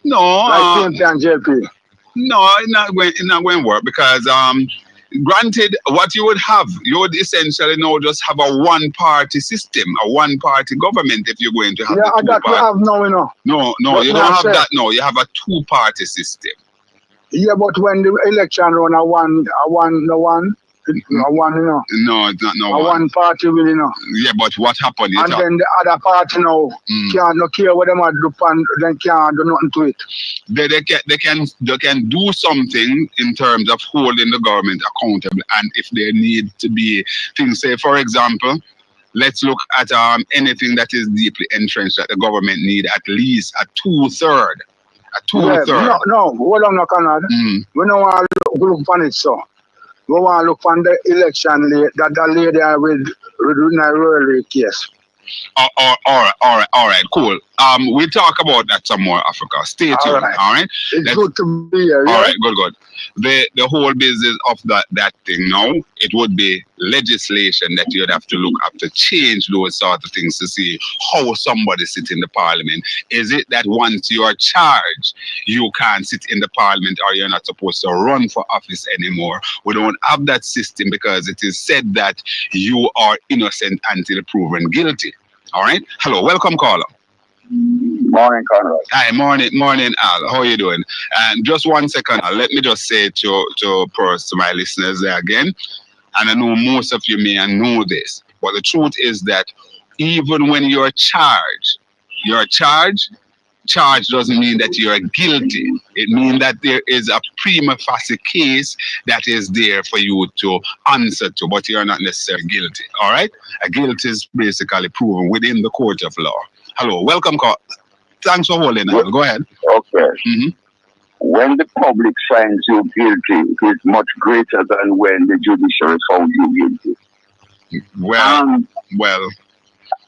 Speaker 1: no,
Speaker 4: Like PNP and JLP.
Speaker 1: no, it's not going to work because granted, what you would essentially now just have a one-party system, a one-party government if you're going to have
Speaker 4: Yeah,
Speaker 1: the 2
Speaker 4: that we
Speaker 1: party.
Speaker 4: have now, you know.
Speaker 1: No,
Speaker 4: But
Speaker 1: you
Speaker 4: now
Speaker 1: don't have
Speaker 4: say-
Speaker 1: that. No, you have a 2-party system.
Speaker 4: Yeah, but when the election run a one, you know.
Speaker 1: No, it's not no
Speaker 4: A one party will, you know.
Speaker 1: Yeah, but what happened?
Speaker 4: And then the other party now can't no care what them a do and then can't do nothing to it.
Speaker 1: They can do something in terms of holding the government accountable, and if there need to be things, say for example, let's look at anything that is deeply entrenched that the government need at least a 2/3. A 2/3.
Speaker 4: Yeah, no, hold on, no, Conrad. We don't want to look on it, so. We want to look on the election that lady with the railway case.
Speaker 1: All right, cool. We'll talk about that some more, Africa. Stay tuned, all right?
Speaker 4: It's good to be here,
Speaker 1: All right, good. The whole business of that thing now, it would be legislation that you'd have to look up to change those sort of things to see how somebody sits in the parliament. Is it that once you are charged, you can't sit in the parliament or you're not supposed to run for office anymore? We don't have that system because it is said that you are innocent until proven guilty. All right. Hello. Welcome, caller.
Speaker 20: Morning, Conrad.
Speaker 1: Hi. Morning, Al. How are you doing? And just 1 second, Al. Let me just say to my listeners there again, and I know most of you may know this, but the truth is that even when you're charged, charge doesn't mean that you're guilty. It means that there is a prima facie case that is there for you to answer to, but you're not necessarily guilty. All right? A guilt is basically proven within the court of law. Hello, welcome, call. Thanks for holding on. Go ahead.
Speaker 20: Okay. When the public finds you guilty, it is much greater than when the judiciary found you guilty.
Speaker 1: Well.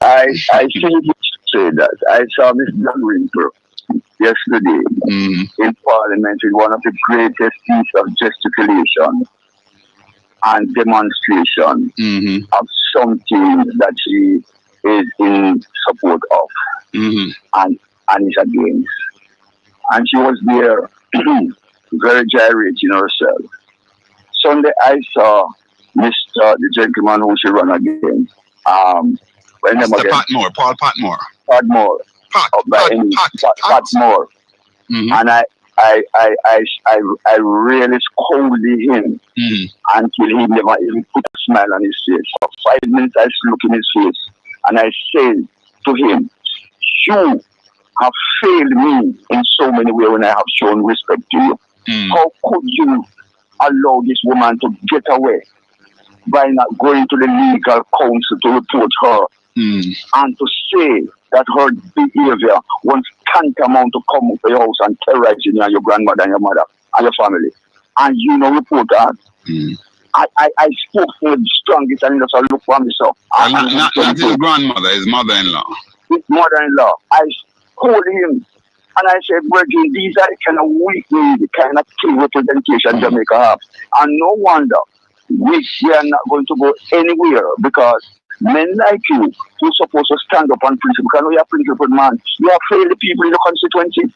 Speaker 20: I think you should say that. I saw Miss Dalrymple yesterday in Parliamentary, one of the greatest pieces of gesticulation and demonstration of something that she is in support of and is against. And she was there very gyrating herself. Sunday I saw the gentleman who she run against.
Speaker 1: Mr. Patmore, Paul Patmore.
Speaker 20: Patmore. Patmore. And I really scolded him until he never even put a smile on his face. For 5 minutes I looked in his face and I said to him, you have failed me in so many ways when I have shown respect to you. How could you allow this woman to get away by not going to the legal counsel to report her and to say that her behavior was tantamount to come up to your house and terrorize you and your grandmother and your mother and your family? And you know, report that. I spoke for the strongest and just look for myself.
Speaker 1: Not his grandmother, his mother-in-law.
Speaker 20: His mother-in-law. I called him and I said, Virgin, these are the kind of weak, kind of key representation Jamaica have. And no wonder we are not going to go anywhere because men like you who are supposed to stand up on principle, because we are principled man, you have failed the people in the constituency.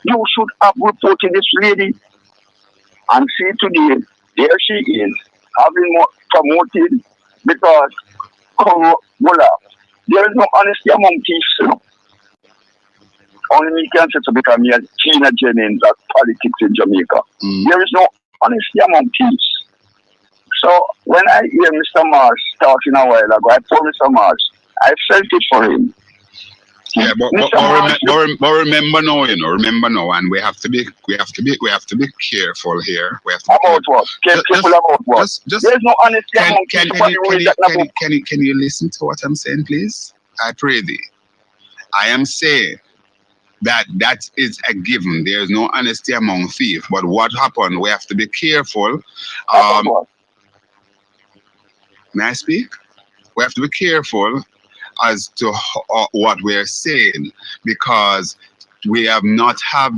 Speaker 20: You should have reported this lady. And see today, there she is, having more promoted because there is no honesty among thieves. You know? Only me can say to become a Tina Jennings of politics in Jamaica. There is no honesty among thieves. So when I hear Mr. Marsh talking a while ago, I told Mr. Marsh, I felt it for him.
Speaker 1: Yeah, but remember now, remember now, and we have to be careful here. We have to be
Speaker 20: about what? Careful about what? There's no honesty among people.
Speaker 1: Can you listen to what I'm saying, please? I pray thee. I am saying that is a given. There is no honesty among thieves. But what happened? We have to be careful. May I speak? We have to be careful as to what we're saying, because we have not have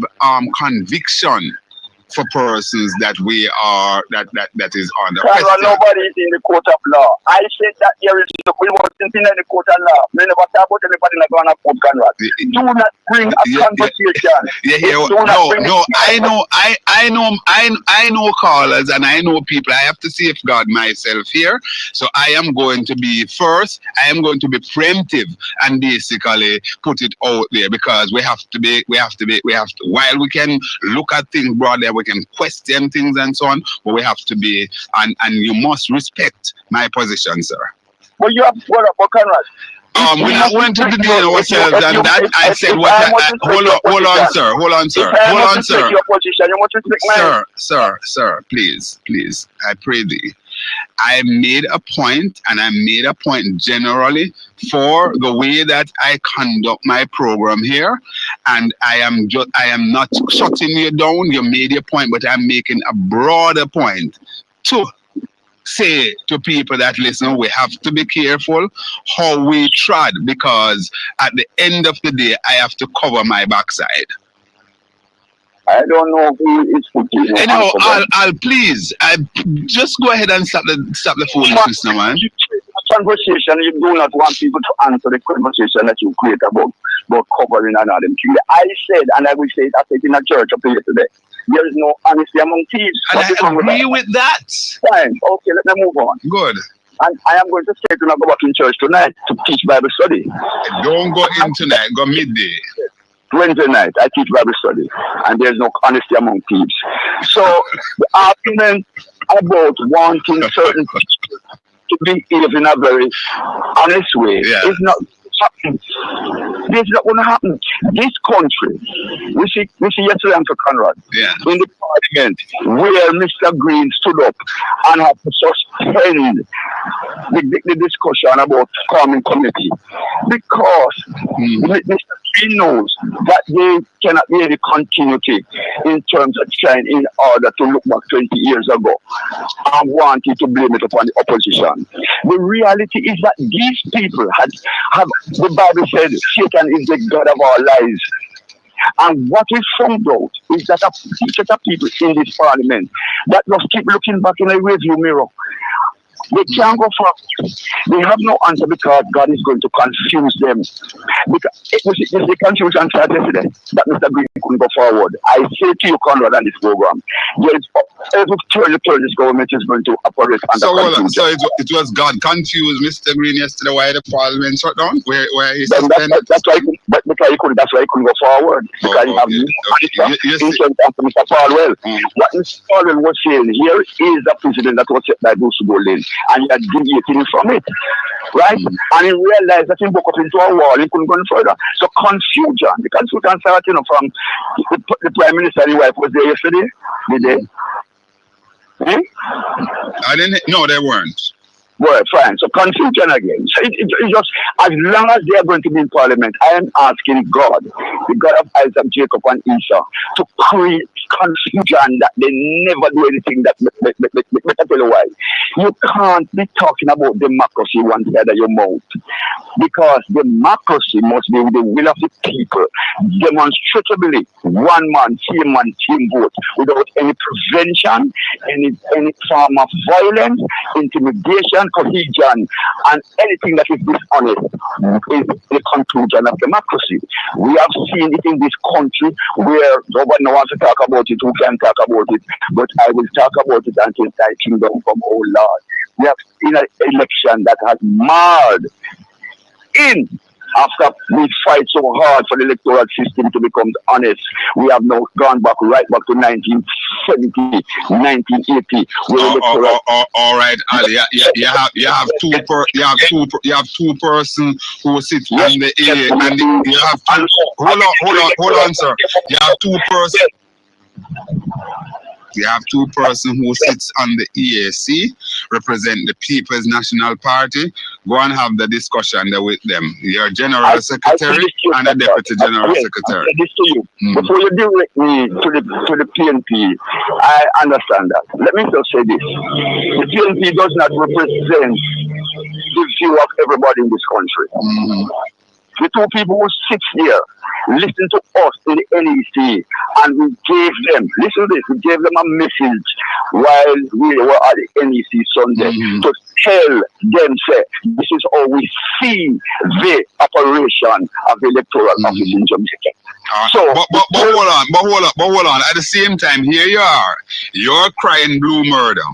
Speaker 1: conviction for persons that we are that is under question.
Speaker 20: Nobody is in the court of law. I said that there is we wasn't in the court of law. We never talk about anybody in the ground of court, Conrad. Do not bring a conversation.
Speaker 1: I know callers and I know people. I have to safeguard myself here. So I am going to be first. I am going to be preemptive and basically put it out there, because we have to while we can look at things broadly, we can question things and so on, but we have to be, and you must respect my position, sir.
Speaker 20: Well, you have Conrad.
Speaker 1: We're not going to deny ourselves, and that I said what hold on, sir. Please, I pray thee. I made a point, and I made a point generally for the way that I conduct my program here, and I am not shutting you down. You made your point, but I'm making a broader point to say to people that listen, we have to be careful how we trod, because at the end of the day, I have to cover my backside.
Speaker 20: I don't know who is putting.
Speaker 1: Anyhow, I'll please, just go ahead and stop the foolishness now, man.
Speaker 20: Conversation, you do not want people to answer the conversation that you create about covering another thing. I said, and I will say it, I said in a church up here today, there is no honesty among thieves.
Speaker 1: And I agree with that.
Speaker 20: Fine. Okay, let me move on.
Speaker 1: Good.
Speaker 20: And I am going to say to not go back in church tonight to teach Bible study.
Speaker 1: Don't go in tonight, go midday.
Speaker 20: Wednesday night, I teach Bible study, and there's no honesty among thieves. So the argument about wanting certain people to behave in a very honest way is not happening. This is not going to happen. This country, we see yesterday for Conrad, in the parliament, where Mr. Green stood up and had to suspend the discussion about farming committee, because Mr. Green knows that they cannot be any continuity in terms of trying in order to look back 20 years ago and wanting to blame it upon the opposition. The reality is that these people have the Bible said Satan is the God of our lives. And what we found out is that a set of people in this parliament that just keep looking back in a review mirror. They can't go forward. They have no answer, because God is going to confuse them. Because it was the confusion started yesterday that Mr. Green couldn't go forward. I say to you, Conrad, on this program, every turn this government is going to operate under confusion.
Speaker 1: So it was God confused Mr. Green yesterday why the parliament shut down? Where he
Speaker 20: suspended? That's why he couldn't go forward. Because he have in terms of Mr. Falwell. What Mr. Falwell was saying here is a precedent that was set by Bruce Bolin. And he had deviated from it, right? And he realized that he broke up into a wall, he couldn't go any further. So confusion, the confusion started, from the Prime Minister and his wife was there yesterday, did they?
Speaker 1: I didn't, no, they weren't.
Speaker 20: Well, fine. So confusion again. So it's just, as long as they are going to be in Parliament, I am asking God, the God of Isaac, Jacob, and Esau, to create confusion that they never do anything that. Let me tell you why. You can't be talking about democracy one side of your mouth, because democracy must be with the will of the people, demonstrably, one man, team vote, without any prevention, any form of violence, intimidation, cohesion, and anything that is dishonest is the conclusion of democracy. We have seen it in this country where nobody wants to talk about it, who can talk about it, but I will talk about it until thy kingdom come, oh Lord. We have seen an election that has marred in After we fight so hard for the electoral system to become honest, we have now gone back right back to 1970, 1980.
Speaker 1: All right, Ali. You have two persons who sit on the A, and you have hold on, sir. You have two persons. You have two persons who sits on the EAC, represent the People's National Party. Go and have the discussion there with them. Your General Secretary and the Deputy General Secretary.
Speaker 20: I this to you. Before you direct me to the PNP, I understand that. Let me just say this. The PNP does not represent the view of everybody in this country. The two people who sit here listen to us in the NEC, and we gave them, listen to this, we gave them a message while we were at the NEC Sunday to tell them, say, this is how we see the operation of the electoral office in Jamaica. So,
Speaker 1: but hold on. At the same time, here you are. You're crying blue murder,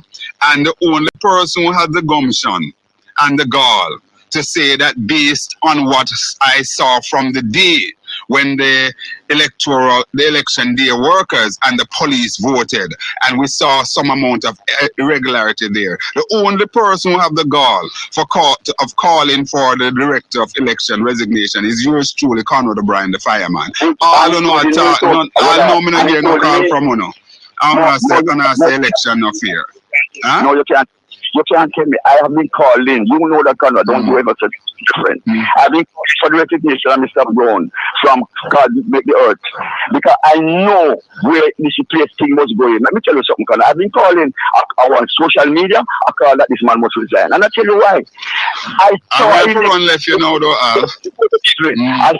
Speaker 1: and the only person who had the gumption and the gall to say that based on what I saw from the day when the election day workers and the police voted, and we saw some amount of irregularity there. The only person who have the gall of calling for the director of election resignation is yours truly, Conrad O'Brien, the fireman. I don't know at all. I know me not hear no call from you. I'm gonna say election no fear. Huh?
Speaker 20: No, you can't. You can't tell me. I have been calling. You know that, Conrad. Don't you ever say different. I've been calling for the resignation of Mr. Brown from God Make the Earth, because I know where this place thing was going. Let me tell you something, Conrad. I've been calling on social media. I call that this man must resign, and I tell you why. I saw
Speaker 1: everyone left you know though.
Speaker 20: I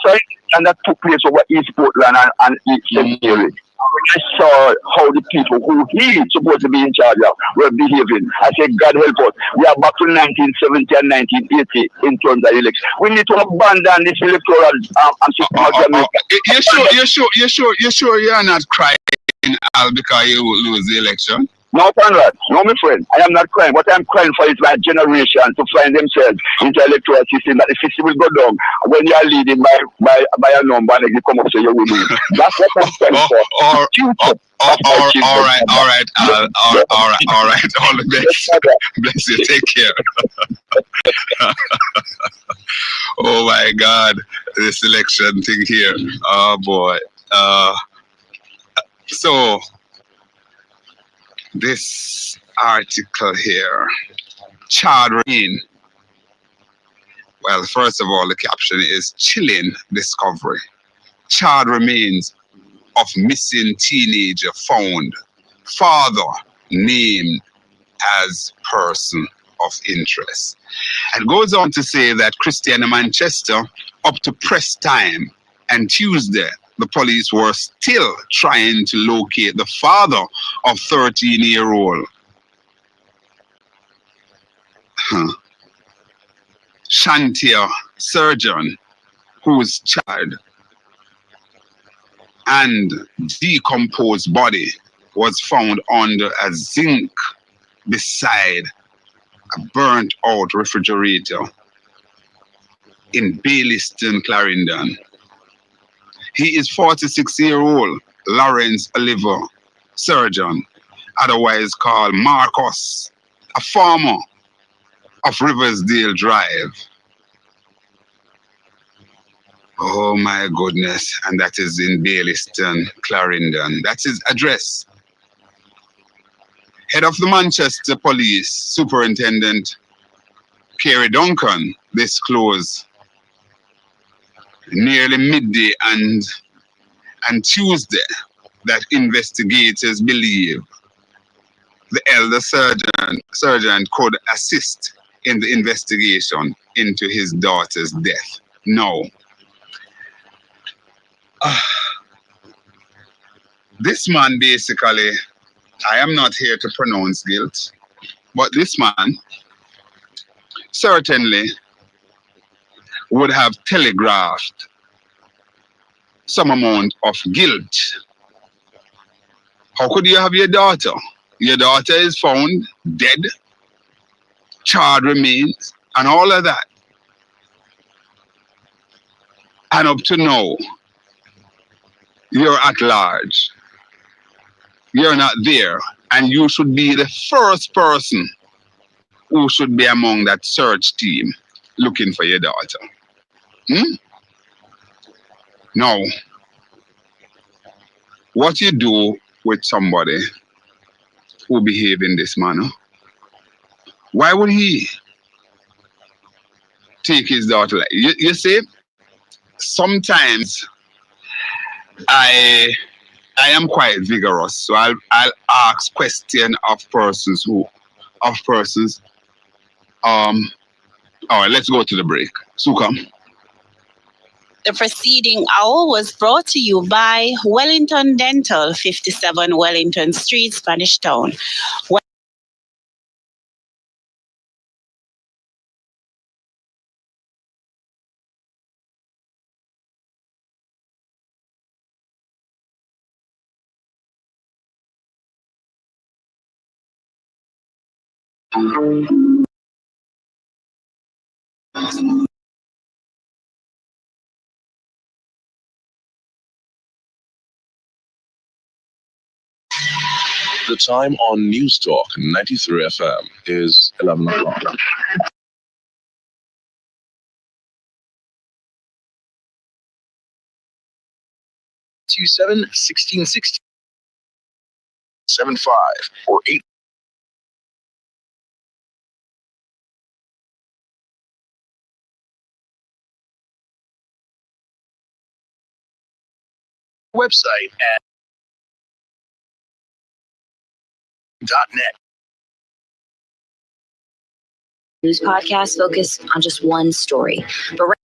Speaker 20: saw it, and that took place over East Portland and East St. Mary. I saw how the people who he supposed to be in charge of were behaving. I said, God help us. We are back to 1970 and 1980 in terms of election. We need to abandon this electoral system of Jamaica.
Speaker 1: You sure you're not crying, Al, because you will lose the election?
Speaker 20: No, Conrad. No, my friend. I am not crying. What I'm crying for is my generation to find themselves into the electoral system, that the system will go down when you are leading by a number and you come up so you will lose. That's what I'm crying for.
Speaker 1: All right. All the best. Bless you. Take care. Oh my God, this election thing here. Oh boy. So this article here, charred remain. Well, first of all, the caption is chilling discovery. Charred remains of missing teenager found. Father named as person of interest. And goes on to say that Christiana Manchester up to press time, and Tuesday the police were still trying to locate the father of 13-year-old Shantia Surgeon, whose child and decomposed body was found under a zinc beside a burnt out refrigerator in Baileystown, Clarendon. He is 46-year-old Lawrence Oliver Surgeon, otherwise called Marcus, a farmer of Riversdale Drive. Oh my goodness, and that is in Baileystown, Clarendon. That's his address. Head of the Manchester Police, Superintendent Kerry Duncan, disclosed nearly midday and Tuesday that investigators believe the elder surgeon could assist in the investigation into his daughter's death. No. This man basically, I am not here to pronounce guilt, but this man certainly would have telegraphed some amount of guilt. How could you have your daughter? Your daughter is found dead, charred remains, and all of that. And up to now, you're at large. You're not there. And you should be the first person who should be among that search team looking for your daughter. Now, what you do with somebody who behave in this manner, why would he take his daughter? You see, sometimes I am quite vigorous, so I'll ask questions of persons. All right, let's go to the break. Suka.
Speaker 21: The preceding hour was brought to you by Wellington Dental, 57 Wellington Street, Spanish Town.
Speaker 2: The time on News Talk 93 FM is 11 o'clock. 27-16-16 75 or 8. Website at .net.
Speaker 22: News podcasts focus on just one story. But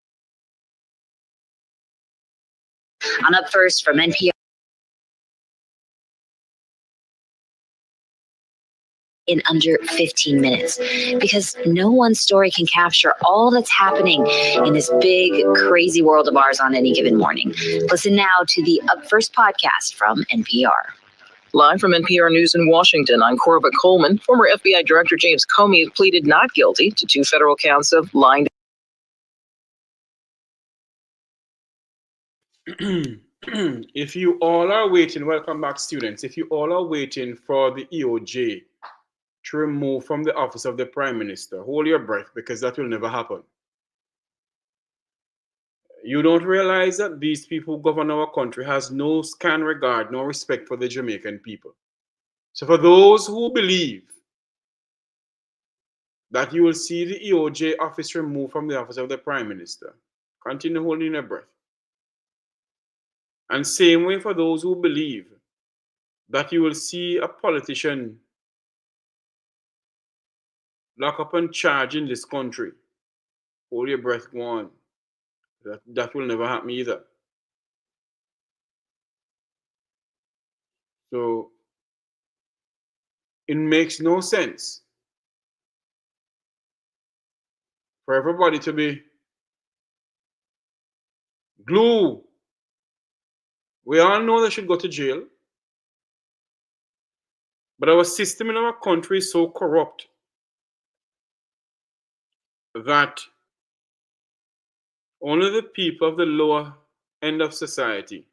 Speaker 22: on Up First from NPR in under 15 minutes, because no one story can capture all that's happening in this big, crazy world of ours on any given morning. Listen now to the Up First podcast from NPR.
Speaker 8: Live from NPR News in Washington, I'm Corbett Coleman. Former FBI Director James Comey pleaded not guilty to 2 federal counts of lying.
Speaker 3: If you all are waiting, welcome back, students. If you all are waiting for the EOJ to remove from the office of the Prime Minister, hold your breath, because that will never happen. You don't realize that these people who govern our country has no scan regard, no respect for the Jamaican people. So for those who believe that you will see the EOJ office removed from the office of the Prime Minister, continue holding your breath. And same way for those who believe that you will see a politician lock up and charge in this country, hold your breath, go on. That will never happen either. So it makes no sense for everybody to be glue. We all know they should go to jail. But our system in our country is so corrupt that only the people of the lower end of society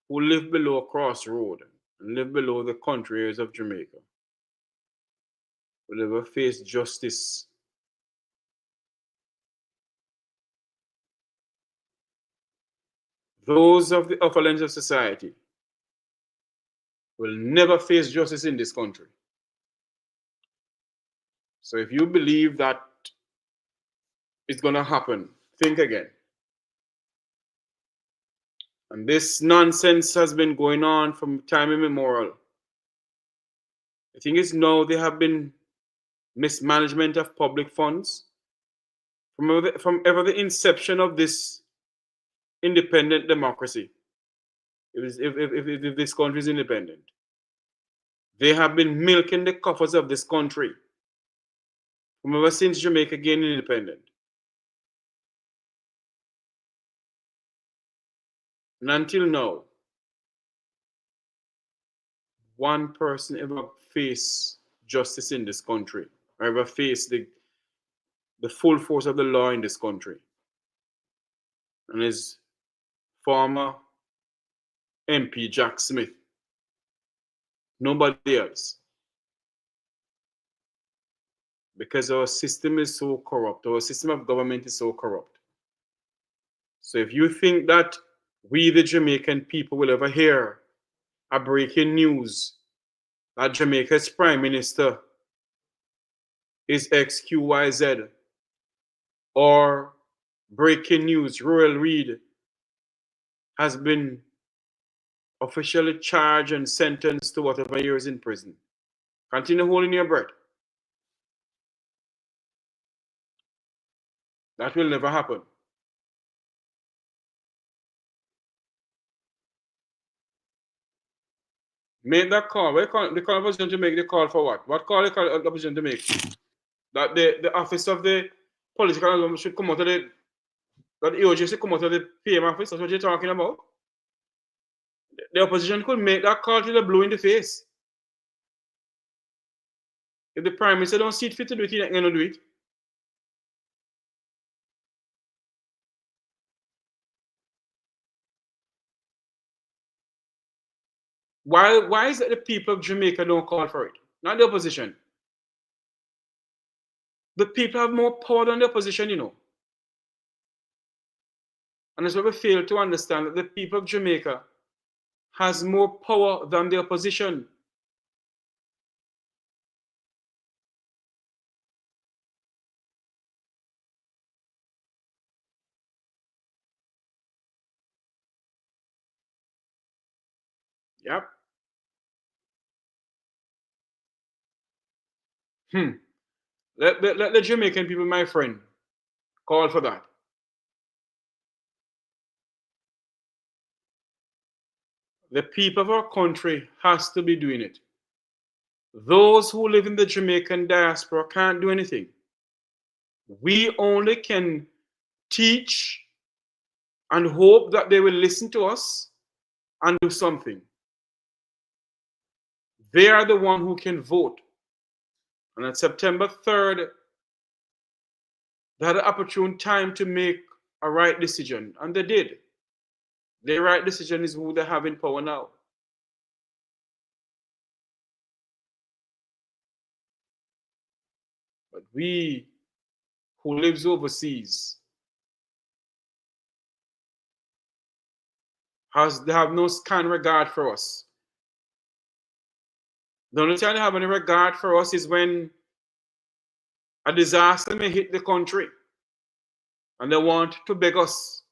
Speaker 3: who live below a crossroad and live below the country areas of Jamaica will ever face justice. Those of the upper ends of society will never face justice in this country. So if you believe that it's going to happen, think again. And this nonsense has been going on from time immemorial. I think it's now there have been mismanagement of public funds from ever the inception of this independent democracy. If this country is independent, they have been milking the coffers of this country from ever since Jamaica gained independent. And until now, one person ever faced justice in this country, or ever faced the full force of the law in this country. and his former MP Jack Smith. Nobody else. Because our system is so corrupt, our system of government is so corrupt. So if you think that we, the Jamaican people, will ever hear a breaking news that Jamaica's Prime Minister is XQYZ, or breaking news, Royal Reid has been officially charged and sentenced to whatever years in prison, continue holding your breath. That will never happen. Make that call. What call the opposition to make the call for what? What call the opposition to make? That the office of the political should come out of the, that EOJ should come out of the PM office. That's what you're talking about. The opposition could make that call to the blue in the face. If the Prime Minister don't see it fit to do it, he ain't gonna do it. Why is it the people of Jamaica don't call for it? Not the opposition. The people have more power than the opposition, you know. And that's what we fail to understand, that the people of Jamaica has more power than the opposition. Yep. Let the Jamaican people, my friend, call for that. The people of our country has to be doing it. Those who live in the Jamaican diaspora can't do anything. We only can teach and hope that they will listen to us and do something. They are the one who can vote. And on September 3rd, they had an opportune time to make a right decision, and they did. The right decision is who they have in power now. But we who lives overseas they have no scan regard for us. The only time they have any regard for us is when a disaster may hit the country and they want to beg us.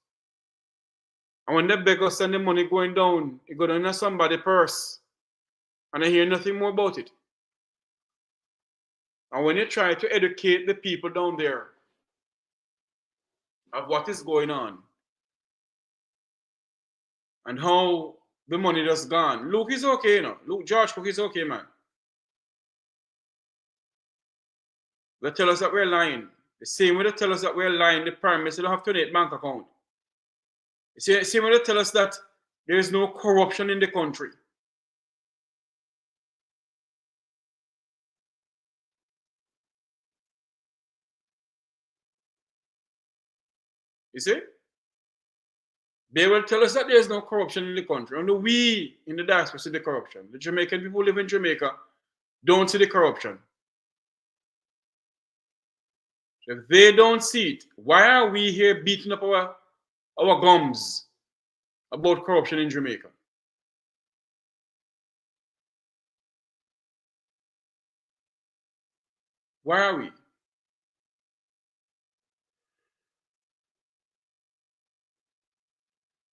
Speaker 3: And when they beg us and the money going down, it goes down in somebody's purse. And I hear nothing more about it. And when you try to educate the people down there of what is going on and how the money just gone. Luke is okay, you know. Luke, George Cook is okay, man. They tell us that we're lying. The same way they tell us that we're lying, the Prime Minister don't have to donate bank account. The same way they tell us that there is no corruption in the country. You see? They will tell us that there is no corruption in the country. Only we in the diaspora see the corruption. The Jamaican people who live in Jamaica don't see the corruption. So if they don't see it, why are we here beating up our gums about corruption in Jamaica? Why are we?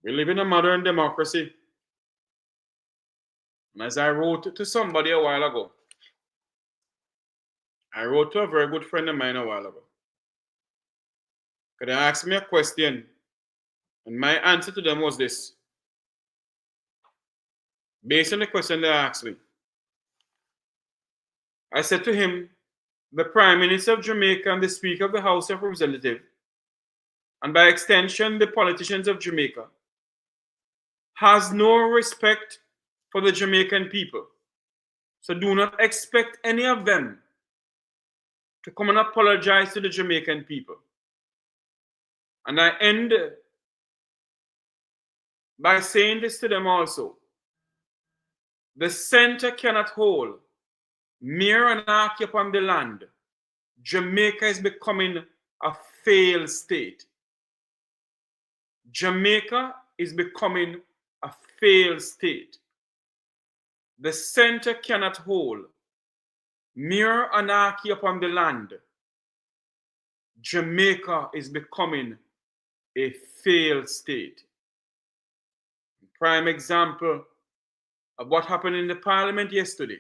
Speaker 3: We live in a modern democracy. And as I wrote to somebody a while ago, I wrote to a very good friend of mine a while ago. They asked me a question, and my answer to them was this. Based on the question they asked me, I said to him, the Prime Minister of Jamaica and the Speaker of the House of Representatives, and by extension, the politicians of Jamaica, has no respect for the Jamaican people. So do not expect any of them to come and apologize to the Jamaican people. And I end by saying this to them also. The center cannot hold mere anarchy upon the land. Jamaica is becoming a failed state. Jamaica is becoming a failed state. The center cannot hold mere anarchy upon the land. Jamaica is becoming a failed state. Prime example of what happened in the parliament yesterday.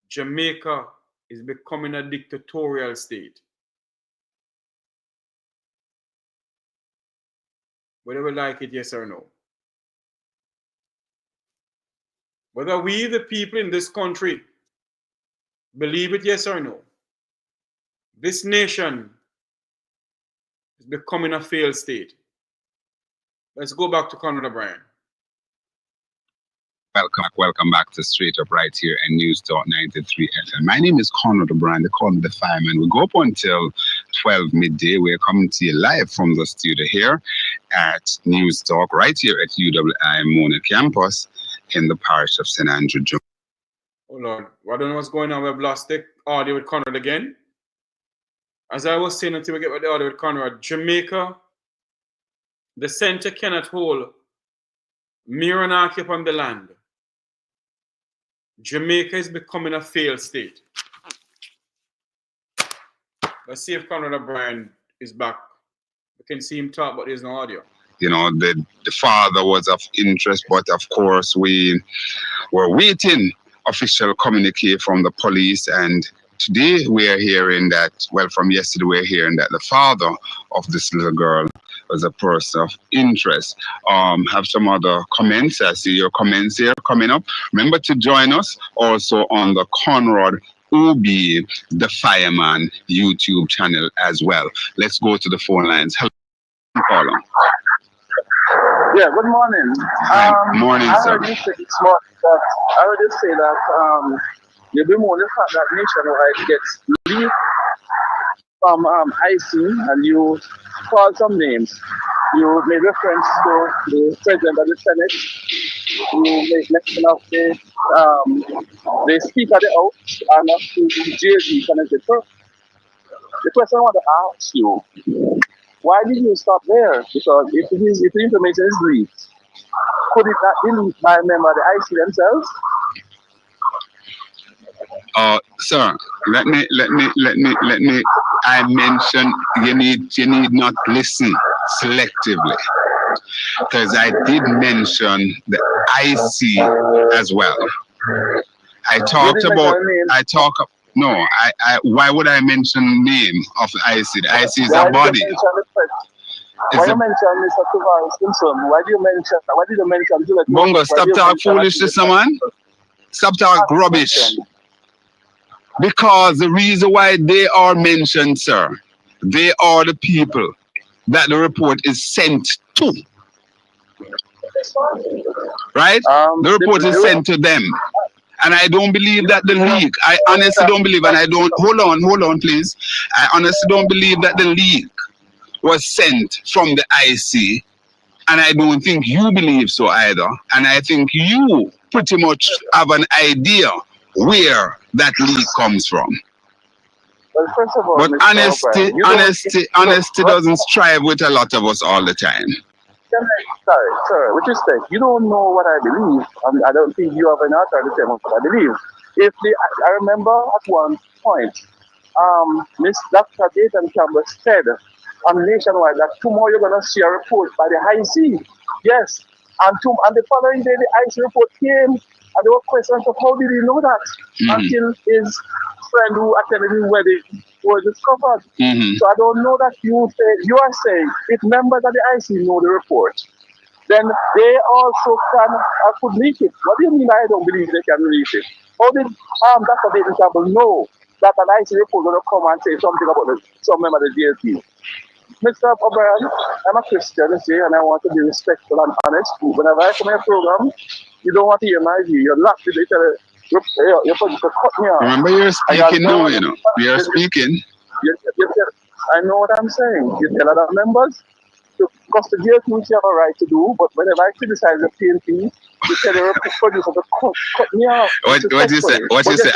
Speaker 3: Jamaica is becoming a dictatorial state. Whether we like it, yes or no. Whether we, the people in this country, believe it, yes or no. This nation is becoming a failed state. Let's go back to Conrad O'Brien.
Speaker 1: Welcome back to Straight Up right here in News Talk 93 FM. My name is Conrad O'Brien. They call me the Fireman. We go up until 12 midday. We're coming to you live from the studio here at News Talk right here at UWI Mona campus in the parish of St. Andrew.
Speaker 3: Oh Lord, I don't know what's going on. We've lost the audio with Conrad again. As I was saying until we get the audio with Conrad, Jamaica, the center cannot hold mere anarchy upon the land. Jamaica is becoming a failed state. Let's see if Conrad O'Brien is back. We can see him talk, but there's no audio.
Speaker 1: You know, the father was of interest, but of course we were waiting official communique from the police, and today we are hearing that, well, from yesterday we're hearing that the father of this little girl was a person of interest. Have some other comments. I see your comments here coming up. Remember to join us also on the Conrad Ubi, the Fireman YouTube channel as well. Let's go to the phone lines. Hello, caller.
Speaker 5: Yeah, good morning.
Speaker 1: Morning,
Speaker 5: I
Speaker 1: sir.
Speaker 5: heard you say this morning that I heard you say that you bemoan the fact that Nationwide gets leave from IC, and you called some names. You made reference to the President of the Senate. You made mention of the Speaker of the House and of the JG connected. So the question I want to ask you, why did you stop there? Because if the information is leaked, could it not be leaked by a member of the IC themselves?
Speaker 1: Sir, let me. I mentioned you need not listen selectively, because I did mention the IC as well. Why would I mention name of the IC? The IC is a body.
Speaker 5: Why you mention Mr. Tuval Simpson? Why did you mention Juliet?
Speaker 1: Bongo, stop talking foolishness, man. Stop talking rubbish. Because the reason why they are mentioned, sir, they are the people that the report is sent to. Right? The report is sent to them. And I don't believe that the leak, I honestly don't believe, and I don't, hold on, please. I honestly don't believe that the leak was sent from the IC. And I don't think you believe so either. And I think you pretty much have an idea where that leak comes from.
Speaker 5: Well, first of all,
Speaker 1: but honesty doesn't strive with a lot of us all the time.
Speaker 5: Sorry, sir, with respect, you don't know what I believe. I don't think you have an authority to tell me what I believe. I remember at one point, Miss Dr. Dayton Campbell said Nationwide that tomorrow you're going to see a report by the IC. Yes. And the following day, the IC report came, and there were questions of how did he know that until his friend who attended his wedding was discovered. So I don't know that you are saying if members of the IC know the report, then they also could leak it. What do you mean I don't believe they can leak it? How did Dr. David Campbell know that an IC report going to come and say something about some member of the GLP? Mr. O'Brien, I'm a Christian, you see, and I want to be respectful and honest. Whenever I come in a program, you don't want to hear my view. You're locked with each other. You're supposed to cut me off.
Speaker 1: Remember, you're speaking now, you know. You're speaking.
Speaker 5: I know what I'm saying. You tell other members to because the jail thinks you have a right to do, but whenever I criticize the PNP, you tell the producer to cut me off.
Speaker 1: What you say? What you say?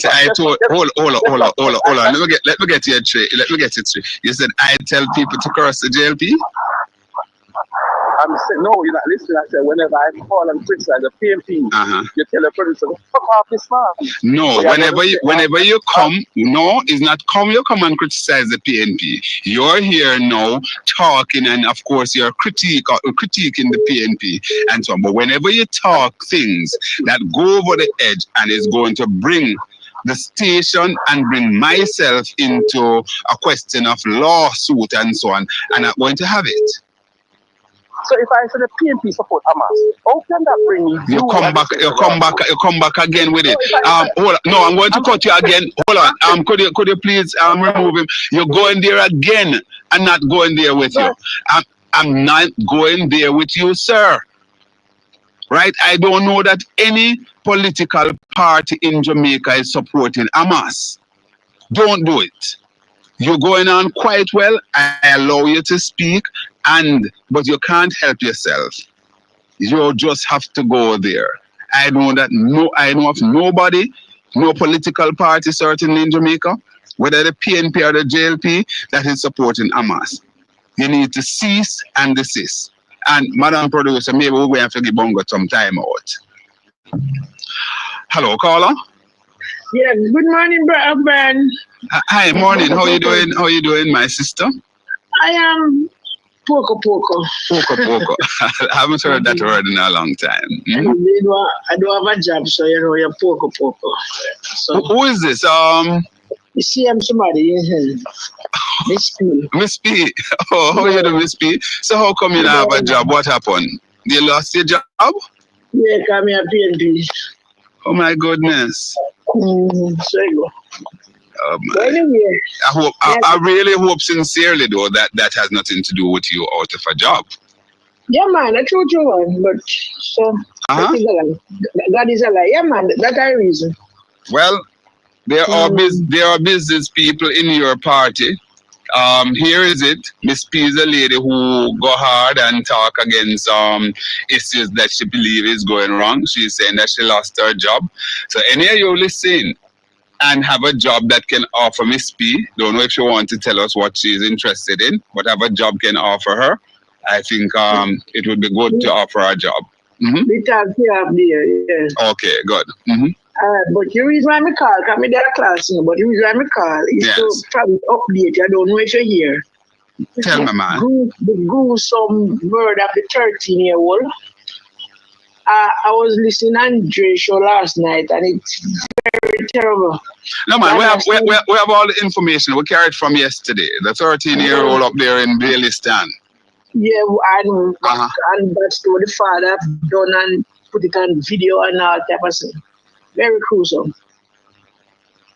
Speaker 1: I told. Hold on. Let me get you straight. Let me get it straight. You said I tell people to cross the JLP.
Speaker 5: I'm saying, no, you're not listening. I said, whenever I call and criticize the PNP, you tell the producer, fuck off this man.
Speaker 1: No, whenever you come, no, it's not come, you come and criticize the PNP. You're here now talking, and of course, you're critiquing the PNP and so on. But whenever you talk things that go over the edge and is going to bring the station and bring myself into a question of lawsuit and so on, I'm not going to have it.
Speaker 5: So if I say the PNP support Hamas, how can that bring you?
Speaker 1: You come back again with it. Hold on. No, I'm going to cut you again. Hold on. Could you please remove him? You're going there again. I'm not going there with you. I'm not going there with you, sir. Right? I don't know that any political party in Jamaica is supporting Hamas. Don't do it. You're going on quite well. I allow you to speak, but you can't help yourself. You just have to go there. I know of nobody, no political party certainly in Jamaica, whether the PNP or the JLP, that is supporting Hamas. You need to cease and desist. And Madam Producer, maybe we're going to have to give Bongo some time out. Hello, caller.
Speaker 7: Yeah, good morning, brother Ben.
Speaker 1: Hi, morning. How you doing? How you doing, my sister?
Speaker 7: I am Poco.
Speaker 1: I haven't heard that word in a long time.
Speaker 7: I don't have a job, so you know you're Poco. So
Speaker 1: who is this?
Speaker 7: You see, I'm somebody. Miss P.
Speaker 1: Miss P. Oh, how you doing, Miss P? So how come you don't have a job? What happened? You lost your job?
Speaker 7: Yeah, come here, PNP.
Speaker 1: Oh my goodness.
Speaker 7: So you go.
Speaker 1: Anyway, I really hope sincerely though that has nothing to do with you out of a job.
Speaker 7: Yeah, man, I told you one, but so that is a lie. Yeah, man, that's a reason.
Speaker 1: Well, there are business people in your party. Here is it. Miss P is a lady who go hard and talk against issues that she believes is going wrong. She's saying that she lost her job. So any of you listen and have a job that can offer Miss P, don't know if she wants to tell us what she's interested in, but have a job can offer her, I think it would be good to offer her a job.
Speaker 7: We talk here, yes.
Speaker 1: Okay, good.
Speaker 7: But the reason why I call, because I'm there class, but the reason why I call is to probably update. I don't know if you're here.
Speaker 1: Tell me, man.
Speaker 7: The gruesome murder of the 13-year-old. I was listening to Andre's show last night, and it's very terrible.
Speaker 1: No, man, we have all the information. We carried from yesterday. The 13-year-old up there in Baileyston.
Speaker 7: Yeah, and that's what the father done and put it on video and all type of thing. Very gruesome.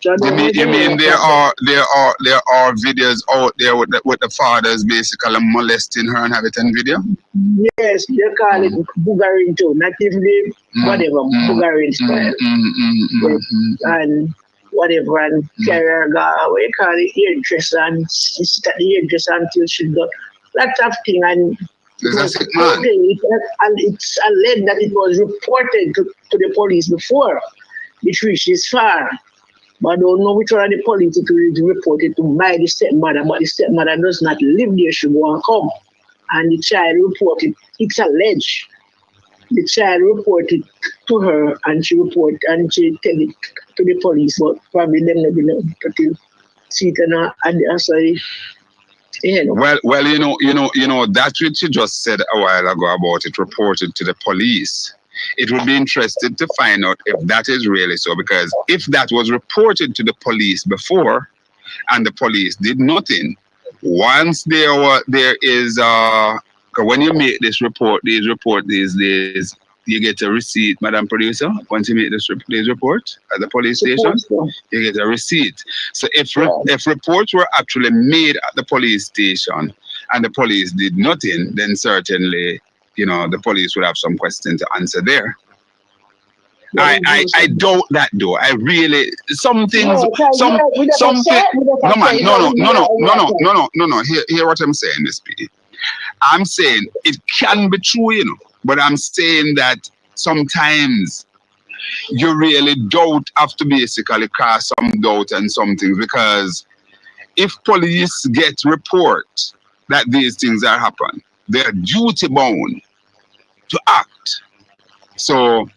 Speaker 1: You mean there are videos out there with the fathers basically molesting her and have it on video?
Speaker 7: Yes, they call it boogering too, not even whatever boogering style. And whatever, and carry her, we call it hairdresser, and she start the hairdresser until she got lots of things. And it's alleged that it was reported to the police before it reaches far. But I don't know which one of the police it will report it to by the stepmother, but the stepmother does not live there, she go and come. And the child reported, it's alleged. The child reported to her and she tell it to the police, but probably them never know to see it and the answer. Yeah.
Speaker 1: Well, you know that which you just said a while ago about it reported to the police. It would be interesting to find out if that is really so, because if that was reported to the police before and the police did nothing, once there is when you make these report these days, you get a receipt, Madam Producer. Once you make this report at the police station, you get a receipt. So if reports were actually made at the police station and the police did nothing, then certainly, the police would have some questions to answer there. I doubt that though. I really some things no. Hear what I'm saying, Miss P. I'm saying it can be true, you know, but I'm saying that sometimes you really don't have to basically cast some doubt and some things, because if police get report that these things are happening, they're duty bound to act. So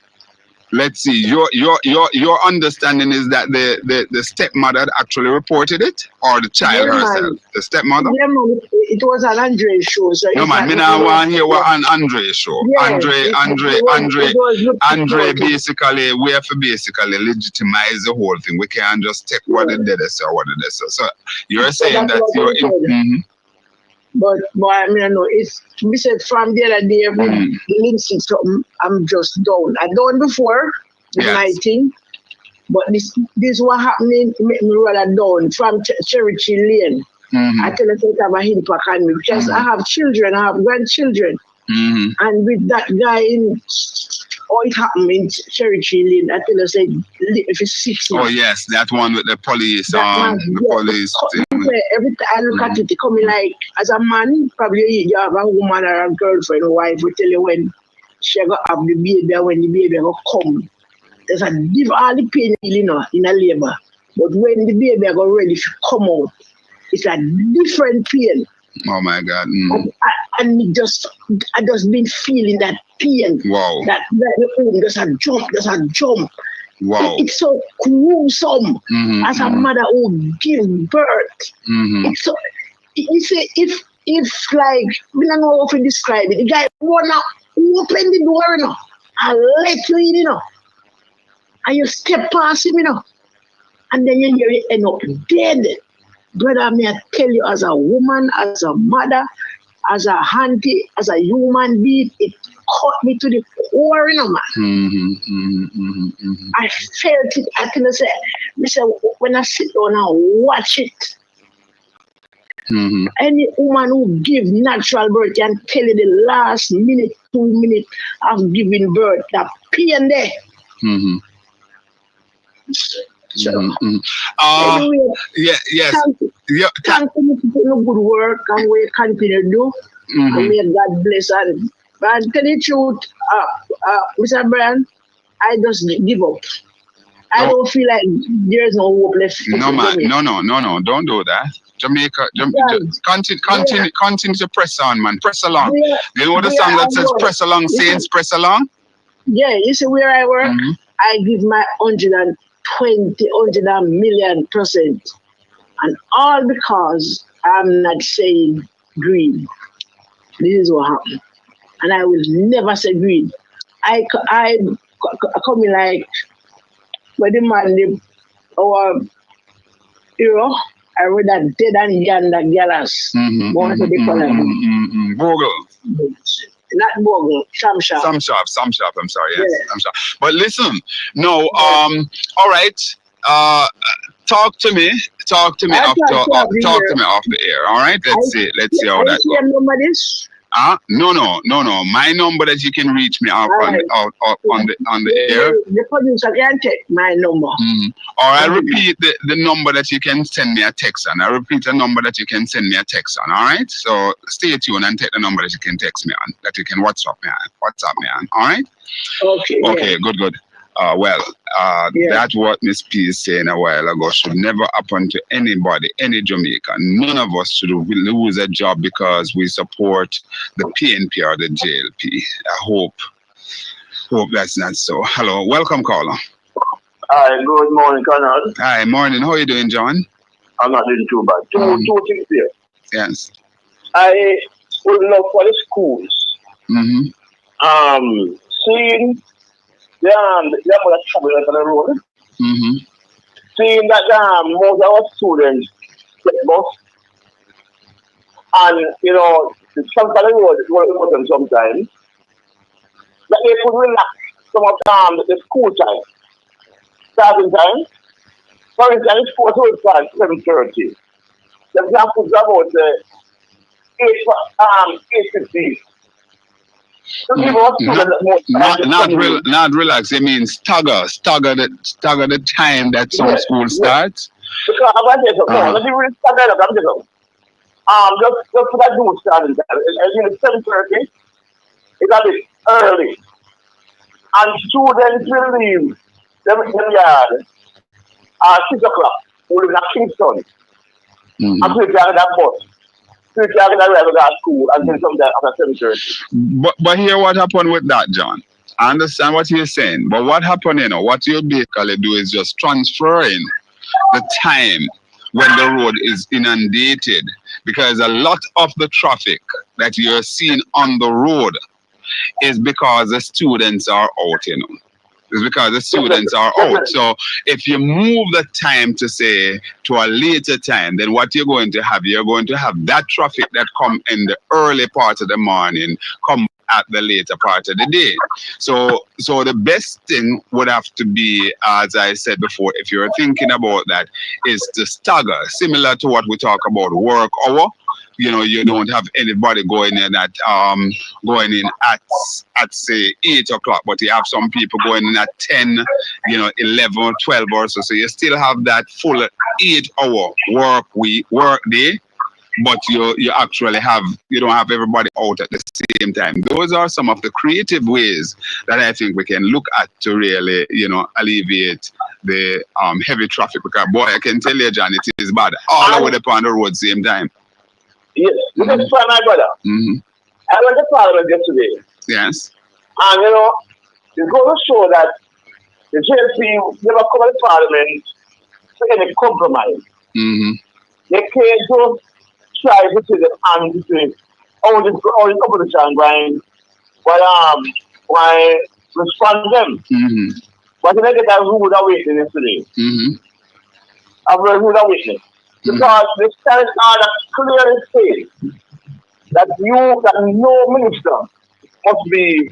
Speaker 1: let's see, your understanding is that the stepmother actually reported it, or the child herself? The stepmother?
Speaker 7: Yeah, man, it was an Andre show. So
Speaker 1: No man, me not want to hear what an Andre show.
Speaker 7: Yeah,
Speaker 1: Andre basically, we have to basically legitimize the whole thing. We can't just take what the dead say or what the dead say. So you're saying that you're in...
Speaker 7: But I mean, I know it's we said from the other day, the links is something, I'm just down. I done before with my thing, but this what happening make me rather down from Cherry Lane. I tell you I have a impact on me because I have children, I have grandchildren. And with that guy in all it happened in Cherry Lane, I tell you say if it's 6 months.
Speaker 1: Oh yes, that one with the police, police thing.
Speaker 7: Every time I look at it, it coming like as a man, probably you have a woman or a girlfriend or wife will tell you when she go have the baby, when the baby go come. There's a give all the pain, you know, in a labor. But when the baby go ready to come out, it's a different pain.
Speaker 1: Oh my God!
Speaker 7: And I just been feeling that pain.
Speaker 1: Wow!
Speaker 7: That there's a jump.
Speaker 1: Wow!
Speaker 7: It's so gruesome as a mother who give birth. It's so. You say if like we don't know how to describe it. The guy wanna open the door, you know, and let you in, you know, and you step past him, you know, and then you end up dead. Brother, may I tell you, as a woman, as a mother, as a auntie, as a human being, it cut me to the core, you know, man. I felt it. I can say, when I sit down and watch it, any woman who gives natural birth can tell you the last minute, 2 minutes of giving birth, that pain there. So, anyway, continue to do good work and we continue to do. And may God bless. And tell you the truth, Mr. Brian, I just give up. I don't feel like there's no hope left.
Speaker 1: No, man, no, don't do that. Jamaica, continue to press on, man. Press along. You know the song that says press along, saints, press along?
Speaker 7: Yeah, you see where I work, I give my 100,000,000%. And all because I'm not saying greed. This is what happened. And I will never say greed. I come in like, when the man, I read that dead and yonder gallas.
Speaker 1: Bogle.
Speaker 7: Not Bogle, Sam Sharp.
Speaker 1: I'm sorry, yes, Sam Sharp. But listen, no, all right. Talk to me off the air. All right, let's see how that goes. No. My number that you can reach me off on the air.
Speaker 7: The producer can take my number.
Speaker 1: Or I repeat the number that you can send me a text on. All right. So stay tuned and take the number that you can text me on, that you can WhatsApp me on. All right. Okay. Good. That's what Miss P is saying a while ago. Should never happen to anybody, any Jamaican. None of us should lose a job because we support the PNP or the JLP. I hope that's not so. Hello, welcome, caller.
Speaker 15: Hi, good morning, Conrad.
Speaker 1: Hi, morning. How are you doing, John?
Speaker 15: I'm not doing too bad. Two things here.
Speaker 1: Yes.
Speaker 15: I would love for the schools. Seeing the mother trouble on the road. Seeing that most of our students get bus, and some kind of road is very important sometimes. That they could relax some of the school time, starting time. For instance, school starts 7:30. The example is about 8:50.
Speaker 1: Not relax. It means stagger the time that some school starts.
Speaker 15: Because I'm going to say something. Let me really stagger it up.
Speaker 20: Just for that do starting time. It's 7:30. It's a bit early. And students will leave them yard at 6 o'clock. We live in Kingston. And so they are that bus. So they are going to go to school and then come there after 7:30.
Speaker 1: But here what happened with that, John? I understand what you're saying, but what happened, what you basically do is just transferring the time when the road is inundated, because a lot of the traffic that you're seeing on the road is because the students are out, It's because the students are out. So if you move the time to say to a later time, then what you're going to have that traffic that come in the early part of the morning, come at the later part of the day. So the best thing would have to be, as I said before, if you're thinking about that, is to stagger, similar to what we talk about work hour. You don't have anybody going in at say 8 o'clock, but you have some people going in at 10, 11, 12 or so. So you still have that full 8-hour work day, but you actually don't have everybody out at the same time. Those are some of the creative ways that I think we can look at to really, alleviate the heavy traffic. Because boy, I can tell you, John, it is bad all over the on the road same time.
Speaker 20: Yes, this is my brother. I went to Parliament yesterday.
Speaker 1: Yes.
Speaker 20: And it's going to show that the JLP never come to Parliament to any compromise. They can't just try to see the hand between all the opposition going why respond them. But they get a rude awakening yesterday. A very rude awakening. Because the standards are that clearly say that no minister must be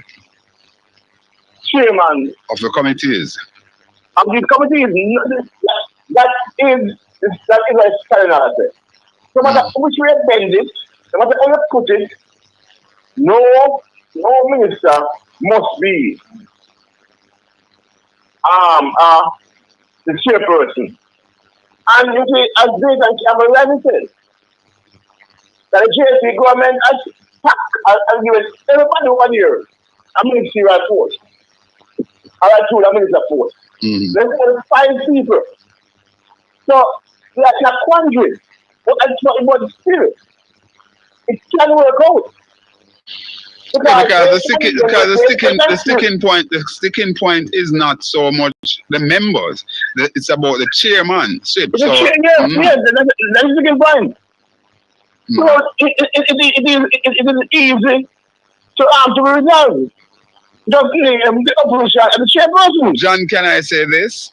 Speaker 20: chairman
Speaker 1: of the committees.
Speaker 20: Of the committees. That is a standard. No matter which way you bend it, no matter how you put it, no minister must be the chairperson. And you see, as great as Cameron said, that the JSP government has packed and given everybody 1 year a ministerial post. Or a minister post. There's only 5 people. So, that's a quandary. But still, it can work out.
Speaker 1: Because the sticking point is not so much the members. It's about the chairman.
Speaker 20: Yes, that's the sticking point. So it is easy to be resolved. Just the opposition and the chairperson.
Speaker 1: John, can I say this?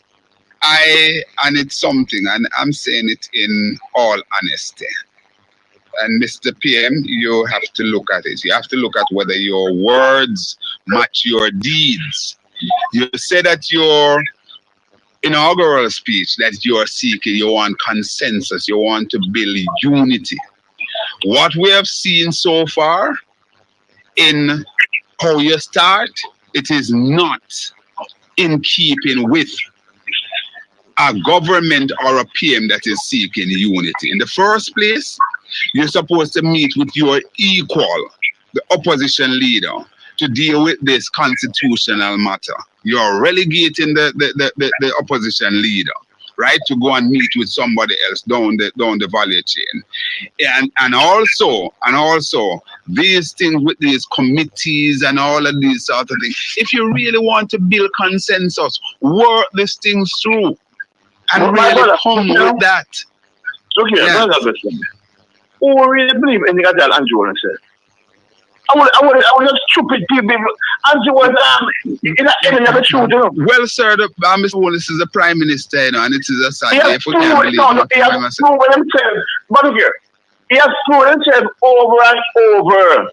Speaker 1: And it's something, and I'm saying it in all honesty. And Mr. PM, you have to look at it. You have to look at whether your words match your deeds. You said at your inaugural speech that you are seeking, you want consensus, you want to build unity. What we have seen so far in how you start, it is not in keeping with a government or a PM that is seeking unity. In the first place, you're supposed to meet with your equal, the opposition leader, to deal with this constitutional matter. You're relegating the opposition leader, right, to go and meet with somebody else down the value chain. And also these things with these committees and all of these sort of things. If you really want to build consensus, work these things through and really come with that.
Speaker 20: Okay, another question. Who really believe in the that Andrew said? I would just stupid people. Andrew was the truth,
Speaker 1: Well, sir, Mr. Wallace is the Prime Minister, and it is a sign.
Speaker 20: He has proven what I'm saying. But here, he has proven himself over and over.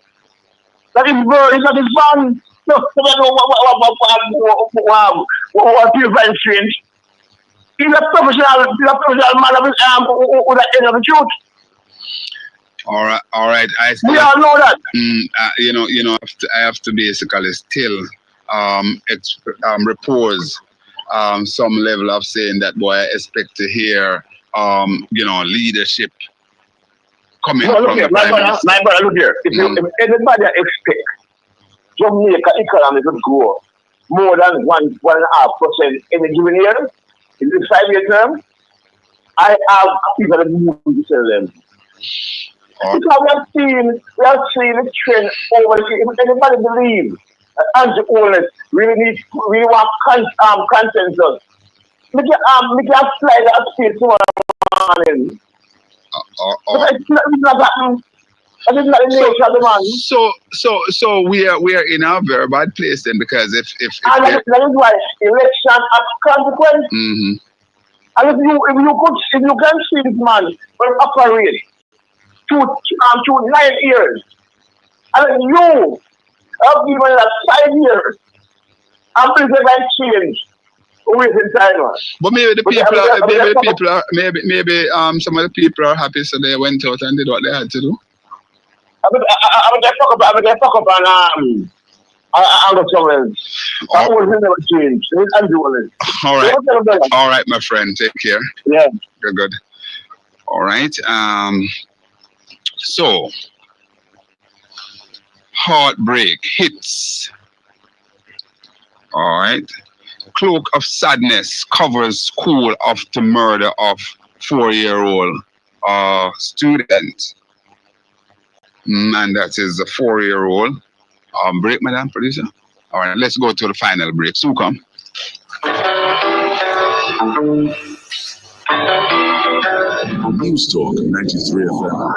Speaker 20: That is not his man. No, what people find strange. He's a professional man of his arm with the end of the truth.
Speaker 1: All right.
Speaker 20: We all know that.
Speaker 1: I have to basically still repose some level of saying that, boy, I expect to hear leadership coming
Speaker 20: No, look
Speaker 1: from
Speaker 20: here,
Speaker 1: the Prime Minister.
Speaker 20: my brother, look here. If everybody expect Jamaica economy to grow more than 1.5% in a given year, in this 5-year term, I have people that move to tell them. Because we have seen the trend over the years. If anybody believes that anti-owners really want consensus, we can slide that space tomorrow morning. But it's not happening. That is not the nature of the man.
Speaker 1: So we are in a very bad place then, because if
Speaker 20: and that is why election has consequence.
Speaker 1: Mm-hmm.
Speaker 20: And if you can see this man will operate through 9 years, and you have given that 5 years, and please event change within time.
Speaker 1: But maybe some of the people are happy, so they went out and did what they had to do.
Speaker 20: I would just talk up on somewhere else. I will never change.
Speaker 1: All right, my friend. Take care.
Speaker 20: Yeah.
Speaker 1: You're good. All right. So, heartbreak hits. All right. Cloak of sadness covers school after murder of 4-year-old student. And that is a 4-year-old. Break, madam producer. All right, let's go to the final break. So come.
Speaker 2: News Talk 93 FM.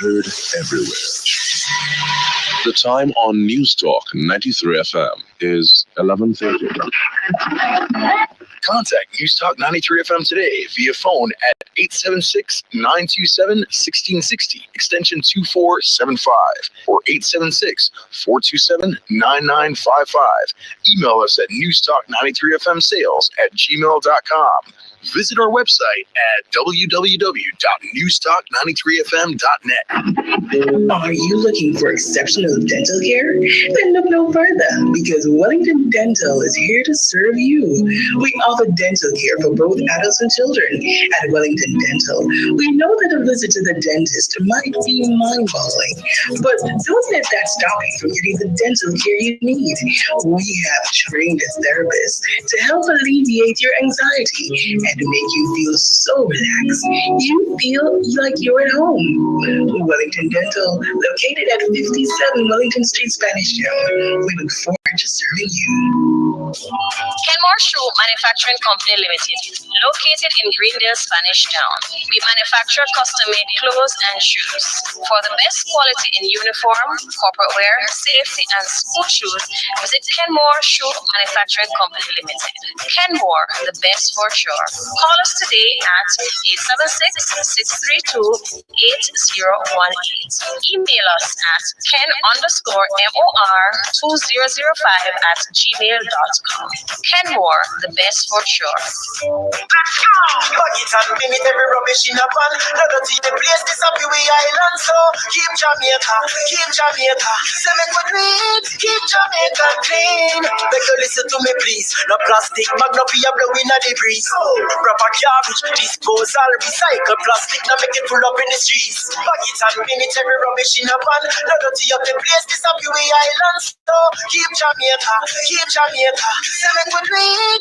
Speaker 2: Heard everywhere. The time on News Talk 93 FM is 11:30.
Speaker 6: Contact News Talk 93 FM today via phone at 876-927-1660, extension 2475, or 876-427-9955. Email us at newstalk93fmsales@gmail.com. Visit our website at www.newstalk93fm.net.
Speaker 18: Are you looking for exceptional dental care? Then look no further, because Wellington Dental is here to serve you. We offer dental care for both adults and children. At Wellington Dental, we know that a visit to the dentist might be mind-boggling, but don't let that stop you from getting the dental care you need. We have trained therapists to help alleviate your anxiety and to make you feel so relaxed. You feel like you're at home. Wellington Dental, located at 57 Wellington Street, Spanish Town. We look forward to serving you.
Speaker 9: Kenmore Shoe Manufacturing Company Limited, located in Greendale, Spanish Town. We manufacture custom-made clothes and shoes. For the best quality in uniform, corporate wear, safety, and school shoes, visit Kenmore Shoe Manufacturing Company Limited. Kenmore, the best for sure. Call us today at 876-632-8018. Email us at ken_MOR2005@gmail.com. Kenmore, the best for sure.
Speaker 11: Bag it and bring it, every rubbish in a pan. No dirty the place, this up your island. So keep Jamaica. Say make we clean, keep Jamaica clean. Beg you listen to me please. No plastic bag, no fear blowing at the breeze. Proper garbage, disposal, recycle plastic, now make it full up in the streets. Bag it and bring it, every rubbish in a pan. No dirty up the place, this up your island. So keep Jamaica. Say make we clean.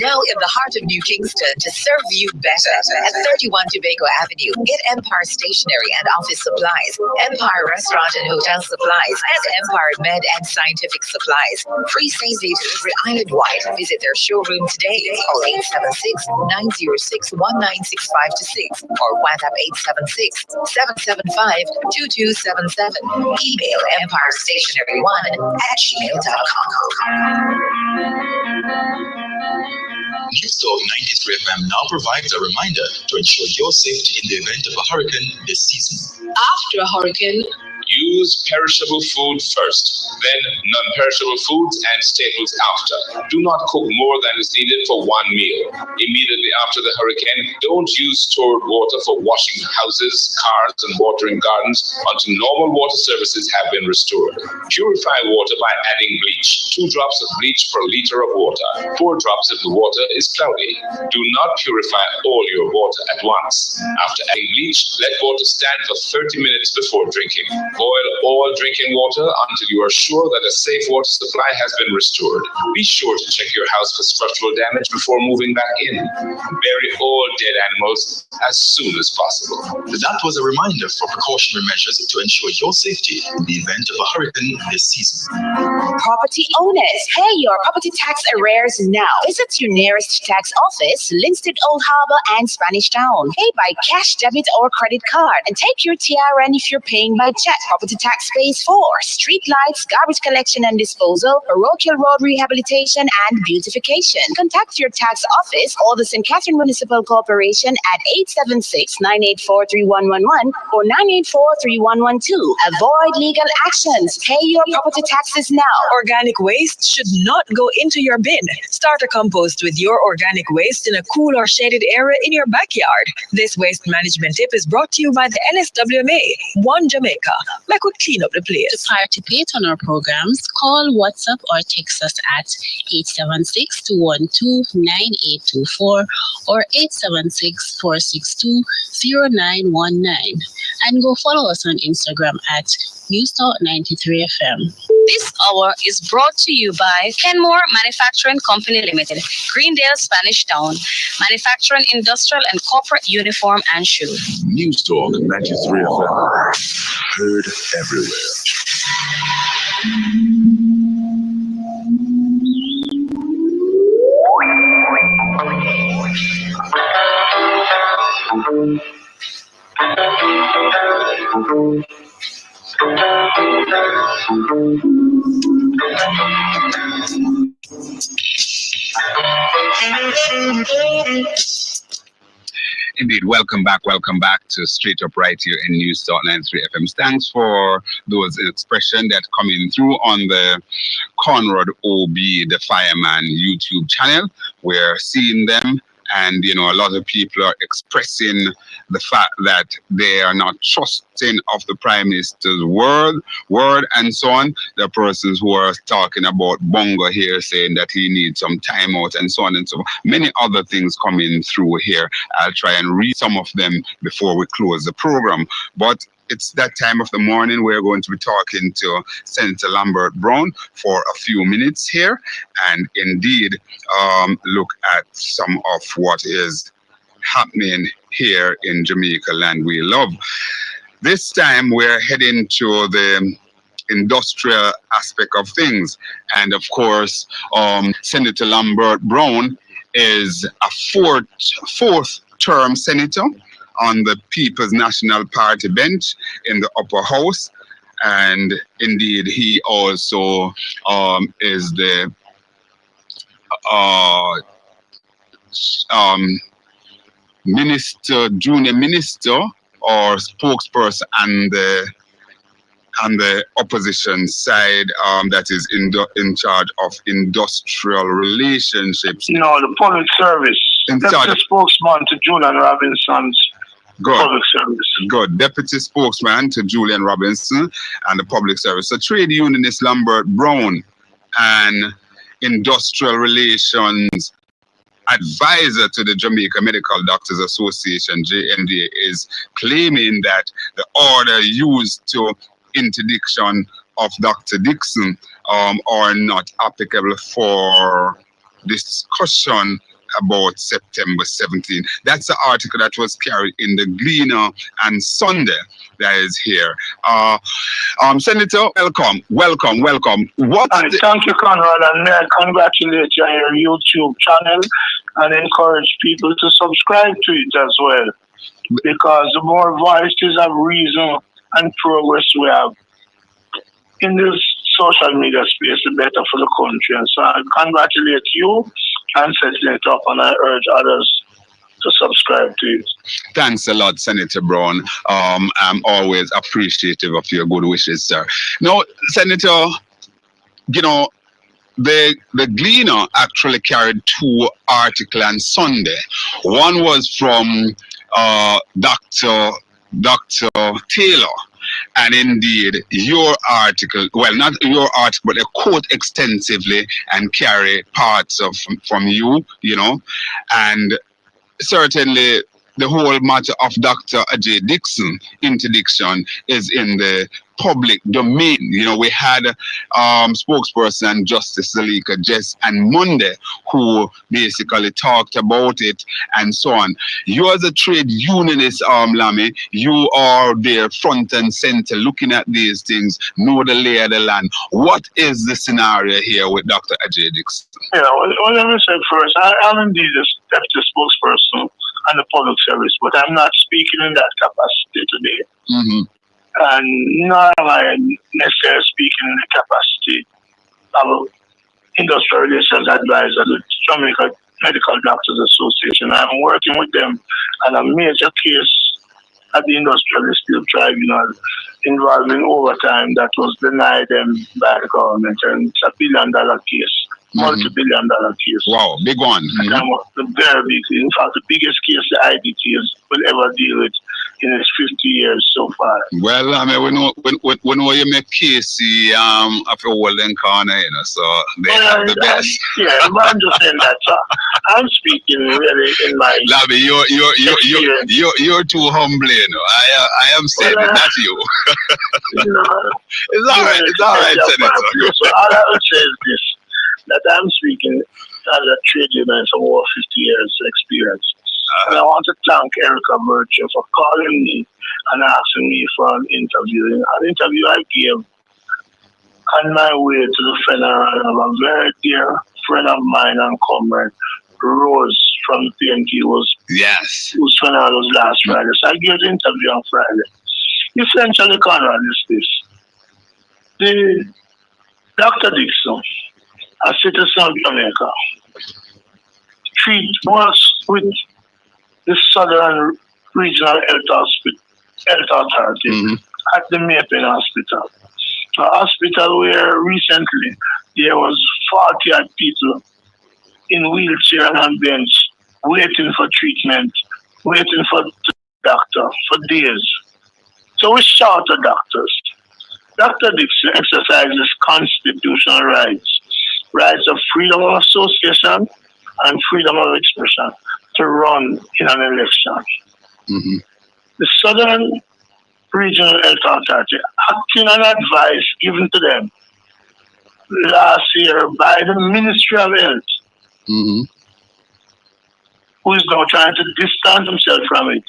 Speaker 8: Now in the heart of New Kingston to serve you better at 31 Tobago Avenue. Get Empire Stationery and Office Supplies, Empire Restaurant and Hotel Supplies, and Empire Med and Scientific Supplies. Free same-day delivery island-wide. Visit their showroom today. Call 876-906-1965-6 or WhatsApp 876-775-2277. Email empirestationery1@gmail.com.
Speaker 17: News Talk 93 FM now provides a reminder to ensure your safety in the event of a hurricane this season.
Speaker 18: After a hurricane,
Speaker 19: You Use perishable food first, then non-perishable foods and staples after. Do not cook more than is needed for one meal. Immediately after the hurricane, don't use stored water for washing houses, cars, and watering gardens until normal water services have been restored. Purify water by adding bleach. 2 drops of bleach per liter of water. 4 drops if the water is cloudy. Do not purify all your water at once. After adding bleach, let water stand for 30 minutes before drinking. Boil all drinking water until you are sure that a safe water supply has been restored. Be sure to check your house for structural damage before moving back in. Bury all dead animals as soon as possible.
Speaker 17: That was a reminder for precautionary measures to ensure your safety in the event of a hurricane this season.
Speaker 16: Property owners, pay your property tax arrears now. Visit your nearest tax office, Linstead Old Harbour and Spanish Town. Pay by cash, debit, or credit card, and take your TRN if you're paying by check. Property tax phase 4, street lights, garbage collection and disposal, parochial road rehabilitation and beautification. Contact your tax office or the St. Catherine Municipal Corporation at 876-984-3111 or 984-3112. Avoid legal actions. Pay your property taxes now.
Speaker 10: Organic waste should not go into your bin. Start a compost with your organic waste in a cool or shaded area in your backyard. This waste management tip is brought to you by the NSWMA, One Jamaica. Make we clean up the place.
Speaker 21: To participate on our programs, call, WhatsApp, or text us at 876-212-9824 or 876-462-0919. And go follow us on Instagram at NewsTalk93FM. This hour is brought to you by Kenmore Manufacturing Company Limited, Greendale, Spanish Town, manufacturing industrial and corporate uniform and shoes.
Speaker 2: News Talk 93 FM. Heard everywhere.
Speaker 1: Indeed, welcome back to Straight Up right here in News Talk 93 FM. Thanks for those expressions that coming through on the Conrad OB, the Fireman YouTube channel. We're seeing them. And, you know, a lot of people are expressing the fact that they are not trusting of the Prime Minister's word, and so on. There are persons who are talking about Bongo here, saying that he needs some time out and so on and so on. Many other things coming through here. I'll try and read some of them before we close the program. But it's that time of the morning. We're going to be talking to Senator Lambert Brown for a few minutes here and indeed look at some of what is happening here in Jamaica, land we love. This time we're heading to the industrial aspect of things. And of course, Senator Lambert Brown is a fourth term senator on the People's National Party bench in the upper house. And indeed, he also is the junior minister or spokesperson on the opposition side that is in charge of industrial relationships.
Speaker 15: No, the public service. Deputy spokesman to Julian Robinson's public service.
Speaker 1: Good. Deputy spokesman to Julian Robinson and the public service. So trade unionist Lambert Brown and industrial relations advisor to the Jamaica Medical Doctors Association, JMDA, is claiming that the order used to interdiction of Dr. Dixon are not applicable for discussion about September 17. That's the article that was carried in the Gleaner and Sunday that is here. Senator, welcome.
Speaker 15: Thank you, Conrad, and may I congratulate you on your YouTube channel and encourage people to subscribe to it as well, because the more voices of reason and progress we have in this social media space, the better for the country. And so I congratulate you and setting it up, and I urge others to subscribe to it.
Speaker 1: Thanks a lot, Senator Brown. I'm always appreciative of your good wishes, sir. Now, Senator, you know, the Gleaner actually carried 2 articles on Sunday. One was from Dr. Taylor. And indeed, your article, well, not your article, but a quote extensively and carry parts of from you, you know, and certainly the whole matter of Dr. Ajay Dixon interdiction is in the public domain. You know, we had spokesperson Justice Zalika Jess and Monday who basically talked about it and so on. You as a trade unionist, Lamy, you are there front and center looking at these things, know the lay of the land. What is the scenario here with Dr. Ajay Dixon?
Speaker 15: Yeah, well, let me say first, I'm indeed a deputy spokesperson and the public service, but I'm not speaking in that capacity today.
Speaker 1: Mm-hmm.
Speaker 15: And nor am I necessarily speaking in the capacity of industrial relations advisor to Jamaica Medical Doctors Association. I'm working with them on a major case at the Industrial Dispute Tribunal involving overtime that was denied them by the government, and it's $1 billion case. Multi-billion-dollar case.
Speaker 1: Wow, big one.
Speaker 15: Mm-hmm. And very big. In fact, the biggest case the IDT will ever deal with in its 50 years so far.
Speaker 1: Well, I mean, we know you make Casey after Walden Corner, you know, so they have the best.
Speaker 15: Yeah, but I'm just saying that. So I'm speaking really in my.
Speaker 1: Labby, you're too humble, you know. I am saying it, not you.
Speaker 15: You know,
Speaker 1: it's all right, Senator.
Speaker 15: So all I would say is this. That I'm speaking as a trade union for over 50 years experience. And I want to thank Erica Bircher for calling me and asking me for an interview. An interview I gave on my way to the funeral of a very dear friend of mine and comrade, Rose from the PNP, whose funeral was last Friday. So I gave the interview on Friday. Essentially, Conrad, is this. The Dr. Dixon, a citizen of Jamaica, was with the Southern Regional Health Authority at the Maypen Hospital. A hospital where recently there was 40 people in wheelchair and on bench waiting for treatment, waiting for the doctor for days. So we shout at doctors. Dr. Dixon exercises constitutional rights of freedom of association and freedom of expression to run in an election.
Speaker 1: Mm-hmm.
Speaker 15: The Southern Regional Health Authority, acting on advice given to them last year by the Ministry of Health, who is now trying to distance himself from it,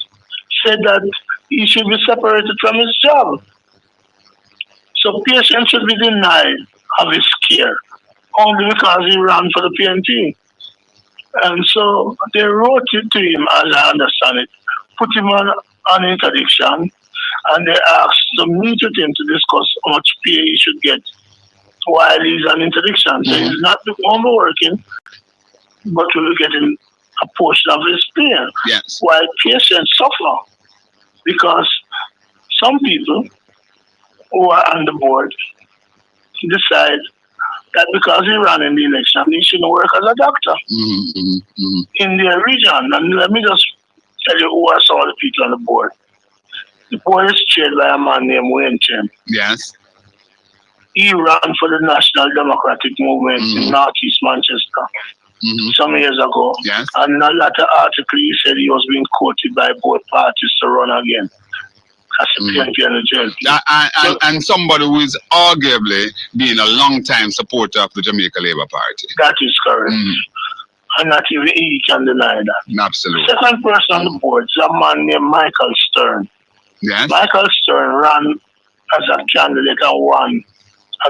Speaker 15: said that he should be separated from his job. So patients should be denied of his care only because he ran for the PNP. And so they wrote it to him, as I understand it, put him on interdiction, and they asked to meet with him to discuss how much pay he should get while he's on interdiction. So he's not only working, but will be getting a portion of his pay.
Speaker 1: Yes.
Speaker 15: While patients suffer because some people who are on the board decide that because he ran in the election, he shouldn't work as a doctor in their region. And let me just tell you who are some of the people on the board. The board is chaired by a man named Wayne Chen.
Speaker 1: Yes.
Speaker 15: He ran for the National Democratic Movement in Northeast Manchester some years ago.
Speaker 1: Yes.
Speaker 15: And in a latter article, he said he was being quoted by both parties to run again.
Speaker 1: And somebody who is arguably being a long-time supporter of the Jamaica Labour Party.
Speaker 15: That is correct. And not even he can deny that.
Speaker 1: Absolutely.
Speaker 15: The second person on the board is a man named Michael Stern.
Speaker 1: Yes.
Speaker 15: Michael Stern ran as a candidate and won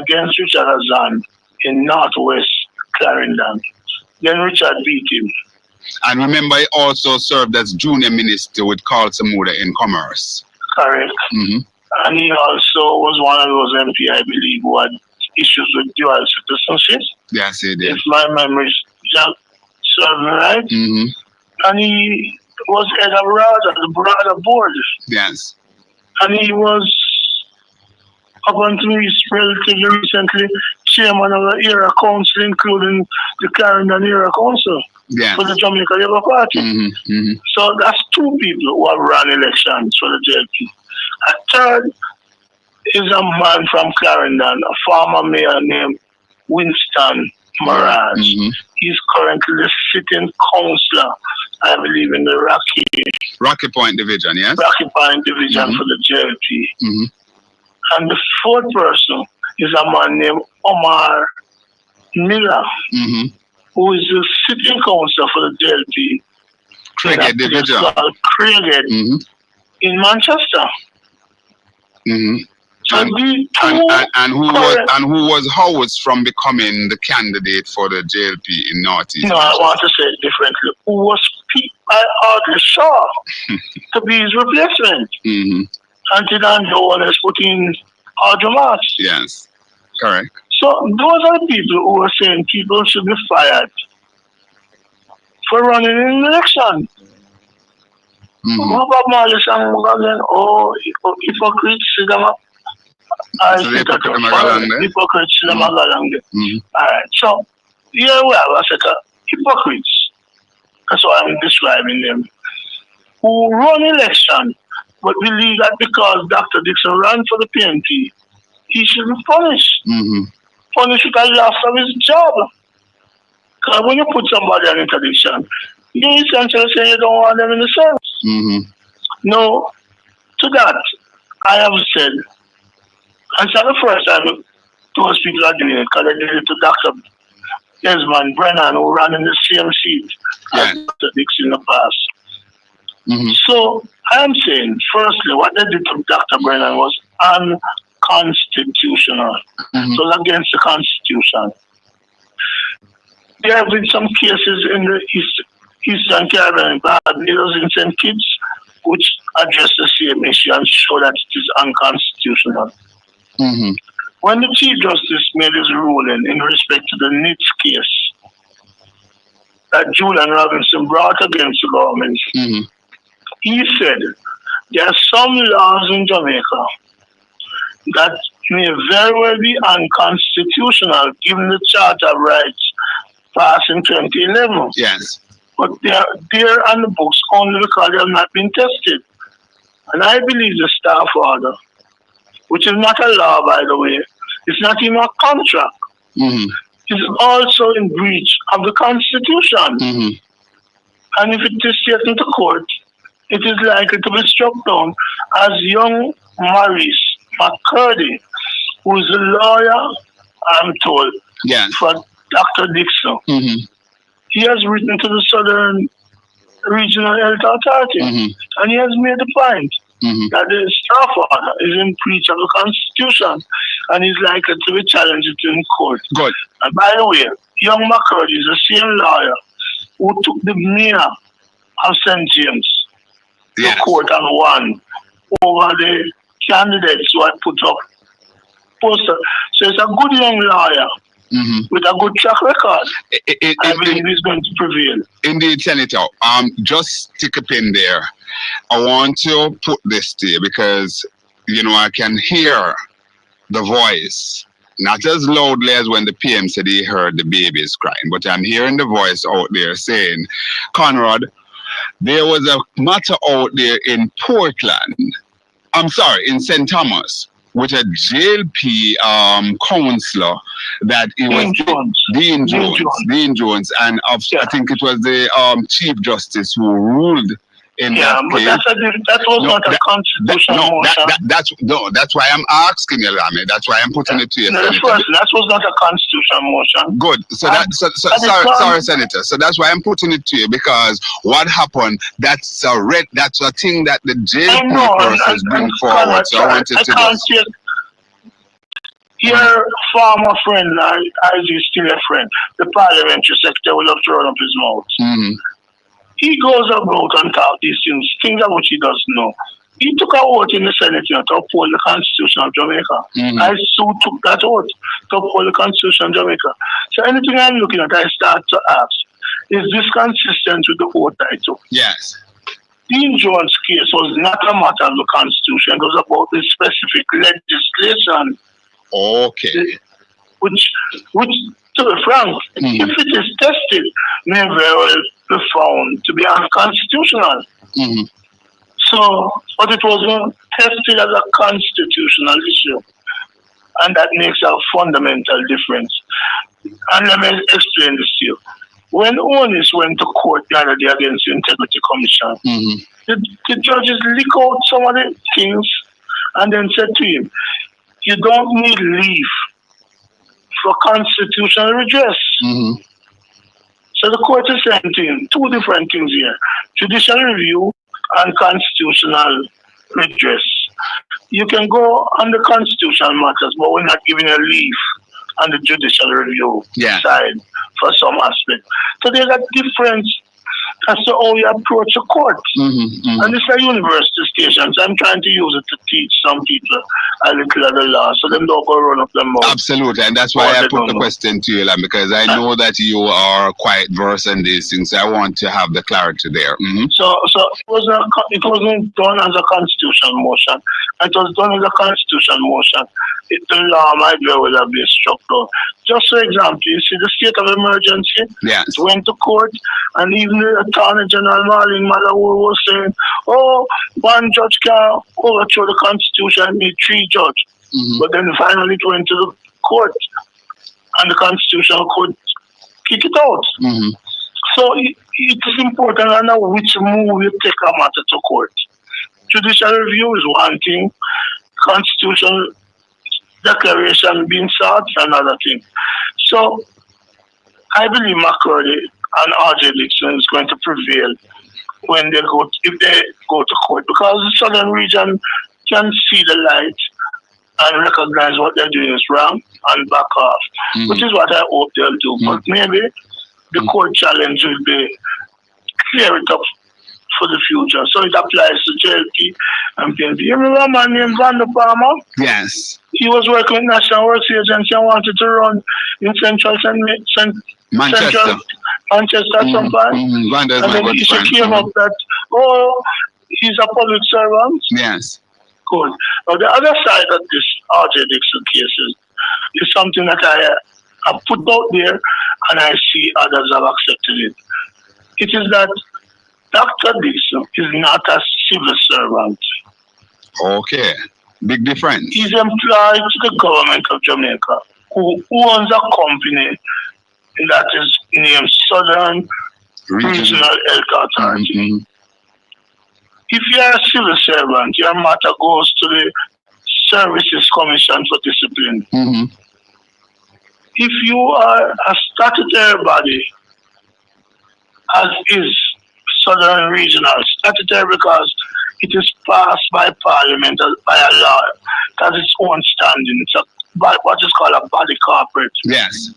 Speaker 15: against Richard Azan in Northwest Clarendon. Then Richard beat him.
Speaker 1: And remember, he also served as junior minister with Carl Samuda in Commerce.
Speaker 15: Correct. And he also was one of those MP, I believe, who had issues with dual citizenship.
Speaker 1: Yes, he did.
Speaker 15: If my memory serves me right. And he was head of RADA, the RADA board.
Speaker 1: Yes.
Speaker 15: And he was, up until relatively recently, chairman of the era council, including the Clarendon era council for the Jamaica Labour Party. So that's two people who have run elections for the JLP. A third is a man from Clarendon, a former mayor named Winston Mirage. He's currently the sitting councillor, I believe, in the
Speaker 1: Rocky Point Division, yes?
Speaker 15: Rocky Point Division for the JLP. And the fourth person is a man named Omar Miller, who is the sitting councillor for the JLP.
Speaker 1: Craighead Division.
Speaker 15: Called Craighead in Manchester. So
Speaker 1: and who was housed from becoming the candidate for the JLP in Northeast?
Speaker 15: No, I want to say it differently. Who was picked by Audley Shaw to be his replacement until Andrew Wallace put in Audrey March.
Speaker 1: Yes, correct.
Speaker 15: So those are the people who are saying people should be fired for running an election. What about Marley sang again? Oh, hypocrites, hypocrites, alright, so here we have a set of hypocrites. That's why I'm describing them. Who run election, but believe that because Dr. Dixon ran for the PNP, he should be punished. Punished with the loss of his job. Because when you put somebody on interdiction, you're essentially saying you don't want them in the service. No, to that, I have said, and it's not the first time those people are doing it, because they did it to Dr. Desmond Brennan, who ran in the same seat as Dr. Dixon in the past. So I am saying, firstly, what they did to Dr. Brennan was unconstitutional. So it's against the Constitution. There have been some cases in the Eastern Caribbean, Barbados, in St. Kitts, which address the same issue and show that it is unconstitutional. When the Chief Justice made his ruling in respect to the NITS case that Julian Robinson brought against the government, he said there are some laws in Jamaica that may very well be unconstitutional given the Charter of Rights passed in 2011.
Speaker 1: Yes.
Speaker 15: But they are there on the books only because they have not been tested. And I believe the staff order, which is not a law, by the way, it's not even a contract, is also in breach of the Constitution. And if it is taken to court, it is likely to be struck down as young Maurice McCurdy, who is a lawyer, I'm told, for Dr. Dixon. He has written to the Southern Regional Health Authority, and he has made the point that the staff order is in breach of the Constitution and is likely to be challenged in court.
Speaker 1: Good.
Speaker 15: And by the way, young McCurdy is the same lawyer who took the mayor of St. James to court and won over the candidates who had put up poster. So it's a good young lawyer with a good track record. I believe he's going to prevail.
Speaker 1: Indeed, Senator. Just stick a pin there. I want to put this to you because, you know, I can hear the voice, not as loudly as when the PM said he heard the babies crying, but I'm hearing the voice out there saying, Conrad, there was a matter out there in Portland, in St. Thomas, with a JLP councillor that it was Dean Jones, and I think it was the Chief Justice who ruled in that case.
Speaker 15: That was not a constitutional motion.
Speaker 1: That's why I'm asking you, Lamy. That's why I'm putting it to you.
Speaker 15: That was not a constitutional motion.
Speaker 1: Good. Sorry, Senator. So that's why I'm putting it to you, because what happened, that's a thing that the JLP persons bring forward. So I wanted to your former friend, as he's still a friend, the Parliamentary Secretary will have thrown up his mouth. He goes about and talk these things of which he doesn't know. He took a vote in the Senate to uphold the Constitution of Jamaica. I so took that vote to uphold the Constitution of Jamaica. So anything I'm looking at, I start to ask, is this consistent with the vote I took? Yes.
Speaker 15: Dean Jones' case was not a matter of the Constitution. It was about the specific legislation.
Speaker 1: Okay.
Speaker 15: Which to be frank, if it is tested, may very well be found to be unconstitutional. So, but it wasn't tested as a constitutional issue. And that makes a fundamental difference. And let me explain this to you. When Onis went to court the other day against the Integrity Commission, the judges lick out some of the things and then said to him, you don't need leave for constitutional redress. So the court is saying to him, two different things here, judicial review and constitutional redress. You can go on the constitutional matters, but we're not giving a leave on the judicial review side for some aspect. So there's a difference as to how you approach a court. And it's a university station, so I'm trying to use it to teach some people a little of the law, so them don't go run up them mouth.
Speaker 1: Absolutely, and that's why I put the question to you, because I know that you are quite versed in these things. So I want to have the clarity there.
Speaker 15: So it wasn't done as a constitutional motion. It was done as a constitutional motion. The law might very well have been struck down. Just for example, you see the state of emergency. It went to court, and even the Attorney General Marlene Malawu was saying, "Oh, one judge can overthrow the Constitution, need three judges." But then finally it went to the court, and the Constitutional Court kicked it out. So it is important to know which move you take a matter to court. Judicial review is one thing. Constitutional declaration being sought is another thing. So I believe McCurdy and R.J. Dixon is going to prevail when they go if they go to court, because the southern region can see the light and recognize what they're doing is wrong and back off, which is what I hope they'll do. But maybe the court challenge will be clear it up for the future. So it applies to JLP and PNP. You remember a man named Van der Palmer?
Speaker 1: Yes.
Speaker 15: He was working with National Works Agency and wanted to run in Central Manchester at some point. And then the issue came up that, he's a public servant.
Speaker 1: Yes.
Speaker 15: Good. Now the other side of this R.J. Dixon case is something that I have put out there, and I see others have accepted it. It is that Dr. Dixon is not a civil servant.
Speaker 1: Okay. Big difference.
Speaker 15: He's employed to the government of Jamaica, who owns a company that is named Southern Regional Health Authority. If you are a civil servant, your matter goes to the Services Commission for Discipline. If you are a statutory body, as is Southern Regional, statutory because it is passed by Parliament, by a law, has its own standing. It's what is called a body corporate.
Speaker 1: Yes.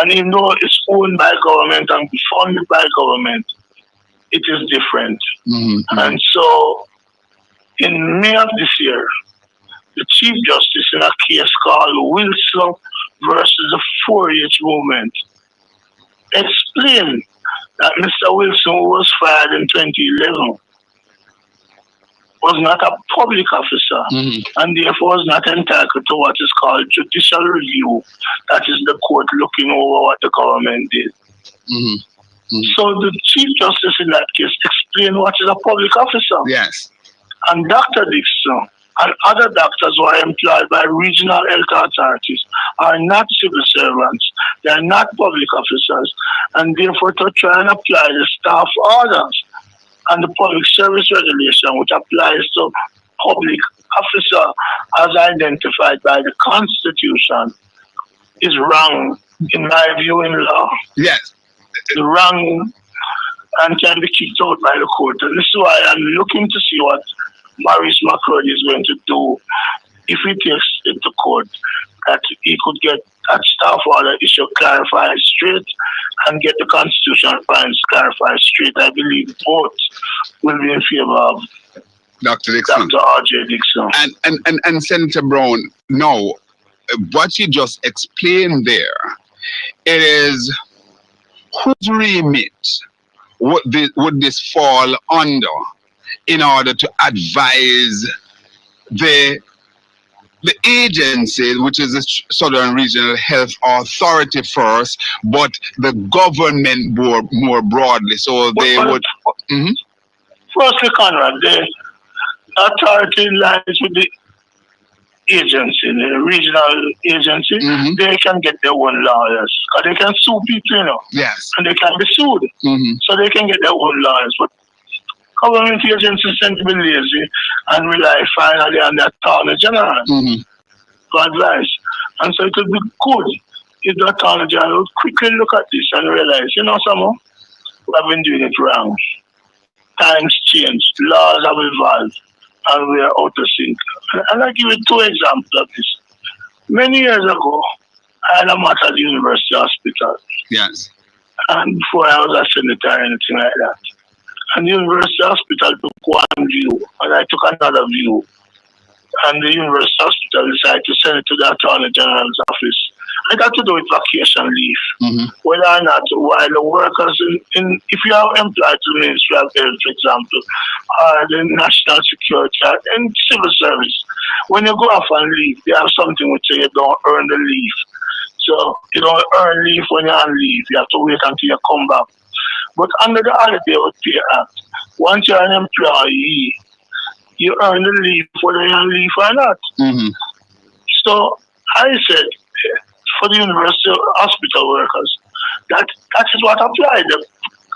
Speaker 15: And even though it's owned by government and funded by government, it is different. And so, in May of this year, the Chief Justice in a case called Wilson versus the 4-H movement explained that Mr. Wilson, who was fired in 2011, was not a public officer and therefore was not entitled to what is called judicial review. That is the court looking over what the government did. So the Chief Justice in that case explained what is a public officer.
Speaker 1: Yes.
Speaker 15: And Dr. Dixon and other doctors who are employed by regional health authorities are not civil servants. They are not public officers. And therefore to try and apply the staff orders and the public service regulation, which applies to public officer as identified by the Constitution, is wrong, in my view, in law.
Speaker 1: Yes.
Speaker 15: It's wrong and can be kicked out by the court. And this is why I'm looking to see what Maurice McCurdy is going to do if he takes it to court, that he could get that staff order issue clarified straight and get the constitutional fines clarified straight. I believe both will be in favor of
Speaker 1: Dr. Dixon.
Speaker 15: Dr. R.J. Dixon.
Speaker 1: And Senator Brown, no, what you just explained there, it is whose remit would this fall under in order to advise the agency, which is the Southern Regional Health Authority first, but the government board more broadly. So they would.
Speaker 15: Firstly, Conrad, the authority lies with the agency, the regional agency. They can get their own lawyers, because they can sue people, you know.
Speaker 1: Yes.
Speaker 15: And they can be sued. So they can get their own lawyers. But government agencies tend to be lazy and rely finally on the Attorney General for advice. And so it would be good if the Attorney General would quickly look at this and realize, you know, someone, we have been doing it wrong. Times change, laws have evolved, and we are out of sync. And I'll give you 2 examples of this. Many years ago, I had a matter at the University Hospital.
Speaker 1: Yes.
Speaker 15: And before I was a senator or anything like that. And the University Hospital took one view, and I took another view. And the University Hospital decided to send it to the Attorney General's office. It had to do with vacation leave. Whether or not, while the workers, if you are employed to the Ministry of Health, for example, or the National Security, or in civil service, when you go off on leave, they have something which say you don't earn the leave. So you don't earn leave when you're on leave. You have to wait until you come back. But under the Holiday Pay Act, once you're an employee, you earn the leave whether you're on leave or not. So I said, for the university hospital workers, that is what applied. The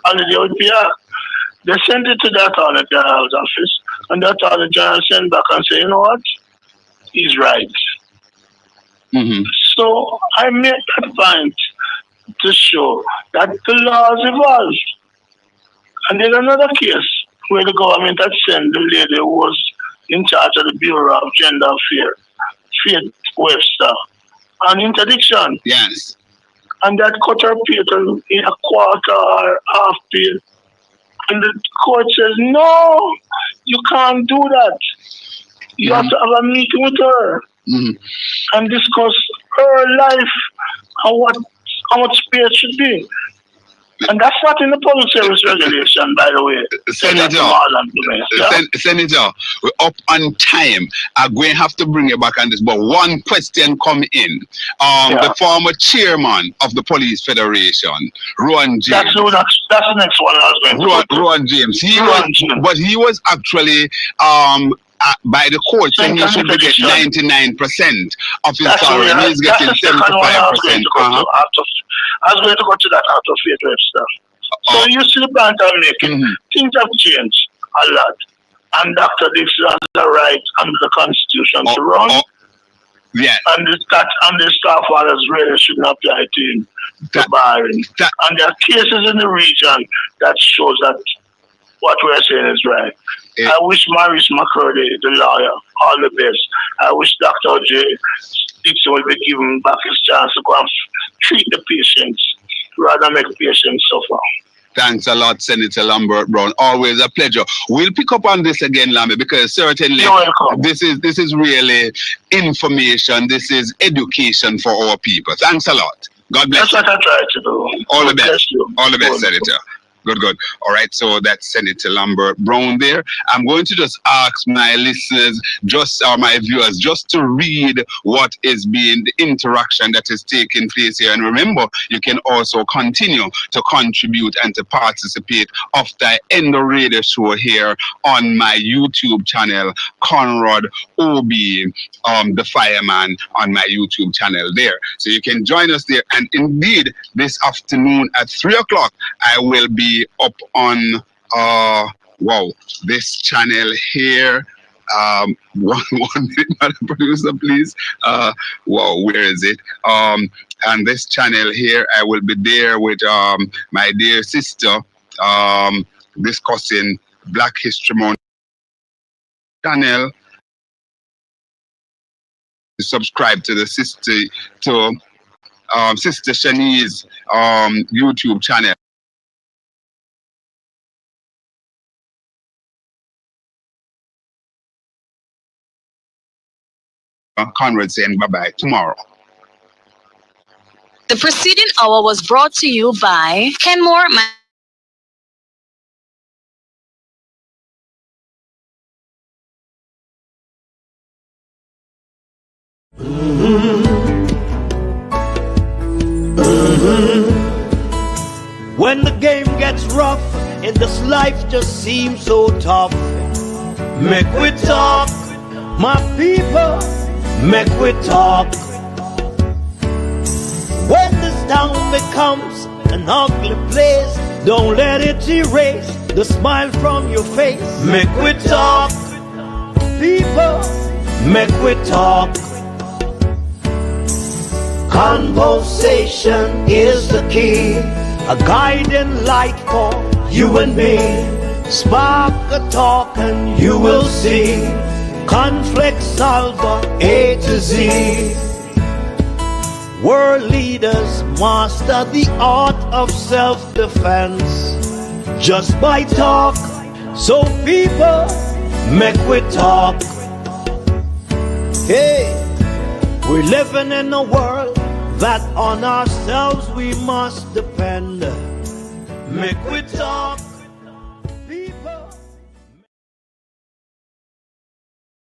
Speaker 15: Holiday Pay Act. They sent it to the Attorney General's office, and the Attorney General sent back and said, you know what? He's right. So I made that point to show that the laws evolved. And there's another case where the government had sent the lady who was in charge of the Bureau of Gender Affairs, Faith Webster, an interdiction.
Speaker 1: Yes.
Speaker 15: And that cut her pay in a quarter or half pay. And the court says, no, you can't do that. You have to have a meeting with her and discuss her life and how much pay it should be. And that's not in the public service regulation, by the way.
Speaker 1: Senator, we're up on time. I'm going to have to bring you back on this, but one question come in. The former chairman of the Police Federation, Rowan James.
Speaker 15: That's the next one I was going to
Speaker 1: Rowan James. But he was actually by the court saying he should be getting 99% of his salary, and he's getting 75%.
Speaker 15: I was going to go to that out of faith stuff. So you see the point I'm making. Things have changed a lot. And Dr. Dixon has the right under the Constitution to run. And the staff orders really shouldn't apply to him, to barring. And there are cases in the region that shows that what we're saying is right. I wish Maurice McCurdy, the lawyer, all the best. I wish Dr. J. Dixon will be given back his chance to go and treat the patients rather than make patients suffer.
Speaker 1: Thanks a lot, Senator Lambert Brown. Always a pleasure. We'll pick up on this again, Lambert, because certainly this is really information. This is education for our people. Thanks a lot. God bless you.
Speaker 15: That's what I try to do.
Speaker 1: All the best. All the best, Senator. Good. All right, so that's Senator Lambert Brown there. I'm going to just ask my listeners, my viewers, just to read what is being the interaction that is taking place here. And remember, you can also continue to contribute and to participate of the End the Radio show here on my YouTube channel, Conrad OB, the fireman, on my YouTube channel there. So you can join us there. And indeed, this afternoon at 3 o'clock, I will be up on this channel here. One minute, Madam Producer, please. Where is it? And this channel here, I will be there with my dear sister discussing Black History Month channel. Subscribe to the Sister Shanice's YouTube channel. Conrad saying bye-bye tomorrow.
Speaker 21: The preceding hour was brought to you by Kenmore
Speaker 12: When the game gets rough and this life just seems so tough, make we talk, my people, make we talk. When this town becomes an ugly place, don't let it erase the smile from your face. Make we talk, people, make we talk. Conversation is the key, a guiding light for you and me. Spark a talk and you will see. Conflict solver A to Z. World leaders master the art of self-defense just by talk. So people, make we talk. Hey, we're living in a world that on ourselves we must depend. Make we talk.